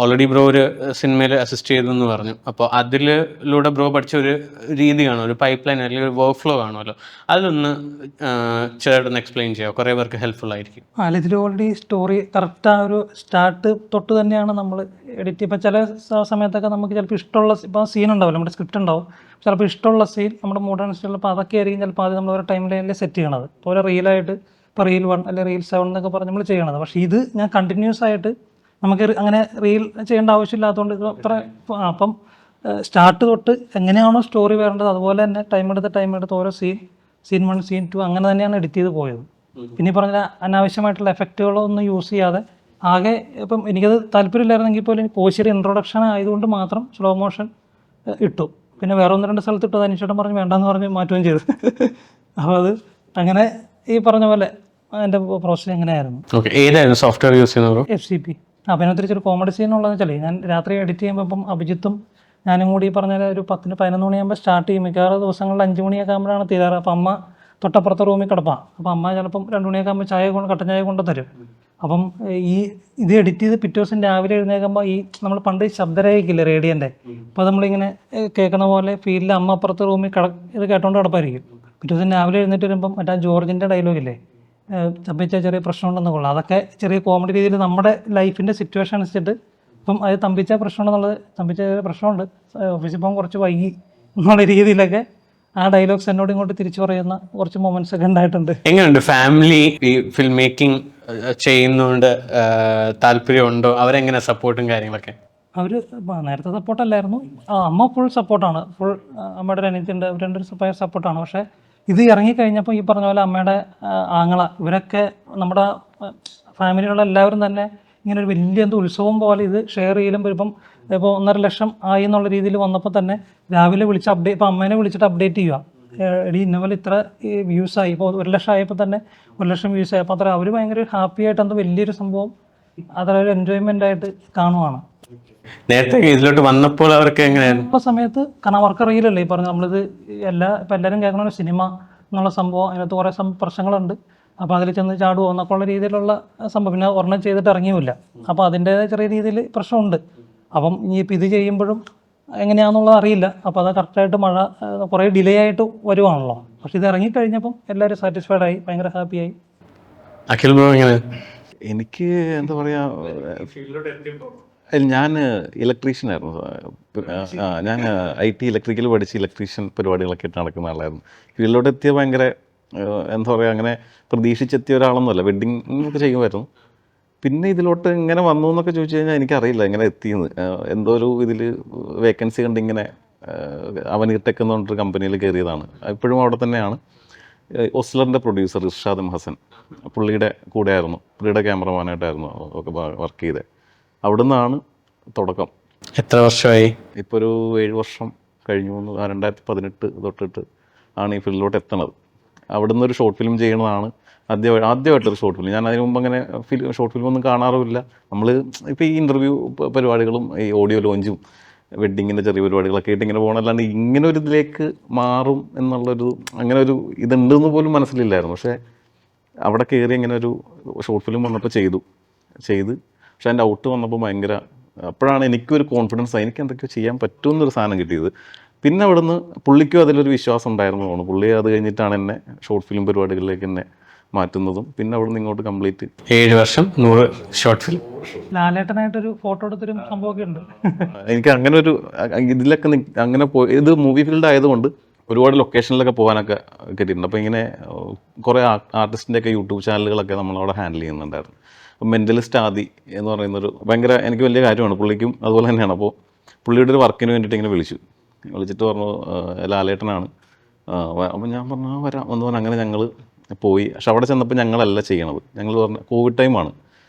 ഓൾറെഡി ബ്രോ ഒരു സിനിമയിൽ അസിസ്റ്റ് ചെയ്തെന്ന് പറഞ്ഞു. അപ്പോൾ അതിലൂടെ ബ്രോ പഠിച്ച ഒരു രീതി കാണുമോ, ഒരു പൈപ്പ് ലൈൻ അല്ലെങ്കിൽ ഒരു വർക്ക് ഫ്ലോ കാണുമല്ലോ, അതൊന്ന് ചെറുതായിട്ടൊന്ന് എക്സ്പ്ലെയിൻ ചെയ്യാം, കുറേ പേർക്ക് ഹെൽപ്ഫുൾ ആയിരിക്കും. അല്ല, ഇതിൽ ഓൾറെഡി സ്റ്റോറി കറക്റ്റ് ആ ഒരു സ്റ്റാർട്ട് തൊട്ട് തന്നെയാണ് നമ്മൾ എഡിറ്റ്. ഇപ്പോൾ ചില സമയത്തൊക്കെ നമുക്ക് ചിലപ്പോൾ ഇഷ്ടമുള്ള ഇപ്പോൾ സീൻ ഉണ്ടാവില്ല, നമ്മുടെ സ്ക്രിപ്റ്റ് ഉണ്ടാവും, ചിലപ്പോൾ ഇഷ്ടമുള്ള സീൻ നമ്മുടെ മോഡേൺ സ്റ്റൈലിൽ. അപ്പോൾ അതൊക്കെ ആയിരിക്കും ചിലപ്പോൾ ആദ്യം നമ്മൾ ഒരു ടൈം ലൈനിൽ സെറ്റ് ചെയ്യണത്. ഇപ്പോൾ ഒരു റീലായിട്ട് ഇപ്പോൾ റീൽ 1 അല്ലെങ്കിൽ റീൽ 7 എന്നൊക്കെ പറഞ്ഞ് നമ്മൾ ചെയ്യണത്. പക്ഷേ ഇത് ഞാൻ കണ്ടിന്യൂസ് ആയിട്ട് നമുക്ക് അങ്ങനെ റീൽ ചെയ്യേണ്ട ആവശ്യമില്ലാത്തതുകൊണ്ട് ഇത് അത്ര. അപ്പം സ്റ്റാർട്ട് തൊട്ട് എങ്ങനെയാണോ സ്റ്റോറി വരേണ്ടത് അതുപോലെ തന്നെ ടൈം എടുത്ത് ഓരോ സീൻ 1 സീൻ 2 അങ്ങനെ തന്നെയാണ് എഡിറ്റ് ചെയ്ത് പോയത്. പിന്നെ ഈ പറഞ്ഞ അനാവശ്യമായിട്ടുള്ള എഫക്റ്റുകളൊന്നും യൂസ് ചെയ്യാതെ ആകെ ഇപ്പം എനിക്കത് താല്പര്യമില്ലായിരുന്നെങ്കിൽ പോലും കോശിയുടെ ഇൻട്രൊഡക്ഷൻ ആയതുകൊണ്ട് മാത്രം സ്ലോ മോഷൻ ഇട്ടു. പിന്നെ വേറെ 1-2 സ്ഥലത്ത് ഇട്ടു. അനീഷേട്ടൻ പറഞ്ഞ് വേണ്ടെന്ന് പറഞ്ഞ് മാറ്റുകയും ചെയ്തു. അപ്പോൾ അത് അങ്ങനെ ഈ പറഞ്ഞ പോലെ എൻ്റെ പ്രോസസ് എങ്ങനെയായിരുന്നു. ഓക്കെ, ഏതായിരുന്നു സോഫ്റ്റ്വെയർ യൂസ് ചെയ്യുന്നത്? FCP. പിന്നെ ഒത്തിരി കോമഡി സീൻ ഉള്ളതെന്ന് വെച്ചാൽ ഞാൻ രാത്രി എഡിറ്റ് ചെയ്യുമ്പോൾ ഇപ്പം അഭിജിത്തും ഞാനും കൂടി ഈ പറഞ്ഞ ഒരു 10-11 മണിയാകുമ്പോൾ സ്റ്റാർട്ട് ചെയ്യും. മിക്കവാറും ദിവസങ്ങളിൽ 5 മണിയൊക്കെ ആകുമ്പോഴാണ് തീരാറ്. അപ്പം അമ്മ തൊട്ടപ്പുറത്തെ റൂമിൽ കിടപ്പാം. അപ്പം അമ്മ ചിലപ്പം 2 മണിയൊക്കെ ആകുമ്പോൾ കട്ടൻ ചായ കൊണ്ട് തരും. അപ്പം ഇത് എഡിറ്റ് ചെയ്ത് പിറ്റേ ദിവസം രാവിലെ എഴുന്നേൽക്കുമ്പോൾ നമ്മൾ പണ്ട് ശബ്ദരേഖയില്ലേ റേഡിയൻ്റെ, അപ്പോൾ നമ്മളിങ്ങനെ കേൾക്കണ പോലെ ഫീലിൽ അമ്മ അപ്പുറത്തെ റൂമിൽ ഇത് കേട്ടോണ്ട് കിടപ്പായിരിക്കും. പിറ്റേ ദിവസം രാവിലെ എഴുന്നേറ്റ് വരുമ്പം മറ്റേ ജോർജിൻ്റെ ഡയലോഗില്ലേ, തമ്പിച്ച ചെറിയ പ്രശ്നമുണ്ടെന്ന് കൊള്ളാം, അതൊക്കെ ചെറിയ കോമഡി രീതിയിൽ നമ്മുടെ ലൈഫിൻ്റെ സിറ്റുവേഷൻ അനുസരിച്ചിട്ട് ഇപ്പം അത് തമ്പിച്ച പ്രശ്നമുണ്ടെന്നുള്ളത് തമ്പിച്ച ചെറിയ പ്രശ്നമുണ്ട്, ഓഫീസിൽ പോകാൻ കുറച്ച് വൈകി എന്നുള്ള രീതിയിലൊക്കെ ആ ഡയലോഗ്സ് എന്നോട് ഇങ്ങോട്ട് തിരിച്ചു പറയുന്ന കുറച്ച് മൊമെന്റ്സ് ഒക്കെ ഉണ്ടായിട്ടുണ്ട്. എങ്ങനെയുണ്ട് ഫാമിലി ഈ ഫിൽം മേക്കിംഗ് ചെയ്യുന്നതുകൊണ്ട് താല്പര്യമുണ്ടോ? അവരെങ്ങനെ സപ്പോർട്ടും കാര്യങ്ങളൊക്കെ? അവർ നേരത്തെ സപ്പോർട്ടല്ലായിരുന്നു. അമ്മ ഫുൾ സപ്പോർട്ടാണ്. ഫുൾ അമ്മയുടെ ഒരു അനിയത്തിൻ്റെ അവരുടെ സപ്പോർട്ടാണ്. പക്ഷേ ഇത് ഇറങ്ങിക്കഴിഞ്ഞപ്പോൾ ഈ പറഞ്ഞ പോലെ അമ്മയുടെ ആങ്ങള ഇവരൊക്കെ നമ്മുടെ ഫാമിലിയിലുള്ള എല്ലാവരും തന്നെ ഇങ്ങനെ ഒരു വലിയ ഉത്സവം പോലെ ഇത് ഷെയർ ചെയ്യലും ഇപ്പം 1.5 ലക്ഷം ആയി എന്നുള്ള രീതിയിൽ വന്നപ്പോൾ തന്നെ രാവിലെ വിളിച്ച് ഇപ്പം അമ്മേനെ വിളിച്ചിട്ട് അപ്ഡേറ്റ് ചെയ്യുക, എടി ഇന്നപോലെ ഇത്ര വ്യൂസ് ആയി. ഇപ്പോൾ 1 ലക്ഷം ആയപ്പോൾ തന്നെ 1 ലക്ഷം വ്യൂസ് ആയപ്പോൾ അത്ര അവർ ഭയങ്കര ഹാപ്പി ആയിട്ട് എന്തോ വലിയൊരു സംഭവം അതൊരു എൻജോയ്മെൻ്റ് ആയിട്ട് കാണുവാണ്. നേരത്തെ ഇതിലോട്ട് വന്നപ്പോൾ അവർക്ക് എങ്ങനെയായിരുന്നു? ഇപ്പോൾ സമയത്ത് കാരണം അവർക്ക് അറിയില്ലല്ലോ ഈ പറഞ്ഞ നമ്മളിത് ഇപ്പം എല്ലാവരും കേൾക്കണ ഒരു സിനിമ എന്നുള്ള സംഭവം, അതിനകത്ത് കുറേ പ്രശ്നങ്ങളുണ്ട്. അപ്പോൾ അതിൽ ചെന്ന് ചാടുമോ എന്നൊക്കെ ഉള്ള രീതിയിലുള്ള സംഭവം. പിന്നെ ഒരെണ്ണം ചെയ്തിട്ട് ഇറങ്ങിയുമില്ല. അപ്പോൾ അതിൻ്റേതായ ചെറിയ രീതിയിൽ പ്രശ്നമുണ്ട്. അപ്പം ഇനിയിപ്പോൾ ഇത് ചെയ്യുമ്പോഴും എങ്ങനെയാണെന്നുള്ളത് അറിയില്ല. അപ്പോൾ അത് കറക്റ്റായിട്ട് മഴ കുറേ ഡിലേ ആയിട്ട് വരുവാണല്ലോ. പക്ഷെ ഇത് ഇറങ്ങിക്കഴിഞ്ഞപ്പം എല്ലാവരും സാറ്റിസ്ഫൈഡ് ആയി, ഭയങ്കര ഹാപ്പിയായി. അഖിൽ ബ്രോ എങ്ങനെ? എനിക്ക് എന്താ പറയുക, ഞാൻ ഇലക്ട്രീഷ്യനായിരുന്നു. ഞാൻ IT ഇലക്ട്രിക്കൽ പഠിച്ച് ഇലക്ട്രീഷ്യൻ പരിപാടികളൊക്കെ ആയിട്ട് നടക്കുന്ന ആളായിരുന്നു. ഫീൽഡിലോട്ട് എത്തിയ ഭയങ്കര എന്താ പറയുക, അങ്ങനെ പ്രതീക്ഷിച്ചെത്തിയ ഒരാളൊന്നുമല്ല. വെഡ്ഡിങ് ഒക്കെ ചെയ്യുമായിരുന്നു. പിന്നെ ഇതിലോട്ട് ഇങ്ങനെ വന്നു എന്നൊക്കെ ചോദിച്ചു കഴിഞ്ഞാൽ എനിക്കറിയില്ല എങ്ങനെ എത്തിയെന്ന്. എന്തോ ഒരു ഇതിൽ വേക്കൻസി കണ്ട് ഇങ്ങനെ അവനീർടെക് എന്ന് പറഞ്ഞിട്ടൊരു കമ്പനിയിൽ കയറിയതാണ്. ഇപ്പോഴും അവിടെ തന്നെയാണ്. ഒസ്ലറിൻ്റെ പ്രൊഡ്യൂസർ ഇർഷാദ് ഹസൻ, പുള്ളിയുടെ കൂടെ ആയിരുന്നു, പുള്ളിയുടെ ക്യാമറമാനായിട്ടായിരുന്നു ഒക്കെ വർക്ക് ചെയ്തത്. അവിടെ നിന്നാണ് തുടക്കം. എത്ര വർഷമായി? ഇപ്പോൾ ഒരു 7 വർഷം കഴിഞ്ഞു. 2018 തൊട്ടിട്ട് ആണ് ഈ ഫിലിമിലോട്ട് എത്തണത്. അവിടെ നിന്നൊരു ഷോർട്ട് ഫിലിം ചെയ്യണതാണ് ആദ്യമായിട്ടൊരു ഷോർട്ട് ഫിലിം. ഞാൻ അതിന് മുമ്പ് അങ്ങനെ ഷോർട്ട് ഫിലിം ഒന്നും കാണാറുമില്ല. നമ്മൾ ഇപ്പോൾ ഈ ഇൻ്റർവ്യൂ പരിപാടികളും ഈ ഓഡിയോ ലോഞ്ചും വെഡ്ഡിങ്ങിൻ്റെ ചെറിയ പരിപാടികളൊക്കെ ആയിട്ട് ഇങ്ങനെ പോകണമല്ലാണ്ട് ഇങ്ങനെ ഒരു ഇതിലേക്ക് മാറും എന്നുള്ളൊരു അങ്ങനെ ഒരു ഇതുണ്ടെന്ന് പോലും മനസ്സിലില്ലായിരുന്നു. പക്ഷേ അവിടെ കയറി ഇങ്ങനെ ഒരു ഷോർട്ട് ഫിലിം വന്നപ്പോൾ ചെയ്തു. പക്ഷേ അതിൻ്റെ ഔട്ട് വന്നപ്പോൾ ഭയങ്കര, അപ്പോഴാണ് എനിക്കൊരു കോൺഫിഡൻസ്, എനിക്ക് എന്തൊക്കെയോ ചെയ്യാൻ പറ്റുമെന്നൊരു സാധനം കിട്ടിയത്. പിന്നെ അവിടുന്ന് പുള്ളിക്കും അതിലൊരു വിശ്വാസം ഉണ്ടായിരുന്നു തോന്നുന്നു. പുള്ളി അത് കഴിഞ്ഞിട്ടാണ് എന്നെ ഷോർട്ട് ഫിലിം പരിപാടികളിലേക്ക് എന്നെ മാറ്റുന്നതും. പിന്നെ അവിടുന്ന് ഇങ്ങോട്ട് കംപ്ലീറ്റ് 7 വർഷം 100 ഷോർട്ട് ഫിലിം. ലാലേട്ടനായിട്ടൊരു ഫോട്ടോ എടുത്തൊരു സംഭവമൊക്കെ ഉണ്ട്. എനിക്ക് അങ്ങനെ ഒരു ഇതിലൊക്കെ അങ്ങനെ ഇത് മൂവി ഫീൽഡ് ആയതുകൊണ്ട് ഒരുപാട് ലൊക്കേഷനിലൊക്കെ പോകാനൊക്കെ കിട്ടിയിട്ടുണ്ട്. അപ്പോൾ ഇങ്ങനെ കുറേ ആർട്ടിസ്റ്റിൻ്റെയൊക്കെ യൂട്യൂബ് ചാനലുകളൊക്കെ നമ്മളവിടെ ഹാൻഡിൽ ചെയ്യുന്നുണ്ടായിരുന്നു. അപ്പോൾ മെൻ്റലിസ്റ്റ് ആദി എന്ന് പറയുന്നൊരു ഭയങ്കര എനിക്ക് വലിയ കാര്യമാണ്. പുള്ളിക്കും അതുപോലെ തന്നെയാണ്. അപ്പോൾ പുള്ളിയുടെ ഒരു വർക്കിന് വേണ്ടിയിട്ട് ഇങ്ങനെ വിളിച്ചിട്ട് പറഞ്ഞു ലാലേട്ടനാണ്. അപ്പോൾ ഞാൻ പറഞ്ഞു വരാം എന്ന് പറഞ്ഞാൽ അങ്ങനെ ഞങ്ങൾ പോയി. പക്ഷെ അവിടെ ചെന്നപ്പോൾ ഞങ്ങളല്ല ചെയ്യണത്. ഞങ്ങൾ പറഞ്ഞു കോവിഡ് ടൈമാണ്,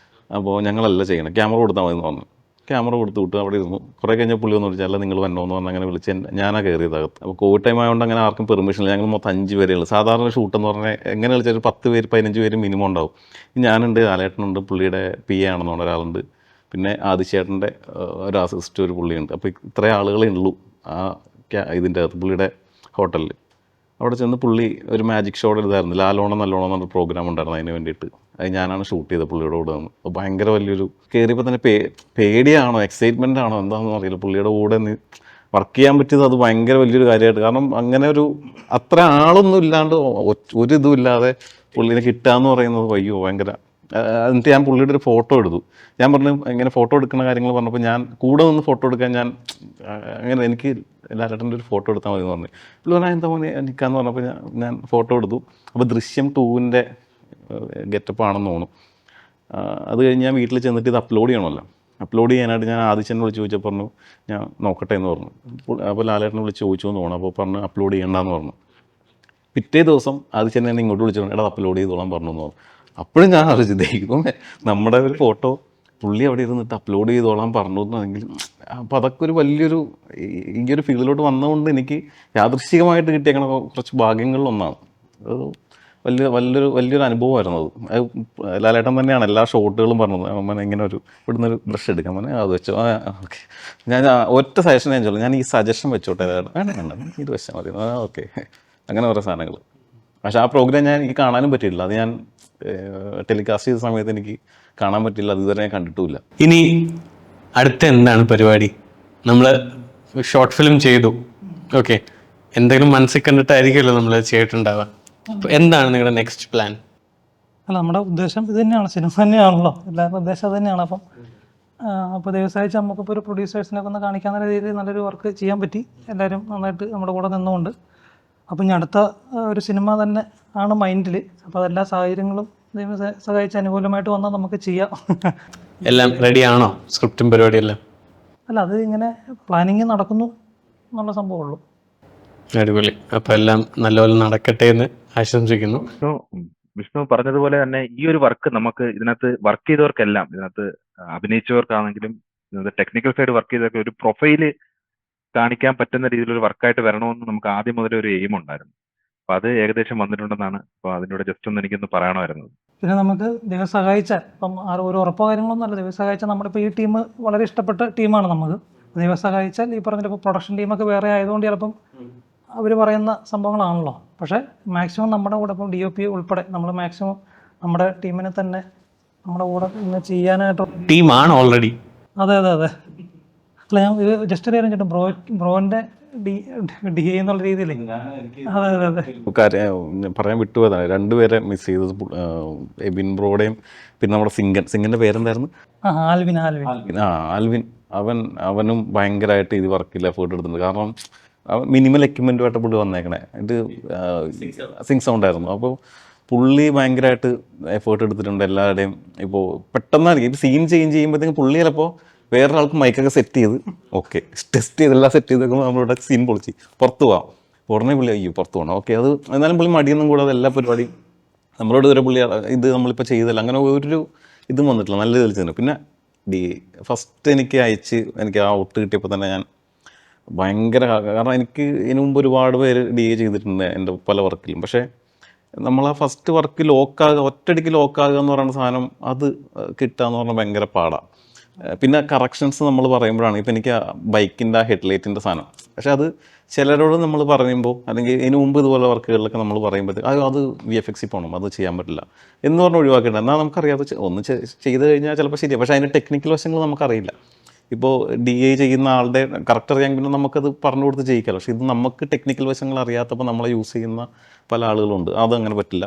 അപ്പോൾ ഞങ്ങളല്ല ചെയ്യണം, ക്യാമറ കൊടുത്താൽ മതി എന്ന് പറഞ്ഞു. ക്യാമറ കൊടുത്ത് വിട്ടു. അവിടെ ഇരുന്നു. കുറേ കഴിഞ്ഞാൽ പുള്ളി ഒന്ന് വിളിച്ചാൽ നിങ്ങൾ വന്നോ എന്ന് പറഞ്ഞാൽ അങ്ങനെ വിളിച്ച് ഞാനാണ് കയറിയതകത്ത്. അപ്പോൾ കോവിഡ് ടൈം ആയതുകൊണ്ട് അങ്ങനെ ആർക്കും പെർമിഷൻ ഇല്ല. ഞങ്ങൾ മൊത്തം 5 പേരുള്ളൂ. സാധാരണ ഷൂട്ടെന്ന് പറഞ്ഞാൽ എങ്ങനെ വിളിച്ചാൽ 10 പേര് 15 പേര് മിനിമം ഉണ്ടാവും. ഞാനുണ്ട്, ലാലേട്ടനുണ്ട്, പുള്ളിയുടെ PA ആണെന്ന് പറഞ്ഞ ഒരാളുണ്ട്, പിന്നെ ആദിശേട്ടൻ്റെ ഒരു അസിസ്റ്റ് ഒരു പുള്ളിയുണ്ട്. അപ്പോൾ ഇത്രയും ആളുകളേ ഉള്ളൂ ആ ഇതിൻ്റെ അകത്ത് പുള്ളിയുടെ ഹോട്ടലിൽ. അവിടെ ചെന്ന് പുള്ളി ഒരു മാജിക് ഷോയുടെ ഇതായിരുന്നു, ലാലോണം നല്ലോണം എന്നൊരു പ്രോഗ്രാം ഉണ്ടായിരുന്നു. അതിന് വേണ്ടിയിട്ട് അത് ഞാനാണ് ഷൂട്ട് ചെയ്തത് പുള്ളിയുടെ കൂടെ നിന്ന്. അപ്പോൾ ഭയങ്കര വലിയൊരു കയറിയപ്പോൾ തന്നെ പേടിയാണോ എക്സൈറ്റ്മെൻ്റ് ആണോ എന്താണെന്ന് അറിയില്ല. പുള്ളിയുടെ കൂടെ വർക്ക് ചെയ്യാൻ പറ്റിയത് അത് ഭയങ്കര വലിയൊരു കാര്യമായിട്ട്. കാരണം അങ്ങനെ ഒരു അത്ര ആളൊന്നും ഇല്ലാണ്ട് ഒരു ഇതും ഇല്ലാതെ പുള്ളിനെ കിട്ടുകയെന്ന് പറയുന്നത് അയ്യോ ഭയങ്കര. എന്നിട്ട് ഞാൻ പുള്ളിയുടെ ഒരു ഫോട്ടോ എടുത്തു. ഞാൻ പറഞ്ഞു ഇങ്ങനെ ഫോട്ടോ എടുക്കുന്ന കാര്യങ്ങൾ പറഞ്ഞപ്പോൾ ഞാൻ കൂടെ നിന്ന് ഫോട്ടോ എടുക്കാൻ അങ്ങനെ എനിക്ക് ലാലേട്ടൻ്റെ ഒരു ഫോട്ടോ എടുത്താൽ മതി എന്ന് പറഞ്ഞു. പുള്ളി പറഞ്ഞാൽ എന്താ മോനെ നിൽക്കാമെന്ന് പറഞ്ഞപ്പോൾ ഞാൻ ഫോട്ടോ എടുത്തു. അപ്പോൾ ദൃശ്യം 2ൻ്റെ ഗെറ്റപ്പാണെന്ന് തോന്നുന്നു. അത് കഴിഞ്ഞ് ഞാൻ വീട്ടിൽ ചെന്നിട്ട് ഇത് അപ്ലോഡ് ചെയ്യണമല്ലോ. അപ്ലോഡ് ചെയ്യാനായിട്ട് ഞാൻ ആദിച്ചനെ വിളിച്ച് ചോദിച്ചപ്പോൾ പറഞ്ഞു ഞാൻ നോക്കട്ടെ എന്ന് പറഞ്ഞു. അപ്പോൾ ലാലേട്ടനെ വിളിച്ച് ചോദിച്ചു എന്ന് തോന്നുന്നു. അപ്പോൾ പറഞ്ഞു അപ്ലോഡ് ചെയ്യണ്ടെന്ന് പറഞ്ഞു. പിറ്റേ ദിവസം ആദിച്ചനെ എന്നെ ഇങ്ങോട്ട് വിളിച്ചു എടാ അപ്ലോഡ് ചെയ്തോളാൻ പറഞ്ഞു എന്ന് പറഞ്ഞു. അപ്പോഴും ഞാൻ ആലോചിച്ചു ദൈവം നമ്മുടെ ഒരു ഫോട്ടോ പുള്ളി അവിടെ ഇരുന്നിട്ട് അപ്ലോഡ് ചെയ്തോളാൻ പറഞ്ഞു എന്നെങ്കിൽ അപ്പോൾ അതൊക്കെ ഒരു വലിയൊരു ഈ ഒരു ഫീൽഡിലോട്ട് വന്നതുകൊണ്ട് എനിക്ക് യാദൃശ്ചികമായിട്ട് കിട്ടിയേക്കണ കുറച്ച് ഭാഗ്യങ്ങളിലൊന്നാണ്. അത് വലിയൊരു അനുഭവമായിരുന്നു അത്. ലാലേട്ടൻ തന്നെയാണ് എല്ലാ ഷോട്ടുകളും പറഞ്ഞത്. അമ്മ ഇങ്ങനെ ഇവിടുന്ന് ഒരു ബ്രഷ് എടുക്കാൻ പറഞ്ഞാൽ അത് വെച്ചോ, ഓക്കെ. ഞാൻ ഒറ്റ സജഷൻ ഞാൻ ചോദിച്ചു, ഞാൻ ഈ സജഷൻ വെച്ചോട്ടെ, വേണ്ട ഇത് വെച്ചാൽ മതി, ഓക്കെ, അങ്ങനെ കുറേ സാധനങ്ങൾ. പക്ഷെ ആ പ്രോഗ്രാം എനിക്ക് കാണാനും പറ്റിയില്ല. അത് ഞാൻ ടെലികാസ്റ്റ് ചെയ്ത സമയത്ത് എനിക്ക് കാണാൻ പറ്റില്ല, അത് ഇതുവരെ ഞാൻ കണ്ടിട്ടുമില്ല. ഇനി അടുത്ത എന്താണ് പരിപാടി? നമ്മൾ ഷോർട്ട് ഫിലിം ചെയ്തു, ഓക്കെ, എന്തെങ്കിലും മനസ്സിൽ കണ്ടിട്ടായിരിക്കുമല്ലോ നമ്മൾ ചെയ്തിട്ടുണ്ടാവുക. അപ്പോൾ എന്താണ് നിങ്ങളുടെ നെക്സ്റ്റ് പ്ലാൻ? അല്ല, നമ്മുടെ ഉദ്ദേശം ഇത് തന്നെയാണ്, സിനിമ തന്നെയാണല്ലോ, എല്ലാവരുടെ ഉദ്ദേശം അത് തന്നെയാണ്. അപ്പോൾ ദൈവം സഹായിച്ച് നമുക്കിപ്പോൾ ഒരു പ്രൊഡ്യൂസേഴ്സിനൊക്കെ ഒന്ന് കാണിക്കാവുന്ന രീതിയിൽ നല്ലൊരു വർക്ക് ചെയ്യാൻ പറ്റി, എല്ലാവരും നന്നായിട്ട് നമ്മുടെ കൂടെ നിന്നുകൊണ്ട്. അപ്പം ഇനി അടുത്ത ഒരു സിനിമ തന്നെ ആണ് മൈൻഡിൽ. അപ്പോൾ അതെല്ലാ സാഹചര്യങ്ങളും ദൈവം സഹായിച്ച് അനുകൂലമായിട്ട് വന്നാൽ നമുക്ക് ചെയ്യാം. എല്ലാം റെഡിയാണോ? സ്ക്രിപ്റ്റും പരിപാടിയെല്ലാം? അല്ല, അത് ഇങ്ങനെ പ്ലാനിങ് നടക്കുന്നു എന്നുള്ള സംഭവമുള്ളൂ. അടിപൊളി. അപ്പോൾ എല്ലാം നല്ലപോലെ നടക്കട്ടെ എന്ന് ആശംസിക്കുന്നു. വിഷ്ണു പറഞ്ഞതുപോലെ തന്നെ ഈ ഒരു വർക്ക് നമുക്ക് ഇതിനകത്ത് വർക്ക് ചെയ്തവർക്കെല്ലാം, ഇതിനകത്ത് അഭിനയിച്ചവർക്കാണെങ്കിലും ഇതിനകത്ത് ടെക്നിക്കൽ സൈഡ് വർക്ക് ചെയ്തവർക്ക് ഒരു പ്രൊഫൈല് കാണിക്കാൻ പറ്റുന്ന രീതിയിലൊരു വർക്കായിട്ട് വരണമെന്ന് നമുക്ക് ആദ്യം മുതലേ ഒരു എയിം ഉണ്ടായിരുന്നു. അപ്പോൾ അത് ഏകദേശം വന്നിട്ടുണ്ടെന്നാണ്. അപ്പോൾ അതിനോട് ജസ്റ്റ് ഒന്ന് എനിക്കൊന്ന് പറയണമായിരുന്നു. പിന്നെ നമുക്ക് ദൈവം സഹായിച്ചാൽ, ഇപ്പം ഒരു ഉറപ്പോ കാര്യങ്ങളൊന്നും അല്ല, ദൈവം സഹായിച്ചാൽ നമ്മളിപ്പോൾ ഈ ടീം വളരെ ഇഷ്ടപ്പെട്ട ടീമാണ് നമുക്ക്. ദൈവം സഹായിച്ചാൽ ഈ പറഞ്ഞ ഇപ്പോൾ പ്രൊഡക്ഷൻ ടീമൊക്കെ വേറെ ആയതുകൊണ്ട് ചിലപ്പം അവർ പറയുന്ന സംഭവങ്ങളാണല്ലോ. പക്ഷേ മാക്സിമം നമ്മുടെ കൂടെ ഇപ്പം DOP ഉൾപ്പെടെ നമ്മൾ മാക്സിമം നമ്മുടെ ടീമിനെ തന്നെ നമ്മുടെ കൂടെ ഇന്ന് ചെയ്യാനായിട്ട് ടീമാണ് ഓൾറെഡി. അതെ. അല്ല, ഞാൻ ഇത് ജസ്റ്റ് ഒരു കാര്യം ചേട്ടൻ ബ്രോൻ്റെ DA എന്നുള്ള രീതിയിൽ. അതെ. പറയാൻ വിട്ടുപോയതാണ്, രണ്ടുപേരെ മിസ് ചെയ്തത്. എബിൻ ബ്രോയുടെയും പിന്നെ നമ്മുടെ സിംഗൻ്റെ പേരെന്തായിരുന്നു? ആൽവിൻ. അവനും ഭയങ്കരമായിട്ട് ഇത് വർക്കിൽ എഫേർട്ട് എടുത്തിട്ടുണ്ട്. കാരണം മിനിമൽ എക്യുപ്മെൻറ്റുമായിട്ട് പുള്ളി വന്നേക്കണേ. ഇത് സിങ് സൗണ്ട് ആയിരുന്നു. അപ്പോൾ പുള്ളി ഭയങ്കരമായിട്ട് എഫേർട്ട് എടുത്തിട്ടുണ്ട് എല്ലാവരുടെയും. ഇപ്പോൾ പെട്ടെന്നായിരിക്കും ഇപ്പോൾ സീൻ ചേഞ്ച് ചെയ്യുമ്പോഴത്തേക്കും പുള്ളി ചിലപ്പോൾ വേറൊരാൾക്ക് മൈക്കൊക്കെ സെറ്റ് ചെയ്ത് ഓക്കെ ടെസ്റ്റ് ചെയ്തെല്ലാം സെറ്റ് ചെയ്ത് വെക്കുമ്പോൾ നമ്മളിവിടെ സീൻ പൊളിച്ച് പുറത്ത് പോകാം. ഉടനെ പുള്ളി അയ്യോ പുറത്ത് പോകണം, ഓക്കെ. അത് എന്നാലും പുള്ളി മടിയൊന്നും കൂടാതെ എല്ലാ പരിപാടിയും നമ്മളോട് ഇതുവരെ പുള്ളി ഇത് നമ്മളിപ്പോൾ ചെയ്തല്ല, അങ്ങനെ ഒരു ഇതും വന്നിട്ടില്ല, നല്ല ഇതിൽ ചെയ്യുന്നു. പിന്നെ ഫസ്റ്റ് എനിക്ക് ആ ഔട്ട് കിട്ടിയപ്പോൾ തന്നെ ഞാൻ ഭയങ്കര, കാരണം എനിക്ക് ഇതിനു മുമ്പ് ഒരുപാട് പേര് DA ചെയ്തിട്ടുണ്ട് എൻ്റെ പല വർക്കിലും. പക്ഷേ നമ്മൾ ആ ഫസ്റ്റ് വർക്ക് ഒറ്റയടിക്ക് ലോക്കാകുക എന്ന് പറയുന്ന സാധനം, അത് കിട്ടുക എന്ന് പറഞ്ഞാൽ ഭയങ്കര പാടാണ്. പിന്നെ കറക്ഷൻസ് നമ്മൾ പറയുമ്പോഴാണ്, ഇപ്പം എനിക്ക് ബൈക്കിൻ്റെ ആ ഹെഡ്ലൈറ്റിൻ്റെ സാധനം, പക്ഷെ അത് ചിലരോട് നമ്മൾ പറയുമ്പോൾ, അല്ലെങ്കിൽ ഇതിനു മുമ്പ് ഇതുപോലെ വർക്കുകളിലൊക്കെ നമ്മൾ പറയുമ്പോഴത്തേക്ക് അത് VFX പോകണം, അത് ചെയ്യാൻ പറ്റില്ല എന്ന് പറഞ്ഞ് ഒഴിവാക്കിയിട്ടുണ്ട്. എന്നാൽ നമുക്കറിയാതെ ഒന്ന് ചെയ്ത് കഴിഞ്ഞാൽ ചിലപ്പോൾ ശരിയാണ്, പക്ഷേ അതിൻ്റെ ടെക്നിക്കൽ വശങ്ങൾ നമുക്കറിയില്ല. ഇപ്പോൾ DA ചെയ്യുന്ന ആളുടെ കറക്റ്റ് അറിയാൻ പിന്നെ നമുക്കത് പറഞ്ഞു കൊടുത്ത് ചെയ്യിക്കാം. പക്ഷേ ഇത് നമുക്ക് ടെക്നിക്കൽ വശങ്ങൾ അറിയാത്തപ്പോൾ നമ്മളെ യൂസ് ചെയ്യുന്ന പല ആളുകളുണ്ട്. അതങ്ങനെ പറ്റില്ല,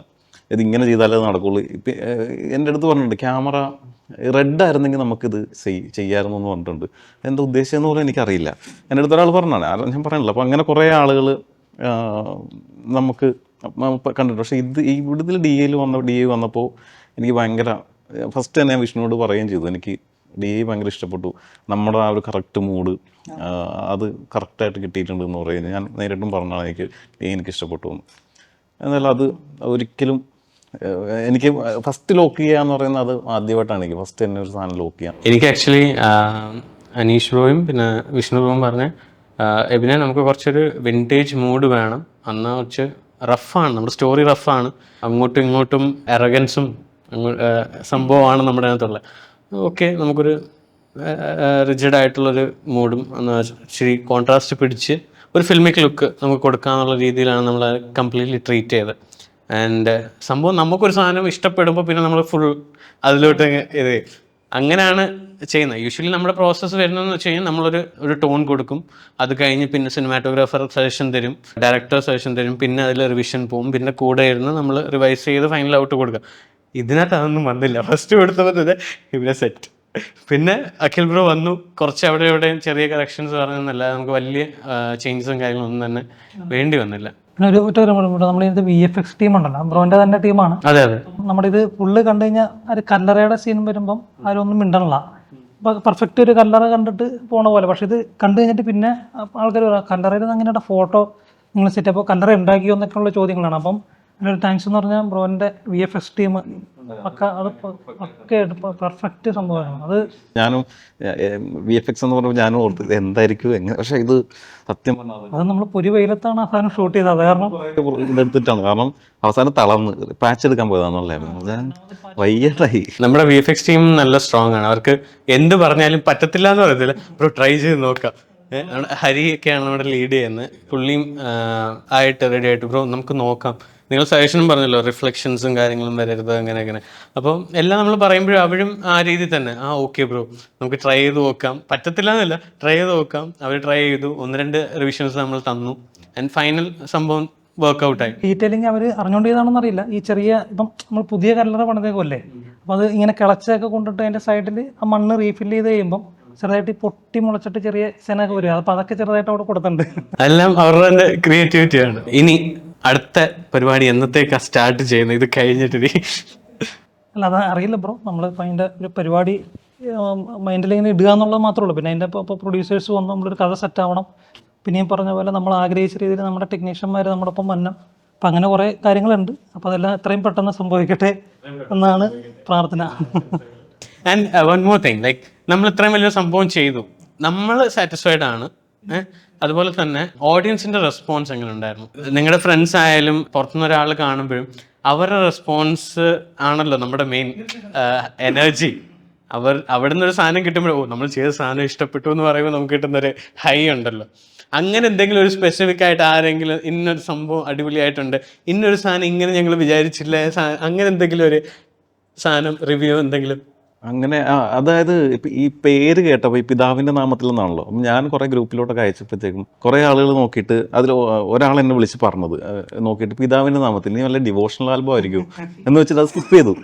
ഇതിങ്ങനെ ചെയ്താലേ നടക്കുള്ളൂ. ഇപ്പം എൻ്റെ അടുത്ത് പറഞ്ഞിട്ടുണ്ട്, ക്യാമറ റെഡ് ആയിരുന്നെങ്കിൽ നമുക്കിത് ചെയ്യാമായിരുന്നു എന്ന് പറഞ്ഞിട്ടുണ്ട്. എന്താ ഉദ്ദേശിച്ചതെന്ന് പോലും എനിക്കറിയില്ല. എൻ്റെ അടുത്ത് ഒരാൾ പറഞ്ഞാണ്, ഞാൻ പറയണില്ല. അപ്പോൾ അങ്ങനെ കുറേ ആളുകൾ നമുക്ക് കണ്ടിട്ടുണ്ട്. പക്ഷേ ഇവിടുത്തെ DA വന്നപ്പോൾ എനിക്ക് ഭയങ്കര, ഫസ്റ്റ് തന്നെ ഞാൻ വിഷ്ണുവോട് പറയുകയും ചെയ്തു, എനിക്ക് DA ഭയങ്കര ഇഷ്ടപ്പെട്ടു. നമ്മുടെ ആ ഒരു കറക്റ്റ് മൂഡ് അത് കറക്റ്റായിട്ട് കിട്ടിയിട്ടുണ്ട് എന്ന് പറയുന്നത് ഞാൻ നേരിട്ടും പറഞ്ഞാണ്, എനിക്ക് ഇഷ്ടപ്പെട്ടു എന്ന്. എന്നാലും അത് ഒരിക്കലും എനിക്ക് ഫസ്റ്റ് ലോക്ക് ചെയ്യുക എന്ന് പറയുന്നത് അത് ആദ്യമായിട്ടാണ് എനിക്ക് ഫസ്റ്റ് തന്നെ ഒരു സാധനം ലോക്ക് ചെയ്യാം. എനിക്ക് ആക്ച്വലി അനീഷ് ബ്രോയും പിന്നെ വിഷ്ണു ബ്രോയും പറഞ്ഞ എബിനെ നമുക്ക് കുറച്ചൊരു വിൻറ്റേജ് മൂഡ് വേണം, എന്നാൽ കുറച്ച് റഫാണ്, നമ്മുടെ സ്റ്റോറി റഫാണ്, അങ്ങോട്ടും ഇങ്ങോട്ടും എറഗൻസും സംഭവമാണ് നമ്മുടെ അതിനകത്തുള്ളത്. ഓക്കെ, നമുക്കൊരു റിജിഡായിട്ടുള്ളൊരു മൂഡും ഇച്ചിരി കോൺട്രാസ്റ്റ് പിടിച്ച് ഒരു ഫിൽമിക് ലുക്ക് നമുക്ക് കൊടുക്കാന്നുള്ള രീതിയിലാണ് നമ്മൾ കംപ്ലീറ്റ്ലി ട്രീറ്റ് ചെയ്തത്. ആൻഡ് സംഭവം നമുക്കൊരു സാധനം ഇഷ്ടപ്പെടുമ്പോൾ പിന്നെ നമ്മൾ ഫുൾ അതിലോട്ട് ഇത് അങ്ങനെയാണ് ചെയ്യുന്നത്. യൂഷ്വലി നമ്മുടെ പ്രോസസ്സ് വരുന്നതെന്ന് വെച്ച് കഴിഞ്ഞാൽ നമ്മളൊരു ടോൺ കൊടുക്കും, അത് കഴിഞ്ഞ് പിന്നെ സിനിമാറ്റോഗ്രാഫർ സജഷൻ തരും, ഡയറക്ടർ സജഷൻ തരും, പിന്നെ അതിൽ റിവിഷൻ പോകും, പിന്നെ കൂടെ ഇരുന്ന് നമ്മൾ റിവൈസ് ചെയ്ത് ഫൈനൽ ഔട്ട് കൊടുക്കുക. ഇതിനകത്ത് അതൊന്നും വന്നില്ല. ഫസ്റ്റ് കൊടുത്തപ്പോൾ തന്നെ ഇവിടെ സെറ്റ്. പിന്നെ അഖിൽ ബ്രോ വന്നു, കുറച്ച് അവിടെ എവിടെയും ചെറിയ കറക്ഷൻസ് പറഞ്ഞെന്നല്ലാതെ നമുക്ക് വലിയ ചേഞ്ചസും കാര്യങ്ങളൊന്നും തന്നെ വേണ്ടി വന്നില്ല. പിന്നെ നമ്മളിതിനകത്ത് VFX ടീം ഉണ്ടല്ലോ, ബ്രോൻ്റെ തന്നെ ടീമാണ്. അതെ. നമ്മുടെ ഇത് ഫുള്ള് കണ്ടു കഴിഞ്ഞാൽ ഒരു കല്ലറയുടെ സീൻ വരുമ്പം ആരും ഒന്നും മിണ്ടണില്ല. അപ്പോൾ പെർഫെക്റ്റ് ഒരു കല്ലറ കണ്ടിട്ട് പോണ പോലെ. പക്ഷെ ഇത് കണ്ടു കഴിഞ്ഞിട്ട് പിന്നെ ആൾക്കാർ പറയാം, കല്ലറയിൽ അങ്ങനെയുള്ള ഫോട്ടോ നിങ്ങൾ സെറ്റ്, അപ്പോൾ കല്ലറ ഉണ്ടാക്കിയോ എന്നൊക്കെയുള്ള ചോദ്യങ്ങളാണ്. അപ്പം അതിനൊരു താങ്ക്സ് എന്ന് പറഞ്ഞാൽ ബ്രോൻ്റെ VFX ടീം പക്ക അത് പക്ക പെർഫെക്റ്റ് സംഭവമാണ് അത്. ഞാനും VFX എന്ന് പറയുമ്പോൾ ഞാനും ഓർത്ത് ഇത് എന്തായിരിക്കും എങ്ങനെ, പക്ഷെ ഇത് സത്യം പറഞ്ഞാൽ അത് നമ്മൾ പൊരി വെയിലത്താണ് ആ സാധനം ഷൂട്ട് ചെയ്തത്. അത് കാരണം ഇതെടുത്തിട്ടാണ്, കാരണം അവസാനം തളർന്ന് പാച്ച് എടുക്കാൻ പോയതാണെന്നുള്ളായിരുന്നു. ഞാൻ വയ്യാതായി. നമ്മുടെ VFX ടീം നല്ല സ്ട്രോങ് ആണ്. അവർക്ക് എന്ത് പറഞ്ഞാലും പറ്റത്തില്ല എന്ന് പറയത്തില്ല, ബ്രോ ട്രൈ ചെയ്ത് നോക്കാം. ഹരിയൊക്കെയാണ് നമ്മുടെ ലീഡ് ചെയ്യുന്നത്. പുള്ളിയും ആയിട്ട് റെഡി ആയിട്ട് ബ്രോ നമുക്ക് നോക്കാം, നിങ്ങൾ സജഷനും പറഞ്ഞല്ലോ റിഫ്ലക്ഷൻസും കാര്യങ്ങളും വരരുത് അങ്ങനെ അങ്ങനെ. അപ്പം എല്ലാം നമ്മൾ പറയുമ്പോഴും അവരും ആ രീതിയിൽ തന്നെ ഓക്കെ ബ്രോ നമുക്ക് ട്രൈ ചെയ്ത് നോക്കാം, പറ്റത്തില്ല എന്നല്ല ട്രൈ ചെയ്ത് നോക്കാം. അവർ ട്രൈ ചെയ്തു, 1-2 റിവിഷൻസ് നമ്മൾ തന്നു, ആൻഡ് ഫൈനൽ സംഭവം വർക്ക്ഔട്ടായി. ഡീറ്റെയിലിംഗ് അവർ അറിഞ്ഞുകൊണ്ട് ചെയ്താണെന്ന് അറിയില്ല. ഈ ചെറിയ ഇപ്പം നമ്മൾ പുതിയ കല്ലറ പണിതേക്കല്ലേ, അപ്പോൾ അത് ഇങ്ങനെ കിളച്ചൊക്കെ കൊണ്ടിട്ട് അതിൻ്റെ സൈഡിൽ ആ മണ്ണ് റീഫില്ല് ചെയ്ത് കഴിയുമ്പം ചെറുതായിട്ട് പൊട്ടി മുളച്ചിട്ട് ചെറിയ സെനൊക്കെ വരും. അപ്പോൾ അതൊക്കെ ചെറുതായിട്ട് അവിടെ കൊടുത്തിട്ടുണ്ട്. എല്ലാം അവരുടെ തന്നെ ക്രിയേറ്റിവിറ്റിയാണ്. ഇനി അടുത്ത പരിപാടി എന്നത്തേക്കാ സ്റ്റാർട്ട് ചെയ്യുന്നത്? ഇത് കഴിഞ്ഞിട്ട് അല്ല അത് അറിയില്ല ബ്രോ, നമ്മളിപ്പോൾ അതിൻ്റെ ഒരു പരിപാടി മൈൻഡിൽ ഇങ്ങനെ ഇടുക എന്നുള്ളത് മാത്രമേ ഉള്ളൂ. പിന്നെ അതിൻ്റെ ഇപ്പോൾ പ്രൊഡ്യൂസേഴ്സ് വന്ന് നമ്മളൊരു കഥ സെറ്റ് ആവണം. പിന്നെയും പറഞ്ഞ പോലെ നമ്മൾ ആഗ്രഹിച്ച രീതിയിൽ നമ്മുടെ ടെക്നീഷ്യന്മാർ നമ്മുടെ ഒപ്പം വരണം. അപ്പം അങ്ങനെ കുറേ കാര്യങ്ങളുണ്ട്. അപ്പോൾ അതെല്ലാം എത്രയും പെട്ടെന്ന് സംഭവിക്കട്ടെ എന്നാണ് പ്രാർത്ഥന. And one more thing, like നമ്മൾ ഇത്രയും വലിയ സംഭവം ചെയ്തു, നമ്മൾ സാറ്റിസ്ഫൈഡ് ആണ്. അതുപോലെ തന്നെ ഓഡിയൻസിന്റെ റെസ്പോൺസ് എങ്ങനെ ഉണ്ടായിരുന്നു? നിങ്ങളുടെ ഫ്രണ്ട്സ് ആയാലും പുറത്തുനിന്ന് ഒരാൾ കാണുമ്പോഴും അവരുടെ റെസ്പോൺസ് ആണല്ലോ നമ്മുടെ മെയിൻ എനർജി. അവിടെ നിന്ന് ഒരു സാധനം കിട്ടുമ്പോഴോ നമ്മൾ ചെയ്ത സാധനം ഇഷ്ടപ്പെട്ടു എന്ന് പറയുമ്പോൾ നമുക്ക് കിട്ടുന്നൊരു ഹൈ ഉണ്ടല്ലോ. അങ്ങനെ എന്തെങ്കിലും ഒരു സ്പെസിഫിക് ആയിട്ട് ആരെങ്കിലും ഇന്നൊരു സംഭവം അടിപൊളിയായിട്ടുണ്ട്, ഇന്നൊരു സാധനം ഇങ്ങനെ ഞങ്ങൾ വിചാരിച്ചില്ല, അങ്ങനെ എന്തെങ്കിലും ഒരു സാധനം റിവ്യൂ എന്തെങ്കിലും? അങ്ങനെ അതായത് ഇപ്പം ഈ പേര് കേട്ടപ്പോൾ ഈ പിതാവിൻ്റെ നാമത്തിൽ നിന്നാണല്ലോ. അപ്പം ഞാൻ കുറേ ഗ്രൂപ്പിലോട്ടൊക്കെ അയച്ചപ്പോഴത്തേക്കും കുറേ ആളുകൾ നോക്കിയിട്ട് അതിൽ ഒരാൾ എന്നെ വിളിച്ച് പറഞ്ഞത് നോക്കിയിട്ട് പിതാവിൻ്റെ നാമത്തിൽ നീ വല്ല ഡിവോഷണൽ ആൽബം ആയിരിക്കും എന്ന് വെച്ചിട്ട് അത്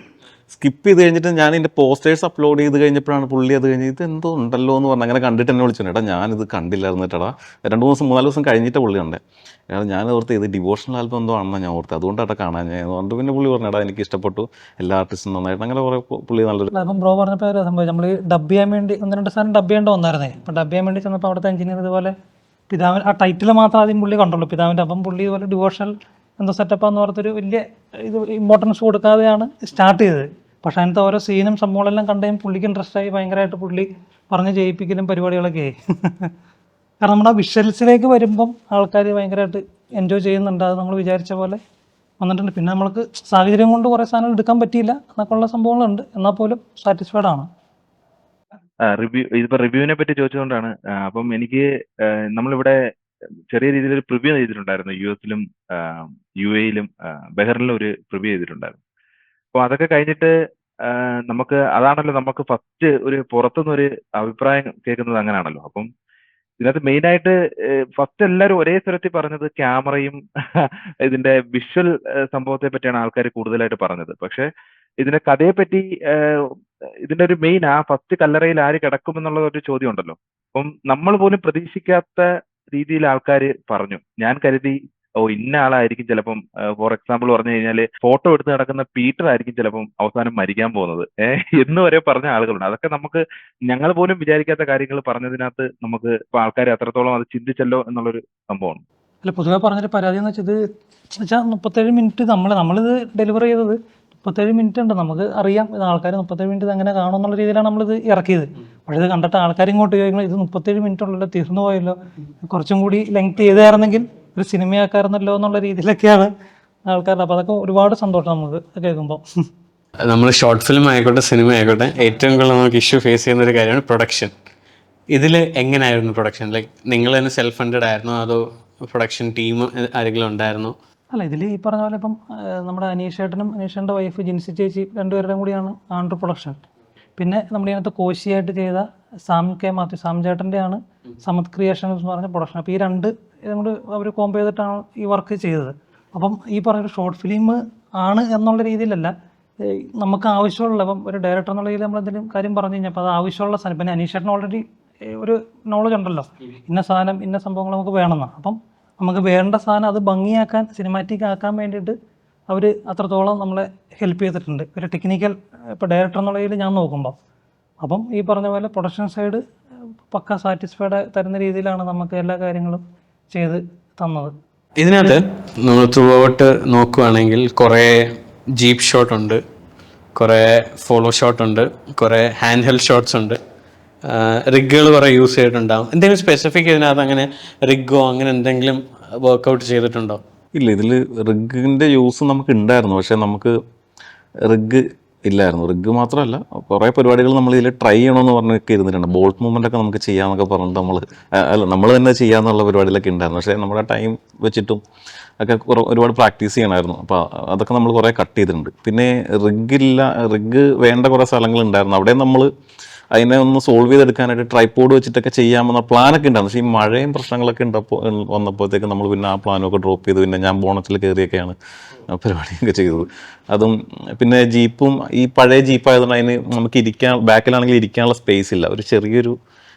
സ്കിപ്പ് ചെയ്ത് കഴിഞ്ഞിട്ട് ഞാൻ എൻ്റെ പോസ്റ്റേഴ്സ് അപ്ലോഡ് ചെയ്ത് കഴിഞ്ഞപ്പോഴാണ് പുള്ളി അത് കഴിഞ്ഞ് ഇത് എന്തോ ഉണ്ടല്ലോ എന്ന് പറഞ്ഞ് അങ്ങനെ കണ്ടിട്ട് എന്നെ വിളിച്ചു. ഏട്ടാ ഞാനിത് കണ്ടില്ലായിരുന്നു കേട്ടാ, 2-3 ദിവസം കഴിഞ്ഞിട്ട് പുള്ളി കണ്ടേ. ഞാൻ ഓർത്ത് ഇത് ഡിവോഷണൽ ആൽബം എന്തോ ആണെന്നാണ് ഞാൻ ഓർത്ത്, അതുകൊണ്ടാണ് കാണാൻ ഞാൻ അതുകൊണ്ട്. പിന്നെ പുള്ളി പറഞ്ഞേടാ എനിക്ക് ഇഷ്ടപ്പെട്ടു, എല്ലാ ആർട്ടിസ്റ്റും നന്നായിട്ട്, അങ്ങനെ കുറേ പുള്ളി നല്ലൊരു. അപ്പം ബ്രോ പറഞ്ഞപ്പോൾ സംഭവം നമ്മൾ ഡബ് ചെയ്യാൻ വേണ്ടി 1-2 സാധനം ഡബ് ചെയ്യേണ്ട വന്നായിരുന്നേ. അപ്പോൾ ഡബ് ചെയ്യാൻ വേണ്ടി ചെന്നപ്പോൾ അവിടുത്തെ എഞ്ചിനീയർ ഇതുപോലെ പിതാവിൻ ആ ടൈറ്റിൽ മാത്രം ആദ്യം പുള്ളി കണ്ടുള്ളൂ പിതാവിൻ്റെ. അപ്പം പുള്ളി ഇതുപോലെ ഡിവോഷണൽ എന്തോ സെറ്റപ്പാന്ന് പറഞ്ഞൊരു വലിയ ഇത് ഇമ്പോർട്ടൻസ് കൊടുക്കാതെയാണ് സ്റ്റാർട്ട് ചെയ്തത്. പക്ഷേ അതിനകത്ത് ഓരോ സീനും സംഭവങ്ങളെല്ലാം കണ്ടുകഴിഞ്ഞാൽ പുള്ളിക്ക് ഇൻട്രസ്റ്റ് ആയി ഭയങ്കരമായിട്ട് പുള്ളി പറഞ്ഞ് ചെയ്യിപ്പിക്കലും പരിപാടികളൊക്കെ ആയി. കാരണം നമ്മുടെ ആ വിഷ്വൽസിലേക്ക് വരുമ്പം ആൾക്കാർ ഭയങ്കരമായിട്ട് എൻജോയ് ചെയ്യുന്നുണ്ട്. അത് നമ്മൾ വിചാരിച്ച പോലെ വന്നിട്ടുണ്ട്. പിന്നെ നമ്മൾക്ക് സാഹചര്യം കൊണ്ട് കുറേ സാധനങ്ങൾ എടുക്കാൻ പറ്റിയില്ല എന്നൊക്കെ ഉള്ള സംഭവങ്ങളുണ്ട്. എന്നാൽ പോലും സാറ്റിസ്ഫൈഡ് ആണ്. ഇതിപ്പോ റിവ്യൂവിനെ പറ്റി ചോദിച്ചുകൊണ്ടാണ്. അപ്പം എനിക്ക് നമ്മളിവിടെ ചെറിയ രീതിയിൽ ഒരു പ്രിവ്യൂ ചെയ്തിട്ടുണ്ടായിരുന്നു. US-ലും UAE-ലും ബഹറിനിലും ഒരു പ്രിവ്യൂ ചെയ്തിട്ടുണ്ടായിരുന്നു. അപ്പോൾ അതൊക്കെ കഴിഞ്ഞിട്ട് നമുക്ക് അതാണല്ലോ നമുക്ക് ഫസ്റ്റ് ഒരു പുറത്തുനിന്നൊരു അഭിപ്രായം കേൾക്കുന്നത് അങ്ങനെയാണല്ലോ. അപ്പം ഇതിനകത്ത് മെയിനായിട്ട് ഫസ്റ്റ് എല്ലാവരും ഒരേ സ്വരത്തിൽ പറഞ്ഞത് ക്യാമറയും ഇതിന്റെ വിഷ്വൽ സംഭവത്തെ പറ്റിയാണ് ആൾക്കാർ കൂടുതലായിട്ട് പറഞ്ഞത്. പക്ഷെ ഇതിന്റെ കഥയെപ്പറ്റി ഇതിന്റെ ഒരു മെയിൻ ആ ഫസ്റ്റ് കല്ലറയിൽ ആര് കിടക്കുമെന്നുള്ള ഒരു ചോദ്യം ഉണ്ടല്ലോ. അപ്പം നമ്മൾ പോലും പ്രതീക്ഷിക്കാത്ത രീതിയിൽ ആൾക്കാർ പറഞ്ഞു. ഞാൻ കരുതി ഇന്ന ആളായിരിക്കും ചിലപ്പം, ഫോർ എക്സാമ്പിൾ പറഞ്ഞു കഴിഞ്ഞാല് ഫോട്ടോ എടുത്ത് നടക്കുന്ന പീറ്റർ ആയിരിക്കും ചിലപ്പം അവസാനം മരിക്കാൻ പോകുന്നത് എന്ന് വരെ പറഞ്ഞ ആളുകളുണ്ട്. അതൊക്കെ നമുക്ക് ഞങ്ങൾ പോലും വിചാരിക്കാത്ത കാര്യങ്ങൾ പറഞ്ഞതിനകത്ത് നമുക്ക് ഇപ്പൊ ആൾക്കാർ അത്രത്തോളം അത് ചിന്തിച്ചല്ലോ എന്നുള്ളൊരു സംഭവമാണ്. അല്ല പൊതുവെ പറഞ്ഞൊരു പരാതി എന്ന് വെച്ചാൽ 37 മിനിറ്റ് നമ്മളിത് ഡെലിവർ ചെയ്തത് 37 മിനിറ്റ് ഉണ്ട്. നമുക്ക് അറിയാം ഇത് ആൾക്കാർ 37 മിനിറ്റ് ഇത് അങ്ങനെ കാണുമെന്നുള്ള രീതിയിലാണ് നമ്മളിത് ഇറക്കിയത്. പക്ഷേ ഇത് കണ്ടിട്ട് ആൾക്കാർ ഇങ്ങോട്ട് ചോദിക്കണം ഇത് 37 മിനിറ്റ് ഉള്ളല്ലോ, തീർന്നു പോയല്ലോ, കുറച്ചും കൂടി ലെങ്ത് ചെയ്തായിരുന്നെങ്കിൽ ഒരു സിനിമയാക്കായിരുന്നല്ലോ എന്നുള്ള രീതിയിലൊക്കെയാണ് ആൾക്കാരുടെ. അപ്പോൾ അതൊക്കെ ഒരുപാട് സന്തോഷം നമുക്ക് കേൾക്കുമ്പോൾ. നമ്മൾ ഷോർട്ട് ഫിലിം ആയിക്കോട്ടെ സിനിമ ആയിക്കോട്ടെ ഏറ്റവും കൂടുതൽ നമുക്ക് ഇഷ്യൂ ഫേസ് ചെയ്യുന്ന ഒരു കാര്യമാണ് പ്രൊഡക്ഷൻ. ഇതിൽ എങ്ങനെയായിരുന്നു പ്രൊഡക്ഷൻ? ലൈക്ക് നിങ്ങൾ തന്നെ സെൽഫ് ഫണ്ടഡ് ആയിരുന്നോ അതോ പ്രൊഡക്ഷൻ ടീം ആരെങ്കിലും ഉണ്ടായിരുന്നോ? അല്ല ഇതിൽ ഈ പറഞ്ഞ പോലെ ഇപ്പം നമ്മുടെ അനീഷേട്ടനും അനീഷേട്ടൻ്റെ വൈഫ് ജിൻസി ചേച്ചി രണ്ടുപേരുടെയും കൂടിയാണ് ആൻഡ്രു പ്രൊഡക്ഷൻ. പിന്നെ നമ്മുടെ ഇതിനകത്ത് കോശിയായിട്ട് ചെയ്ത സാം ചേട്ടൻ്റെയാണ് സമത് ക്രിയേഷൻസ് എന്ന് പറഞ്ഞ പ്രൊഡക്ഷൻ. അപ്പോൾ ഈ രണ്ട് നമ്മൾ അവർ കോമ്പ് ചെയ്തിട്ടാണ് ഈ വർക്ക് ചെയ്തത്. അപ്പം ഈ പറഞ്ഞൊരു ഷോർട്ട് ഫിലിം ആണ് എന്നുള്ള രീതിയിലല്ല, നമുക്ക് ആവശ്യമുള്ള ഇപ്പം ഒരു ഡയറക്ടർ എന്നുള്ള രീതിയിൽ നമ്മൾ എന്തെങ്കിലും കാര്യം പറഞ്ഞു കഴിഞ്ഞാൽ അപ്പോൾ അത് ആവശ്യമുള്ള സാധനം. പിന്നെ അനീഷേട്ടന് ഓൾറെഡി ഒരു നോളജ് ഉണ്ടല്ലോ ഇന്ന സാധനം ഇന്ന സംഭവങ്ങൾ നമുക്ക് വേണമെന്നാണ്. അപ്പം നമുക്ക് വേണ്ട സാധനം അത് ഭംഗിയാക്കാൻ സിനിമാറ്റിക് ആക്കാൻ വേണ്ടിയിട്ട് അവർ അത്രത്തോളം നമ്മളെ ഹെൽപ്പ് ചെയ്തിട്ടുണ്ട്. ഒരു ടെക്നിക്കൽ ഇപ്പോൾ ഡയറക്ടർ എന്നുള്ള രീതിയിൽ ഞാൻ നോക്കുമ്പോൾ. അപ്പം ഈ പറഞ്ഞ പോലെ പ്രൊഡക്ഷൻ സൈഡ് പക്ക സാറ്റിസ്ഫൈഡ് തരുന്ന രീതിയിലാണ് നമുക്ക് എല്ലാ കാര്യങ്ങളും ചെയ്ത് തന്നത്. ഇതിനകത്ത് നമ്മൾ ത്രൂ ഔട്ട് നോക്കുകയാണെങ്കിൽ കുറേ ജീപ്പ് ഷോട്ട് ഉണ്ട്, കുറേ ഫോളോ ഷോട്ട് ഉണ്ട്, കുറേ ഹാൻഡ് ഹെൽഡ് ഷോട്ട്സ് ഉണ്ട്, റിഗുകൾ കുറേ യൂസ് ചെയ്തിട്ടുണ്ടാകും. എന്തെങ്കിലും സ്പെസിഫിക് ഇതിനകത്ത് അങ്ങനെ റിഗോ അങ്ങനെ എന്തെങ്കിലും വർക്കൗട്ട് ചെയ്തിട്ടുണ്ടോ? ഇല്ല, ഇതിൽ റിഗിൻ്റെ യൂസ് നമുക്ക് ഉണ്ടായിരുന്നു, പക്ഷേ നമുക്ക് റിഗ് ഇല്ലായിരുന്നു. റിഗ് മാത്രമല്ല, കുറേ പരിപാടികൾ നമ്മൾ ഇതിൽ ട്രൈ ചെയ്യണമെന്ന് പറഞ്ഞൊക്കെ ഇരുന്നിട്ടുണ്ട്. ബോൾട്ട് മൂവ്മെൻ്റ് ഒക്കെ നമുക്ക് ചെയ്യാമെന്നൊക്കെ പറഞ്ഞിട്ട് നമ്മൾ തന്നെ ചെയ്യാമെന്നുള്ള പരിപാടികളൊക്കെ ഉണ്ടായിരുന്നു. പക്ഷേ നമ്മുടെ ടൈം വെച്ചിട്ടും ഒക്കെ ഒരുപാട് പ്രാക്ടീസ് ചെയ്യണമായിരുന്നു. അപ്പോൾ അതൊക്കെ നമ്മൾ കുറേ കട്ട് ചെയ്തിട്ടുണ്ട്. പിന്നെ റിഗ് വേണ്ട കുറേ സ്ഥലങ്ങളുണ്ടായിരുന്നു. അവിടെ നമ്മൾ അതിനെ ഒന്ന് സോൾവ് ചെയ്തെടുക്കാനായിട്ട് ട്രൈപോഡ് വെച്ചിട്ടൊക്കെ ചെയ്യാമെന്ന പ്ലാനൊക്കെ ഉണ്ടായിരുന്നു. പക്ഷേ ഈ മഴയും പ്രശ്നങ്ങളൊക്കെ വന്നപ്പോഴത്തേക്ക് നമ്മൾ പിന്നെ ആ പ്ലാനൊക്കെ ഡ്രോപ്പ് ചെയ്തു. പിന്നെ ഞാൻ ബോണറ്റിൽ കയറിയൊക്കെയാണ് പരിപാടിയൊക്കെ ചെയ്തത്. അതും പിന്നെ ജീപ്പും ഈ പഴയ ജീപ്പായതുകൊണ്ട് അതിന് നമുക്ക് ബാക്കിലാണെങ്കിൽ ഇരിക്കാനുള്ള സ്പേസ് ഇല്ല. ഒരു ചെറിയൊരു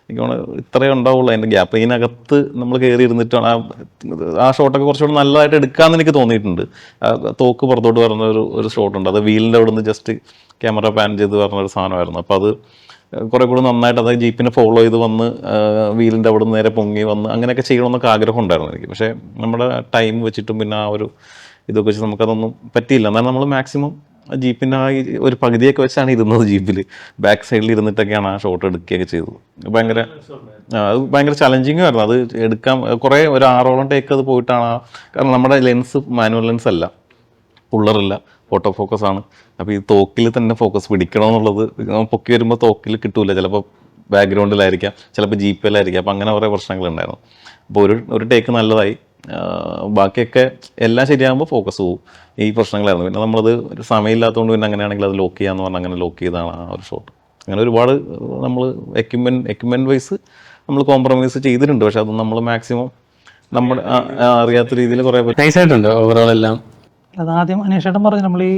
എനിക്ക് തോന്നുന്നു ഇത്രയേ ഉണ്ടാവുള്ളൂ അതിൻ്റെ ഗ്യാപ്പ്. ഇതിനകത്ത് നമ്മൾ കയറി ഇരുന്നിട്ടാണ് ആ ഷോട്ടൊക്കെ കുറച്ചുകൂടി നല്ലതായിട്ട് എടുക്കാമെന്ന് എനിക്ക് തോന്നിയിട്ടുണ്ട്. തോക്ക് പുറത്തോട്ട് വരുന്ന ഒരു ഷോട്ടുണ്ട്. അത് വീലിൻ്റെ അവിടെ നിന്ന് ജസ്റ്റ് ക്യാമറ പാൻ ചെയ്ത് പറഞ്ഞൊരു സാധനമായിരുന്നു. അപ്പോൾ അത് കുറേ കൂടി നന്നായിട്ട് അതായത് ജീപ്പിനെ ഫോളോ ചെയ്ത് വന്ന് വീലിൻ്റെ അവിടെ നിന്ന് നേരെ പൊങ്ങി വന്ന് അങ്ങനെയൊക്കെ ചെയ്യണമെന്നൊക്കെ ആഗ്രഹം ഉണ്ടായിരുന്നു എനിക്ക്. പക്ഷേ നമ്മുടെ ടൈം വെച്ചിട്ടും പിന്നെ ആ ഒരു ഇതൊക്കെ വെച്ച് നമുക്കതൊന്നും പറ്റിയില്ല. എന്നാലും നമ്മൾ മാക്സിമം ജീപ്പിൻ്റെ ആ ഒരു പകുതിയൊക്കെ വെച്ചാണ് ഇരുന്നത്. ജീപ്പിൽ ബാക്ക് സൈഡിൽ ഇരുന്നിട്ടൊക്കെയാണ് ആ ഷോട്ട് എടുക്കുകയൊക്കെ ചെയ്തത്. അത് ഭയങ്കര ചലഞ്ചിങ്ങും ആയിരുന്നു. അത് എടുക്കാൻ കുറേ ഒരു 6ഓളം ടേക്ക് അത് പോയിട്ടാണ്. കാരണം നമ്മുടെ ലെൻസ് മാനുവൽ ലെൻസ് അല്ല, പുള്ളറില്ല, ഓട്ടോ ഫോക്കസ് ആണ്. അപ്പോൾ ഈ തോക്കിൽ തന്നെ ഫോക്കസ് പിടിക്കണമെന്നുള്ളത് പൊക്കി വരുമ്പോൾ തോക്കിൽ കിട്ടൂല. ചിലപ്പോൾ ബാക്ക്ഗ്രൗണ്ടിലായിരിക്കാം, ചിലപ്പോൾ ജീപ്പിലായിരിക്കാം. അപ്പോൾ അങ്ങനെ കുറേ പ്രശ്നങ്ങളുണ്ടായിരുന്നു. അപ്പോൾ ഒരു ടേക്ക് നല്ലതായി. ബാക്കിയൊക്കെ എല്ലാം ശരിയാകുമ്പോൾ ഫോക്കസ് പോകും. ഈ പ്രശ്നങ്ങളായിരുന്നു. പിന്നെ നമ്മളത് ഒരു സമയമില്ലാത്തതുകൊണ്ട് പിന്നെ അങ്ങനെയാണെങ്കിൽ അത് ലോക്ക് ചെയ്യാമെന്ന് പറഞ്ഞാൽ അങ്ങനെ ലോക്ക് ചെയ്താണ് ആ ഒരു ഷോട്ട്. അങ്ങനെ ഒരുപാട് നമ്മൾ എക്യുപ്മെൻറ്റ് വൈസ് നമ്മൾ കോംപ്രമൈസ് ചെയ്തിട്ടുണ്ട്. പക്ഷെ അത് നമ്മൾ മാക്സിമം നമ്മുടെ അറിയാത്ത രീതിയിൽ കുറേ നൈസായിട്ടുണ്ട് ഓവറോൾ എല്ലാം. അതാദ്യം അനീഷേട്ടൻ പറഞ്ഞു നമ്മൾ ഈ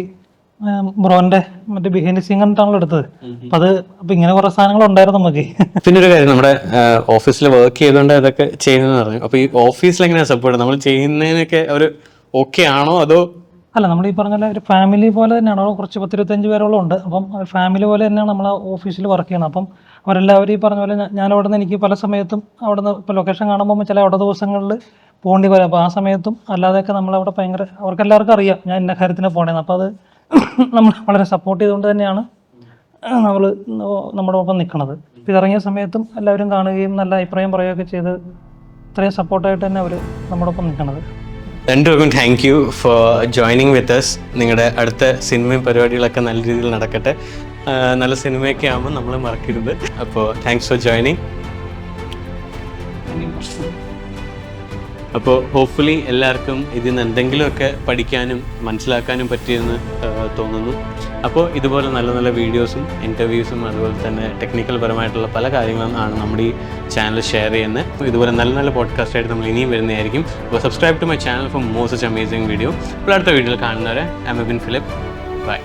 ബ്രോന്റെ മറ്റേ ബിഹൈൻഡ് സീൻ കണ്ടിട്ടാണല്ലോ എടുത്തത്. അപ്പൊ ഇങ്ങനെ കുറെ സാധനങ്ങൾ ഉണ്ടായിരുന്നു നമുക്ക്. പിന്നെ ഒരു കാര്യം, നമ്മുടെ ഓഫീസിൽ വർക്ക് ചെയ്തുകൊണ്ട് അതൊക്കെ ചെയ്യുന്നതെന്ന് പറഞ്ഞു. അപ്പോൾ ഈ ഓഫീസിൽ എങ്ങനെയാണ് സപ്പോർട്ട്? നമ്മൾ ചെയ്യുന്നതിനൊക്കെ അവർ ഓക്കെ ആണോ അതോ? അല്ല, നമ്മൾ ഈ പറഞ്ഞ ഒരു ഫാമിലി പോലെ തന്നെയാണ്. കുറച്ച് 10-25 പേരോളം ഉണ്ട്. അപ്പം ഫാമിലി പോലെ തന്നെയാണ് നമ്മൾ ഓഫീസിൽ വർക്ക് ചെയ്യണം. അപ്പം അവരെല്ലാവരും ഈ പറഞ്ഞ പോലെ ഞാൻ അവിടെ നിന്ന് എനിക്ക് പല സമയത്തും അവിടെ നിന്ന് ഇപ്പോൾ ലൊക്കേഷൻ കാണുമ്പോൾ ചില അവിടെ ദിവസങ്ങളിൽ പോകേണ്ടി വരും. അപ്പോൾ ആ സമയത്തും അല്ലാതെയൊക്കെ നമ്മളവിടെ ഭയങ്കര അവർക്കെല്ലാവർക്കും അറിയാം ഞാൻ ഇന്ന കാര്യത്തിന് പോകണേന്ന്. അപ്പോൾ അത് നമ്മൾ വളരെ സപ്പോർട്ട് ചെയ്തുകൊണ്ട് തന്നെയാണ് നമ്മൾ നമ്മുടെ ഒപ്പം നിൽക്കുന്നത്. ഇപ്പോൾ ഇറങ്ങിയ സമയത്തും എല്ലാവരും കാണുകയും നല്ല അഭിപ്രായം പറയുകയൊക്കെ ചെയ്ത് ഇത്രയും സപ്പോർട്ടായിട്ട് തന്നെ അവർ നമ്മുടെ ഒപ്പം നിൽക്കുന്നത്. രണ്ടുപേർക്കും thank you for joining with us. നിങ്ങളുടെ അടുത്ത സിനിമയും പരിപാടികളൊക്കെ നല്ല രീതിയിൽ നടക്കട്ടെ. നല്ല സിനിമയൊക്കെ ആകുമ്പോൾ നമ്മൾ മറക്കരുത്. അപ്പോൾ താങ്ക്സ് ഫോർ ജോയിനിങ്. അപ്പോൾ ഹോപ്പ്ഫുള്ളി എല്ലാവർക്കും ഇതിൽ നിന്ന് എന്തെങ്കിലുമൊക്കെ പഠിക്കാനും മനസ്സിലാക്കാനും പറ്റിയെന്ന് തോന്നുന്നു. അപ്പോൾ ഇതുപോലെ നല്ല നല്ല വീഡിയോസും ഇൻ്റർവ്യൂസും അതുപോലെ തന്നെ ടെക്നിക്കൽ പരമായിട്ടുള്ള പല കാര്യങ്ങളും ആണ് നമ്മുടെ ഈ ചാനൽ ഷെയർ ചെയ്യുന്നത്. ഇതുപോലെ നല്ല നല്ല പോഡ്കാസ്റ്റായിട്ട് നമ്മൾ ഇനിയും വരുന്നതായിരിക്കും. അപ്പോൾ subscribe to my channel for more such amazing video. ഇപ്പോൾ അടുത്ത വീഡിയോയിൽ കാണുന്നവരെ ഐ എം ഫിലിപ്പ്. ബൈ.